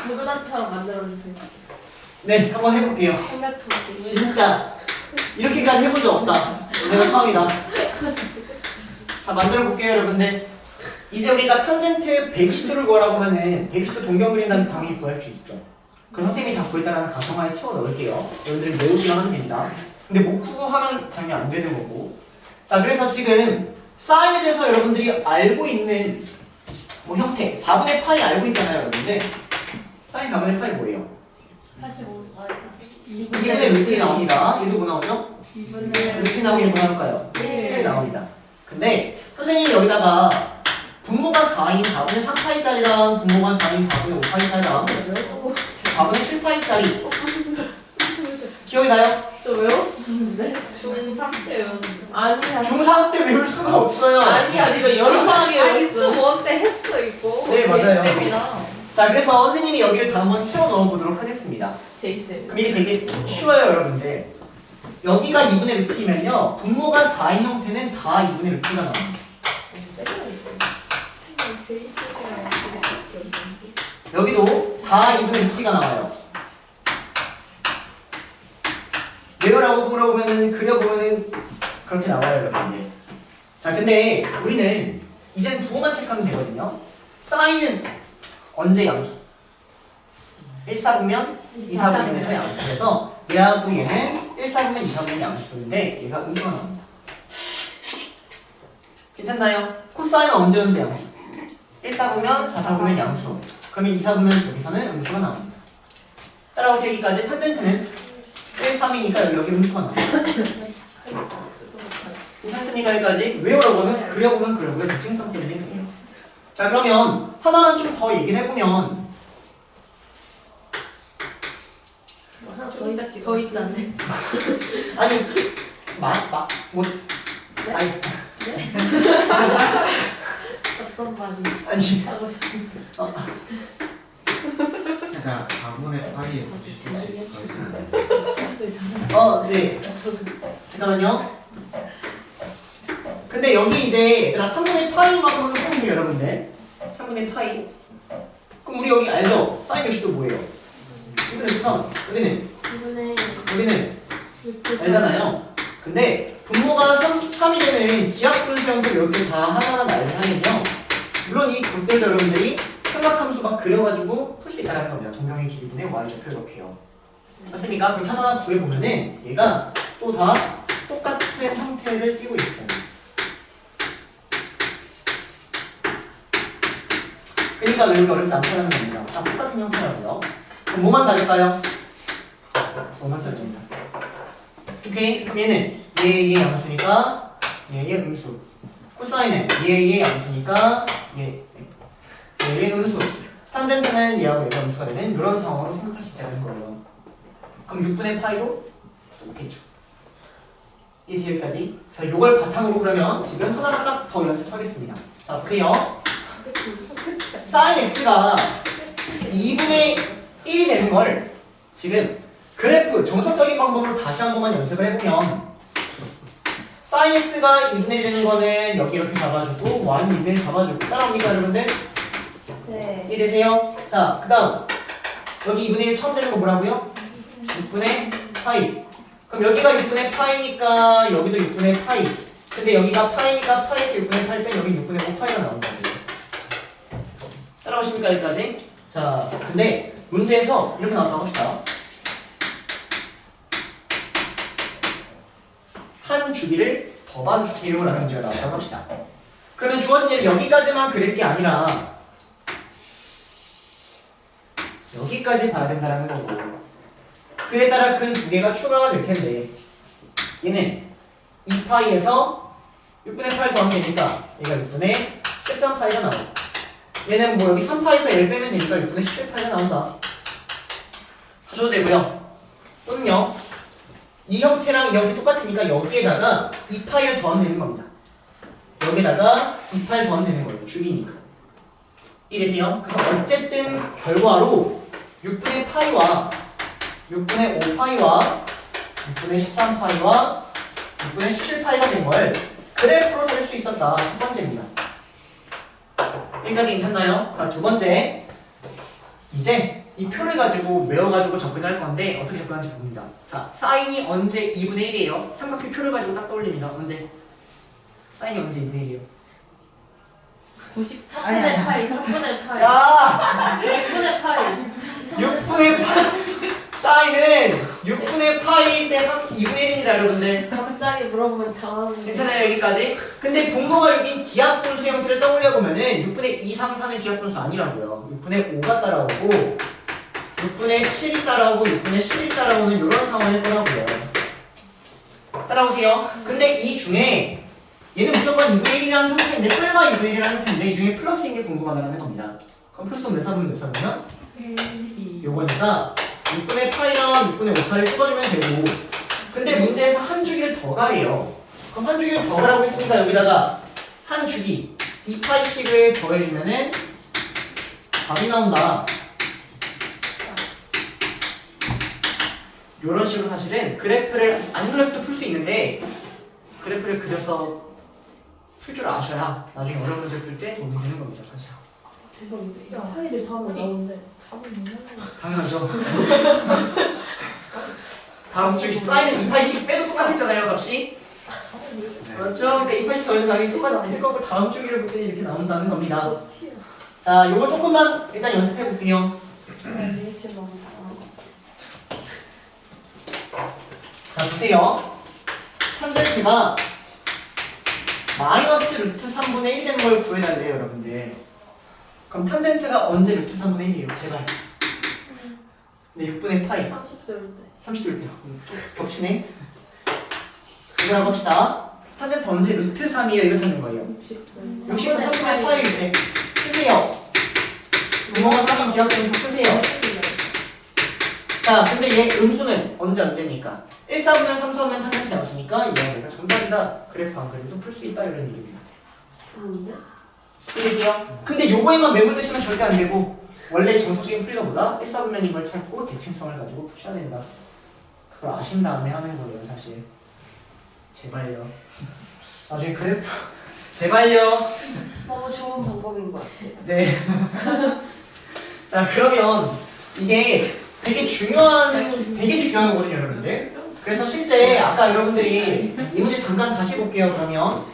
C: 구구단처럼 만들어주세요.
B: 네, 한번 해볼게요.
C: 생각하시고.
B: 진짜 이렇게까지 해본 적 없다. 내가 처음이다. 자, 만들어 볼게요 여러분들. 이제 우리가 탄젠트 120도를 구하라고 하면은 120도 동경 그린 다음에 당연히 구할 수 있죠. 그럼 선생님이 다 구했다라는 가정하에 채워 넣을게요. 여러분들이 외우기만 하면 됩니다. 근데 못 구고 하면 당연히 안 되는 거고. 자, 그래서 지금 사인에 대해서 여러분들이 알고 있는 뭐 형태 4분의 파이 알고 있잖아요 여러분들. 사인 4분의 파이 뭐예요?
C: 85.
B: 2분의 루트에 나옵니다. 얘도 뭐 나오죠?
C: 2분의
B: 루트에 나오게 뭐 나올까요? 1
C: 1.
B: 나옵니다. 근데 선생님이 여기다가 분모가 4인 4분의 3파이짜리랑 분모가 4인 4분의 5파이짜리랑 4분의 7파이짜리 기억이 나요?
C: 저 외웠었는데?
D: 중3 때였는데.
C: 아니야.
B: 중3 때 외울 수가 없어요.
C: 아니야, 지금 여러 상하게
D: 아이스
C: 외웠어.
D: 원때 했어 이거.
B: 네, 맞아요.
D: 쌤이랑.
B: 자, 그래서 선생님이 여기를 다 한번 채워 넣어 보도록 하겠습니다.
C: 제이쌤.
B: 그럼 이게 되게 쉬워요, 여러분들. 여기가 2분의 루트이면요, 분모가 4인 형태는 다 2분의 루트가 나옵니다.
C: 쌤이랑 있어.
D: 제이쌤이랑
B: 여기도 다 2분의 루트가 나와요. 내려라고 물어보면은 그려보면은 그렇게 나와요, 여러분들. 자, 근데 우리는 이젠 부호만 체크하면 되거든요. 사인은 언제 양수? 1, 4분면 2, 4분면에서 양수. 그래서 얘하고 얘는 1, 4분면 2, 4분면 양수인데 얘가 음수가 나옵니다. 괜찮나요? 코사인은 언제 양수? 1, 4분면 4, 4분면 양수. 그러면 2, 4분면 여기서는 음수가 나옵니다. 따라오세요. 여기까지 탄젠트는 1, 3이니까 여기 음수가 나옵니다. 괜찮습니까? 여기까지? 외우려고는 그려보면 그려보면 특징성 때문에 그래요. 자, 그러면 하나만 좀 더 얘기를 해보면
C: 하나 더 있다네.
B: 아니 뭐
C: 네?
B: 아니
C: 어떤 말이
B: 아니
C: 하고 싶은지.
E: 그러니까 4분의 파이에
B: 네. 잠깐만요. 근데 여기 이제 얘들아 3분의 파이만큼은 뽑으면 여러분들 3분의 파이 그럼 우리 여기 알죠? 사인 역시 또 뭐예요? 여기는 3 여기는 알잖아요. 근데 분모가 3이 되는 기하분수 형태 이렇게 다 하나하나 알게 하면요, 물론 이 것들도 여러분들이 삼각함수 막 그려가지고 풀 수 있다는 겁니다. 동경의 길이분의 y좌표 이렇게요. 맞습니까? 그럼 하나하나 구해보면은 얘가 또 다 똑같은 형태를 띠고 있어요. 그러니까 외우기 어렵지 않다는 겁니다. 다 똑같은 형태라고요. 그럼 뭐만 다를까요? 뭐만 다르죠? 오케이. 그럼 얘는 얘의 양수니까 얘의 음수. 코사인은 얘의 양수니까 얘의 음수. 탄젠트는 얘하고 얘가 음수가 되는 이런 상황으로 생각할 수 있다는 거예요. 그럼 6분의 파이도 똑같겠죠. 이 여기까지. 자, 이걸 바탕으로 그러면 지금 하나만 딱 더 연습하겠습니다. 자, 보세요. 사인 x가 2분의 1이 되는 걸 지금 그래프 정석적인 방법으로 다시 한 번만 연습을 해보면, 사인 x가 2분의 1이 되는 거는 여기 이렇게 잡아주고 y는 2분의 1 잡아주고, 따라옵니까 여러분들?
C: 네.
B: 이해되세요? 자, 그 다음 여기 2분의 1 처음 되는 거 뭐라고요? 6분의 파이. 그럼 여기가 6분의 파이니까 여기도 6분의 파이. 근데 여기가 파이니까 파이에서 6분의 8 빼면 여기 6분의 5 파이가 나온다고요. 따라오십니까 여기까지? 자, 근데 문제에서 이렇게 나왔다고 합시다. 한 주기를 더반 주기로 라는 문제가 나왔다고 합시다. 그러면 주어진 예를 여기까지만 그릴 게 아니라 여기까지 봐야 된다는 거고, 그에 따라 근 두 개가 추가가 될 텐데, 얘는 2파이에서 6분의 8 더하면 되니까 얘가 6분의 13파이가 나오고, 얘는 뭐 여기 3파에서 1 빼면 되니까 6분의 17파이가 나온다 하셔도 되고요. 또는요, 이 형태랑 이 형태 똑같으니까 여기에다가 2파이를 더하면 되는 겁니다. 여기에다가 2파이를 더하면 되는 거예요. 주기니까. 이해되세요? 그래서 어쨌든 결과로 6분의 파이와 6분의 5파이와 6분의 13파이와 6분의 17파이가 된 걸 그래프로 쓸 수 있었다. 첫 번째입니다. 여기까지 괜찮나요? 자, 두 번째. 이제 이 표를 가지고 외워가지고 접근할 건데 어떻게 접근하는지 봅니다. 자, 사인이 언제 2분의 1이에요? 삼각형 표를 가지고 딱 떠올립니다. 언제? 사인이 언제 2분의 1이에요?
C: 94분의 파이, 3분의 파이,
B: 야!
C: 6분의 파이.
B: 6분의 파이. 사인은 6분의 파이 때 2분의 1입니다, 여러분들.
C: 갑자기 물어보면 당황하는.
B: 괜찮아요 여기까지? 근데 분모가 여기 기하분수 형태를 떠올려보면은 6분의 2, 3, 4는 기하분수 아니라고요. 6분의 5가 따라오고 6분의 7이 따라오고 6분의 10이 따라오는 이런 상황일 거라고요. 따라오세요. 근데 이 중에 얘는 무조건 2분의 1이라는 형태인데 뿔마 2분의 1이라는 형태인데 이 중에 플러스인 게 궁금하다는 겁니다. 그럼 플러스 몇 사분 몇 사분이면? 요거니까 6분의 8이랑 6분의 5파를 찍어주면 되고 근데 문제에서 한 주기를 더 가래요. 그럼 한 주기를 더 가라고 했으니까 여기다가 한 주기 2파이씩을 더해주면은 답이 나온다. 이런 식으로 사실은 그래프를 안 그려서도 풀 수 있는데 그래프를 그려서 풀 줄 아셔야 나중에 어려운 문제 풀 때 도움이 되는 겁니다. 사실.
C: 대박인데. 파일을 더하면 나오는데.
B: 당연하죠. 다음 주기 사인은 2파이씩 빼도 똑같았잖아요, 값이. 맞죠? 그러니까 2파이씩 더해서 당연히 똑같을 거고 다음 주기를 볼 때 이렇게 나온다는 겁니다. 자, 요거 조금만 일단 연습해 볼게요.
C: 리액션 너무 잘하는 것
B: 자, 보세요. 탄젠트가 마이너스 루트 3분의 1 되는 걸 구해달래요, 여러분들. 그럼 탄젠트가 언제 루트 3분의 1이에요? 제발. 네, 6분의 파이.
C: 30도일 때.
B: 30도일 때요. 또 겹치네. 이걸 한번 봅시다. 탄젠트 언제 루트 3이에요? 이거 찾는 거예요. 60분 3분의 파이일 때 쓰세요. 분모가 3인 기하분수 쓰세요. 자, 근데 얘 음수는 언제입니까? 1, 4분면 3, 4분면 탄젠트 양수니까 얘가 정답이다. 그래프 안 그래도 풀 수 있다 이런 얘기입니다.
C: 좋은데?
B: 이해되세요? 근데 요거에만 매몰되시면 절대 안 되고 원래 정석적인 풀이가보다 1, 4분면인 걸 찾고 대칭성을 가지고 푸셔야 된다. 그걸 아신 다음에 하는 거예요, 사실. 제발요. 나중에 그래프 제발요.
C: 너무 좋은 방법인 것 같아요.
B: 네. 자, 그러면 이게 되게 중요한 거거든요, 여러분들. 그래서 실제 아까 여러분들이 이 문제 잠깐 다시 볼게요. 그러면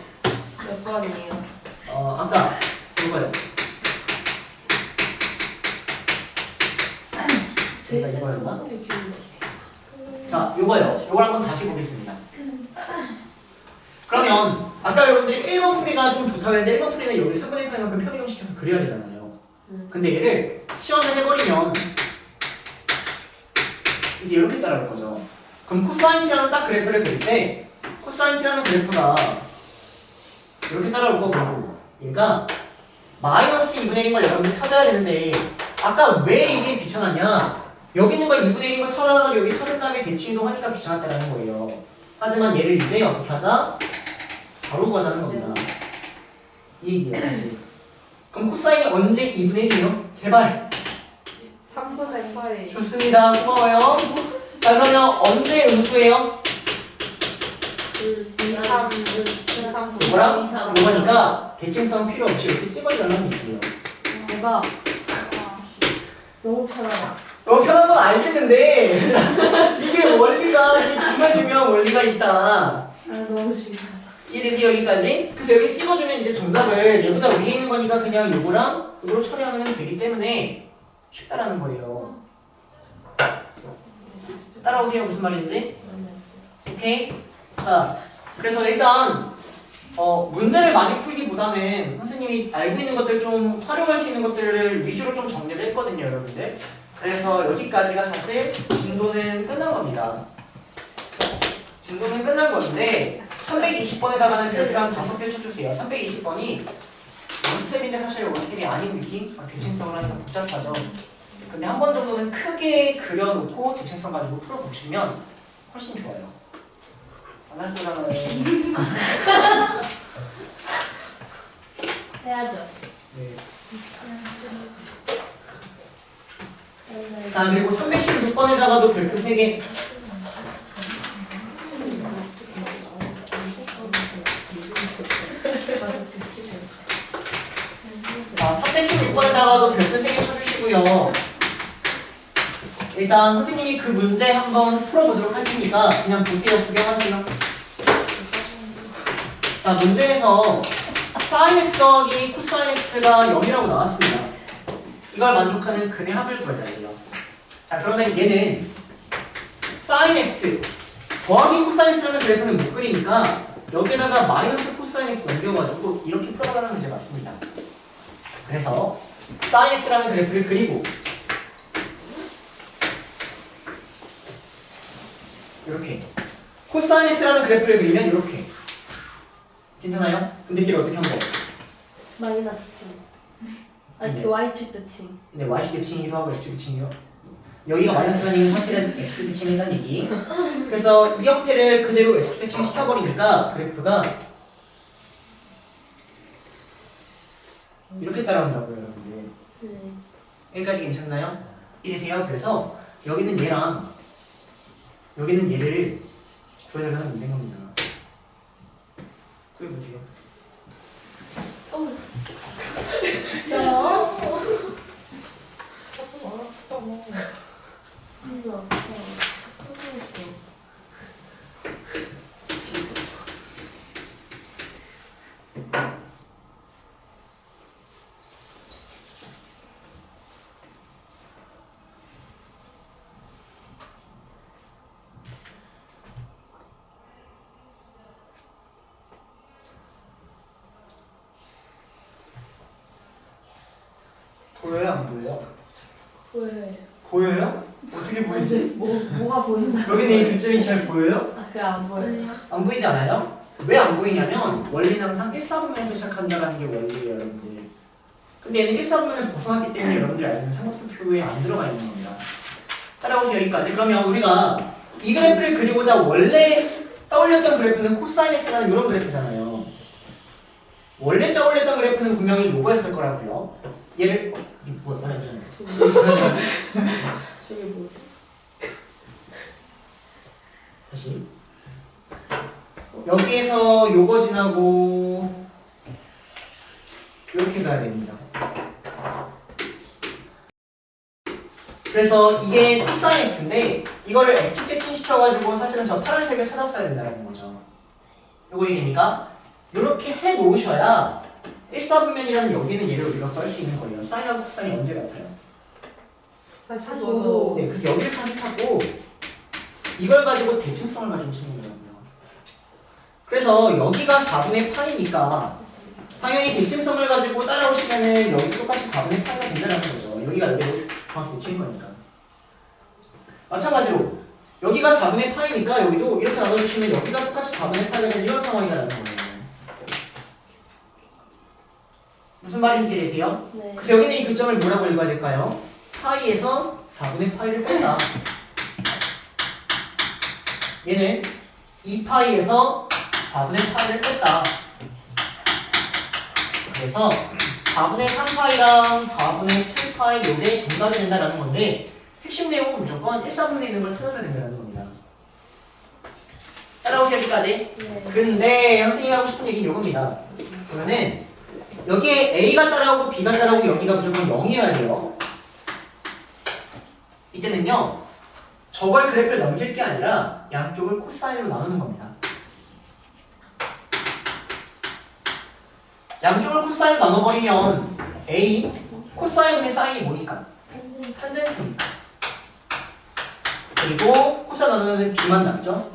C: 몇 번이에요?
B: 아까 이거요.
C: 제일
B: 제가
C: 센
B: 이거였나?
C: 소리 기울여.
B: 자, 요거요. 요걸 한번 다시 보겠습니다. 그러면 아까 여러분들이 1번 풀이가 좀 좋다고 했는데 1번 풀이는 여기 3분의 8만큼 평이동시켜서 그려야 되잖아요. 근데 얘를 치환을 해버리면 이제 이렇게 따라올 거죠. 그럼 코사인 t라는 딱 그래프를 그릴 때 코사인 t라는 그래프가 이렇게 따라올 거고 얘가 마이너스 2분의 1인 걸 여러분들이 찾아야 되는데 아까 왜 이게 귀찮았냐? 여기 있는 걸 2분의 1인 걸 찾아가지고 여기 찾은 다음에 대치 이동하니까 귀찮았다는 거예요. 하지만 얘를 이제 어떻게 하자? 바로 구하자는 겁니다. 이 얘기예요, 사실. 그럼 코사인이 언제 2분의 1이요? 제발.
D: 3분의 8이
B: 좋습니다. 고마워요. 자, 그러면 언제 음수예요?
D: 2, 3, 3, 9.
B: 뭐랑? 이거니까 대칭성 필요 없이 이렇게 찍어달라는 얘기예요.
C: 대박. 너무 편하다.
B: 너무 편한 건 알겠는데 이게 원리가 이게 정말 중요한 원리가 있다.
C: 아 너무 중요하다.
B: 이해되세요 여기까지? 그래서 여기 찍어주면 이제 정답을 얘보다 위에 있는 거니까 그냥 요거랑 요거로 처리하면 되기 때문에 쉽다라는 거예요. 따라오세요 무슨 말인지? 오케이? 자, 그래서 일단 문제를 많이 풀기보다는 선생님이 알고 있는 것들 좀 활용할 수 있는 것들을 위주로 좀 정리를 했거든요 여러분들. 그래서 여기까지가 사실 진도는 끝난 겁니다. 진도는 끝난 건데 320번에다가는 별표 한 5개 쳐주세요. 320번이 원스텝인데 사실 원스텝이 아닌 느낌? 대칭성을 하니까 복잡하죠. 근데 한 번 정도는 크게 그려놓고 대칭성 가지고 풀어보시면 훨씬 좋아요. 안 할 거잖아요.
C: 해야죠.
B: 네. 자, 그리고 316번에다가도 별표 3개. 자, 316번에다가도 별표 3개 쳐주시고요. 일단 선생님이 그 문제 한번 풀어보도록 할 테니까 그냥 보세요. 구경하세요. 자, 문제에서 sin x 더하기 코사인 x가 0이라고 나왔습니다. 이걸 만족하는 근의 합을 구해달래요. 자, 그러면 얘는 sin x 더하기 코사인 x라는 그래프는 못 그리니까 여기에다가 마이너스 코사인 x 넘겨가지고 이렇게 풀어가는 문제가 맞습니다. 그래서 사인 x라는 그래프를 그리고 이렇게 코사인 x라는 그래프를 그리면 이렇게 괜찮아요? 근데 이게 어떻게 한 거예요?
C: 마이너스. 아니
B: 네.
C: 그 y축 대칭.
B: 네, y축 대칭이기도 하고 x축 대칭이요. 여기가 마이너스라는 얘기는 사실은 x축 대칭이라는 얘기. 그래서 이 형태를 그대로 x축 대칭 시켜버리니까 그래프가 이렇게 따라온다고요, 여러분들.
C: 네.
B: 여기까지 괜찮나요? 이해되세요? 그래서 여기는 얘랑 여기는 얘를 구해달라는 문제인 겁니다. 구해보세요.
C: 저.
D: 가슴 아프잖아.
C: 그래서 소중했어.
B: 보여요? 안 보여요?
C: 왜?
B: 보여요? 어떻게 보이지?
C: 뭐가 보인다?
B: 여기는 이 교점이 잘 보여요?
C: 아, 그게 안 보여요.
B: 안 보이지 않아요? 왜 안 보이냐면 원리는 항상 1사분면에서 시작한다는 게 원리예요, 여러분들. 근데 얘는 1사분면을 벗어났기 때문에 여러분들이 알는 삼각표에 안 들어가 있는 겁니다. 따라오세요, 여기까지. 그러면 우리가 이 그래프를 그리고자 원래 떠올렸던 그래프는 코사인 x라는 이런 그래프잖아요. 원래 떠올렸던 그래프는 분명히 요거였을 거라고요. 얘를 이게 뭐야, 말해보잖아요.
C: 저게 뭐지?
B: 다시 여기에서 요거 지나고 이렇게 가야 됩니다. 그래서 이게 코사인 x인데 이거를 x축 대칭 시켜가지고 사실은 저 파란색을 찾았어야 된다는 거죠. 요거 얘기입니까? 이렇게 해 놓으셔야 1사분면이라는 여기는 얘를 우리가 구할 수 있는 거예요. 사인하고 코사인이 언제 같아요?
C: 45도.
B: 네, 그래서 여기를 선택하고 이걸 가지고 대칭성을 가지고 찾는 거예요. 그래서 여기가 4분의 파이니까 당연히 대칭성을 가지고 따라오시면은 여기 똑같이 4분의 파이가 된다는 거죠. 여기가 여기로 정확히 대칭인 거니까. 마찬가지로 여기가 4분의 파이니까 여기도 이렇게 나눠주시면 여기가 똑같이 4분의 파이가 되는 이런 상황이라는 거예요. 무슨 말인지 되세요?
C: 네.
B: 그래서 여기는 이 교점을 뭐라고 읽어야 될까요? 파이에서 4분의 파이를 뺀다. 얘는 2파이에서 4분의 파이를 뺐다. 그래서 4분의 3파이랑 4분의 7파이 요게 정답이 된다라는 건데 핵심 내용은 무조건 1사분의 있는 걸 찾아야 된다는 겁니다. 따라오세요, 여기까지.
C: 네.
B: 근데 선생님이 하고 싶은 얘기는 이겁니다. 그러면은 여기에 A가 따라오고 B가 따라오고 여기가 무조건 0이어야 돼요. 이때는요 저걸 그래프를 넘길 게 아니라 양쪽을 코사인으로 나누는 겁니다. 양쪽을 코사인으로 나눠버리면 A 코사인분의 사인이 뭐니까? 탄젠트입니다. 그리고 코사인 나누면 B만 남죠?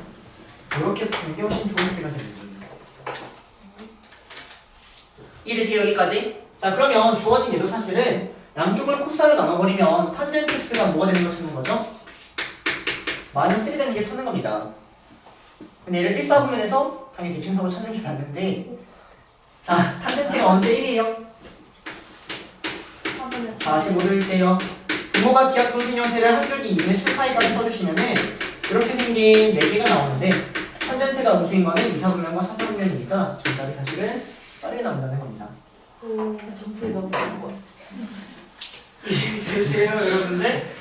B: 이렇게 보는 게 훨씬 좋은 표현이 되는 거예요. 이해되세요, 여기까지? 자, 그러면 주어진 얘도 사실은 양쪽을 코사인으로 나눠버리면 탄젠트 x가 뭐가 되는 거 찾는 거죠? 마이너스 1이 되는 게 찾는 겁니다. 근데 얘를 1사분면에서 당연히 대칭성으로 찾는 게 맞는데 자, 탄젠트가 언제 1이에요? 45도일 때요. 부모가 기하분신 형태를 한 줄기 2분의 7파이까지 써주시면은 이렇게 생긴 4개가 나오는데 탄젠트가 음수인 거는 2사분면과 4사분면이니까 정답이 사실은 빠르게 나온다는 겁니다.
C: 점프에 너무 좋은 것 같아.
B: 이해되세요, 여러분들?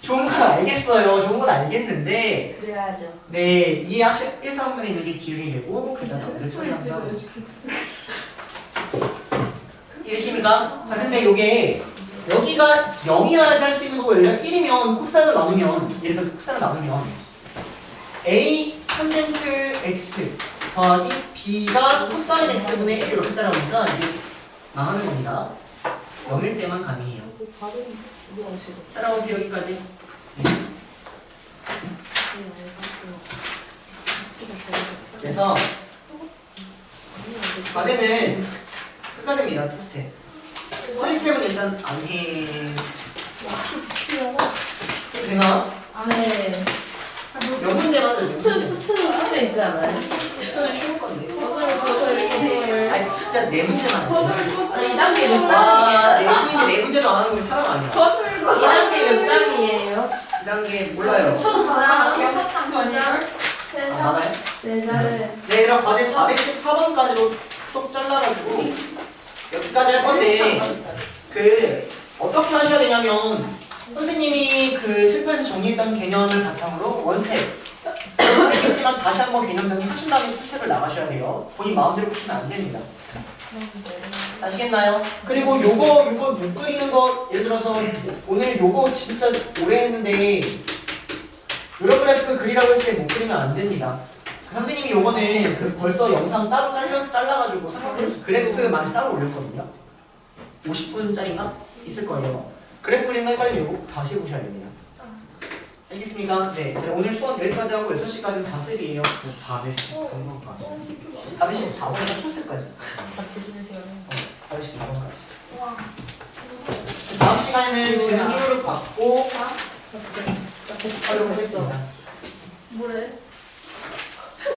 B: 좋은 건 알겠어요. 좋은 건 알겠는데
C: 그래야죠.
B: 네, 이해하실 1사분면에 있는 게 기울이 되고 그 다음에 어디를 처리한다. 이해되십니까? 자, 근데 요게 여기가 0이어야지 할 수 있는 거고 여기가 1이면 코사인을 나누면 예를 들어서 코사인을 나누면 A 탄젠트 x 더하기 B가 코사인 x분의 1 이렇게 따라오니까 이게 망하는 겁니다. 0일 때만 가능해요.
C: 발음 누가 오시고?
B: 따라오기 여기까지.
A: 그래서 과제는 끝까지입니다. 2스텝. 3스텝은 일단 안 해. 되나?
C: 네.
A: 몇 문제만
C: 수트 있지 않아요?
A: 수트는 쉬울 건데.
C: 거절.
A: 아니 진짜 4문제만.
C: 거절. 2단계 몇
A: 와,
C: 장이에요?
A: 내신이 4문제도 안 하는 건 사람 아니야.
C: 2단계 몇 장이에요?
A: 2단계 몰라요.
C: 총 많아.
D: 6장 전이요?
A: 아,
C: 3장.
A: 많아요?
C: 4장.
A: 네, 얘들아 과제 414번까지로 똑 잘라가지고 여기까지 할 건데 그 어떻게 하셔야 되냐면 선생님이 그 칠판에서 정리했던 개념을 바탕으로 원스텝 했지만 다시 한번 개념 정리 하신 다음에 투스텝을 나가셔야 돼요. 본인 마음대로 푸시면 안 됩니다. 아시겠나요? 그리고 요거 못 그리는 거 예를 들어서 오늘 요거 진짜 오래 했는데 요런 그래프 그리라고 했을 때 못 그리면 안 됩니다. 선생님이 요거는 그 벌써 영상 따로 잘라가지고 생각해서 그래프만 따로 올렸거든요. 50분짜리인가? 있을 거예요. 그래프 그리는 거 헷갈리면 요거 다시 해보셔야 됩니다. 알겠습니까? 네. 오늘 수업 여기까지 하고 6시까지는 자습이에요.
E: 403번까지.
A: 414번에서 토스까지.
C: 같이 지내세요.
A: 414번까지. 다음 시간에는 질문을 받고 활용하겠습니다.
C: 뭐래?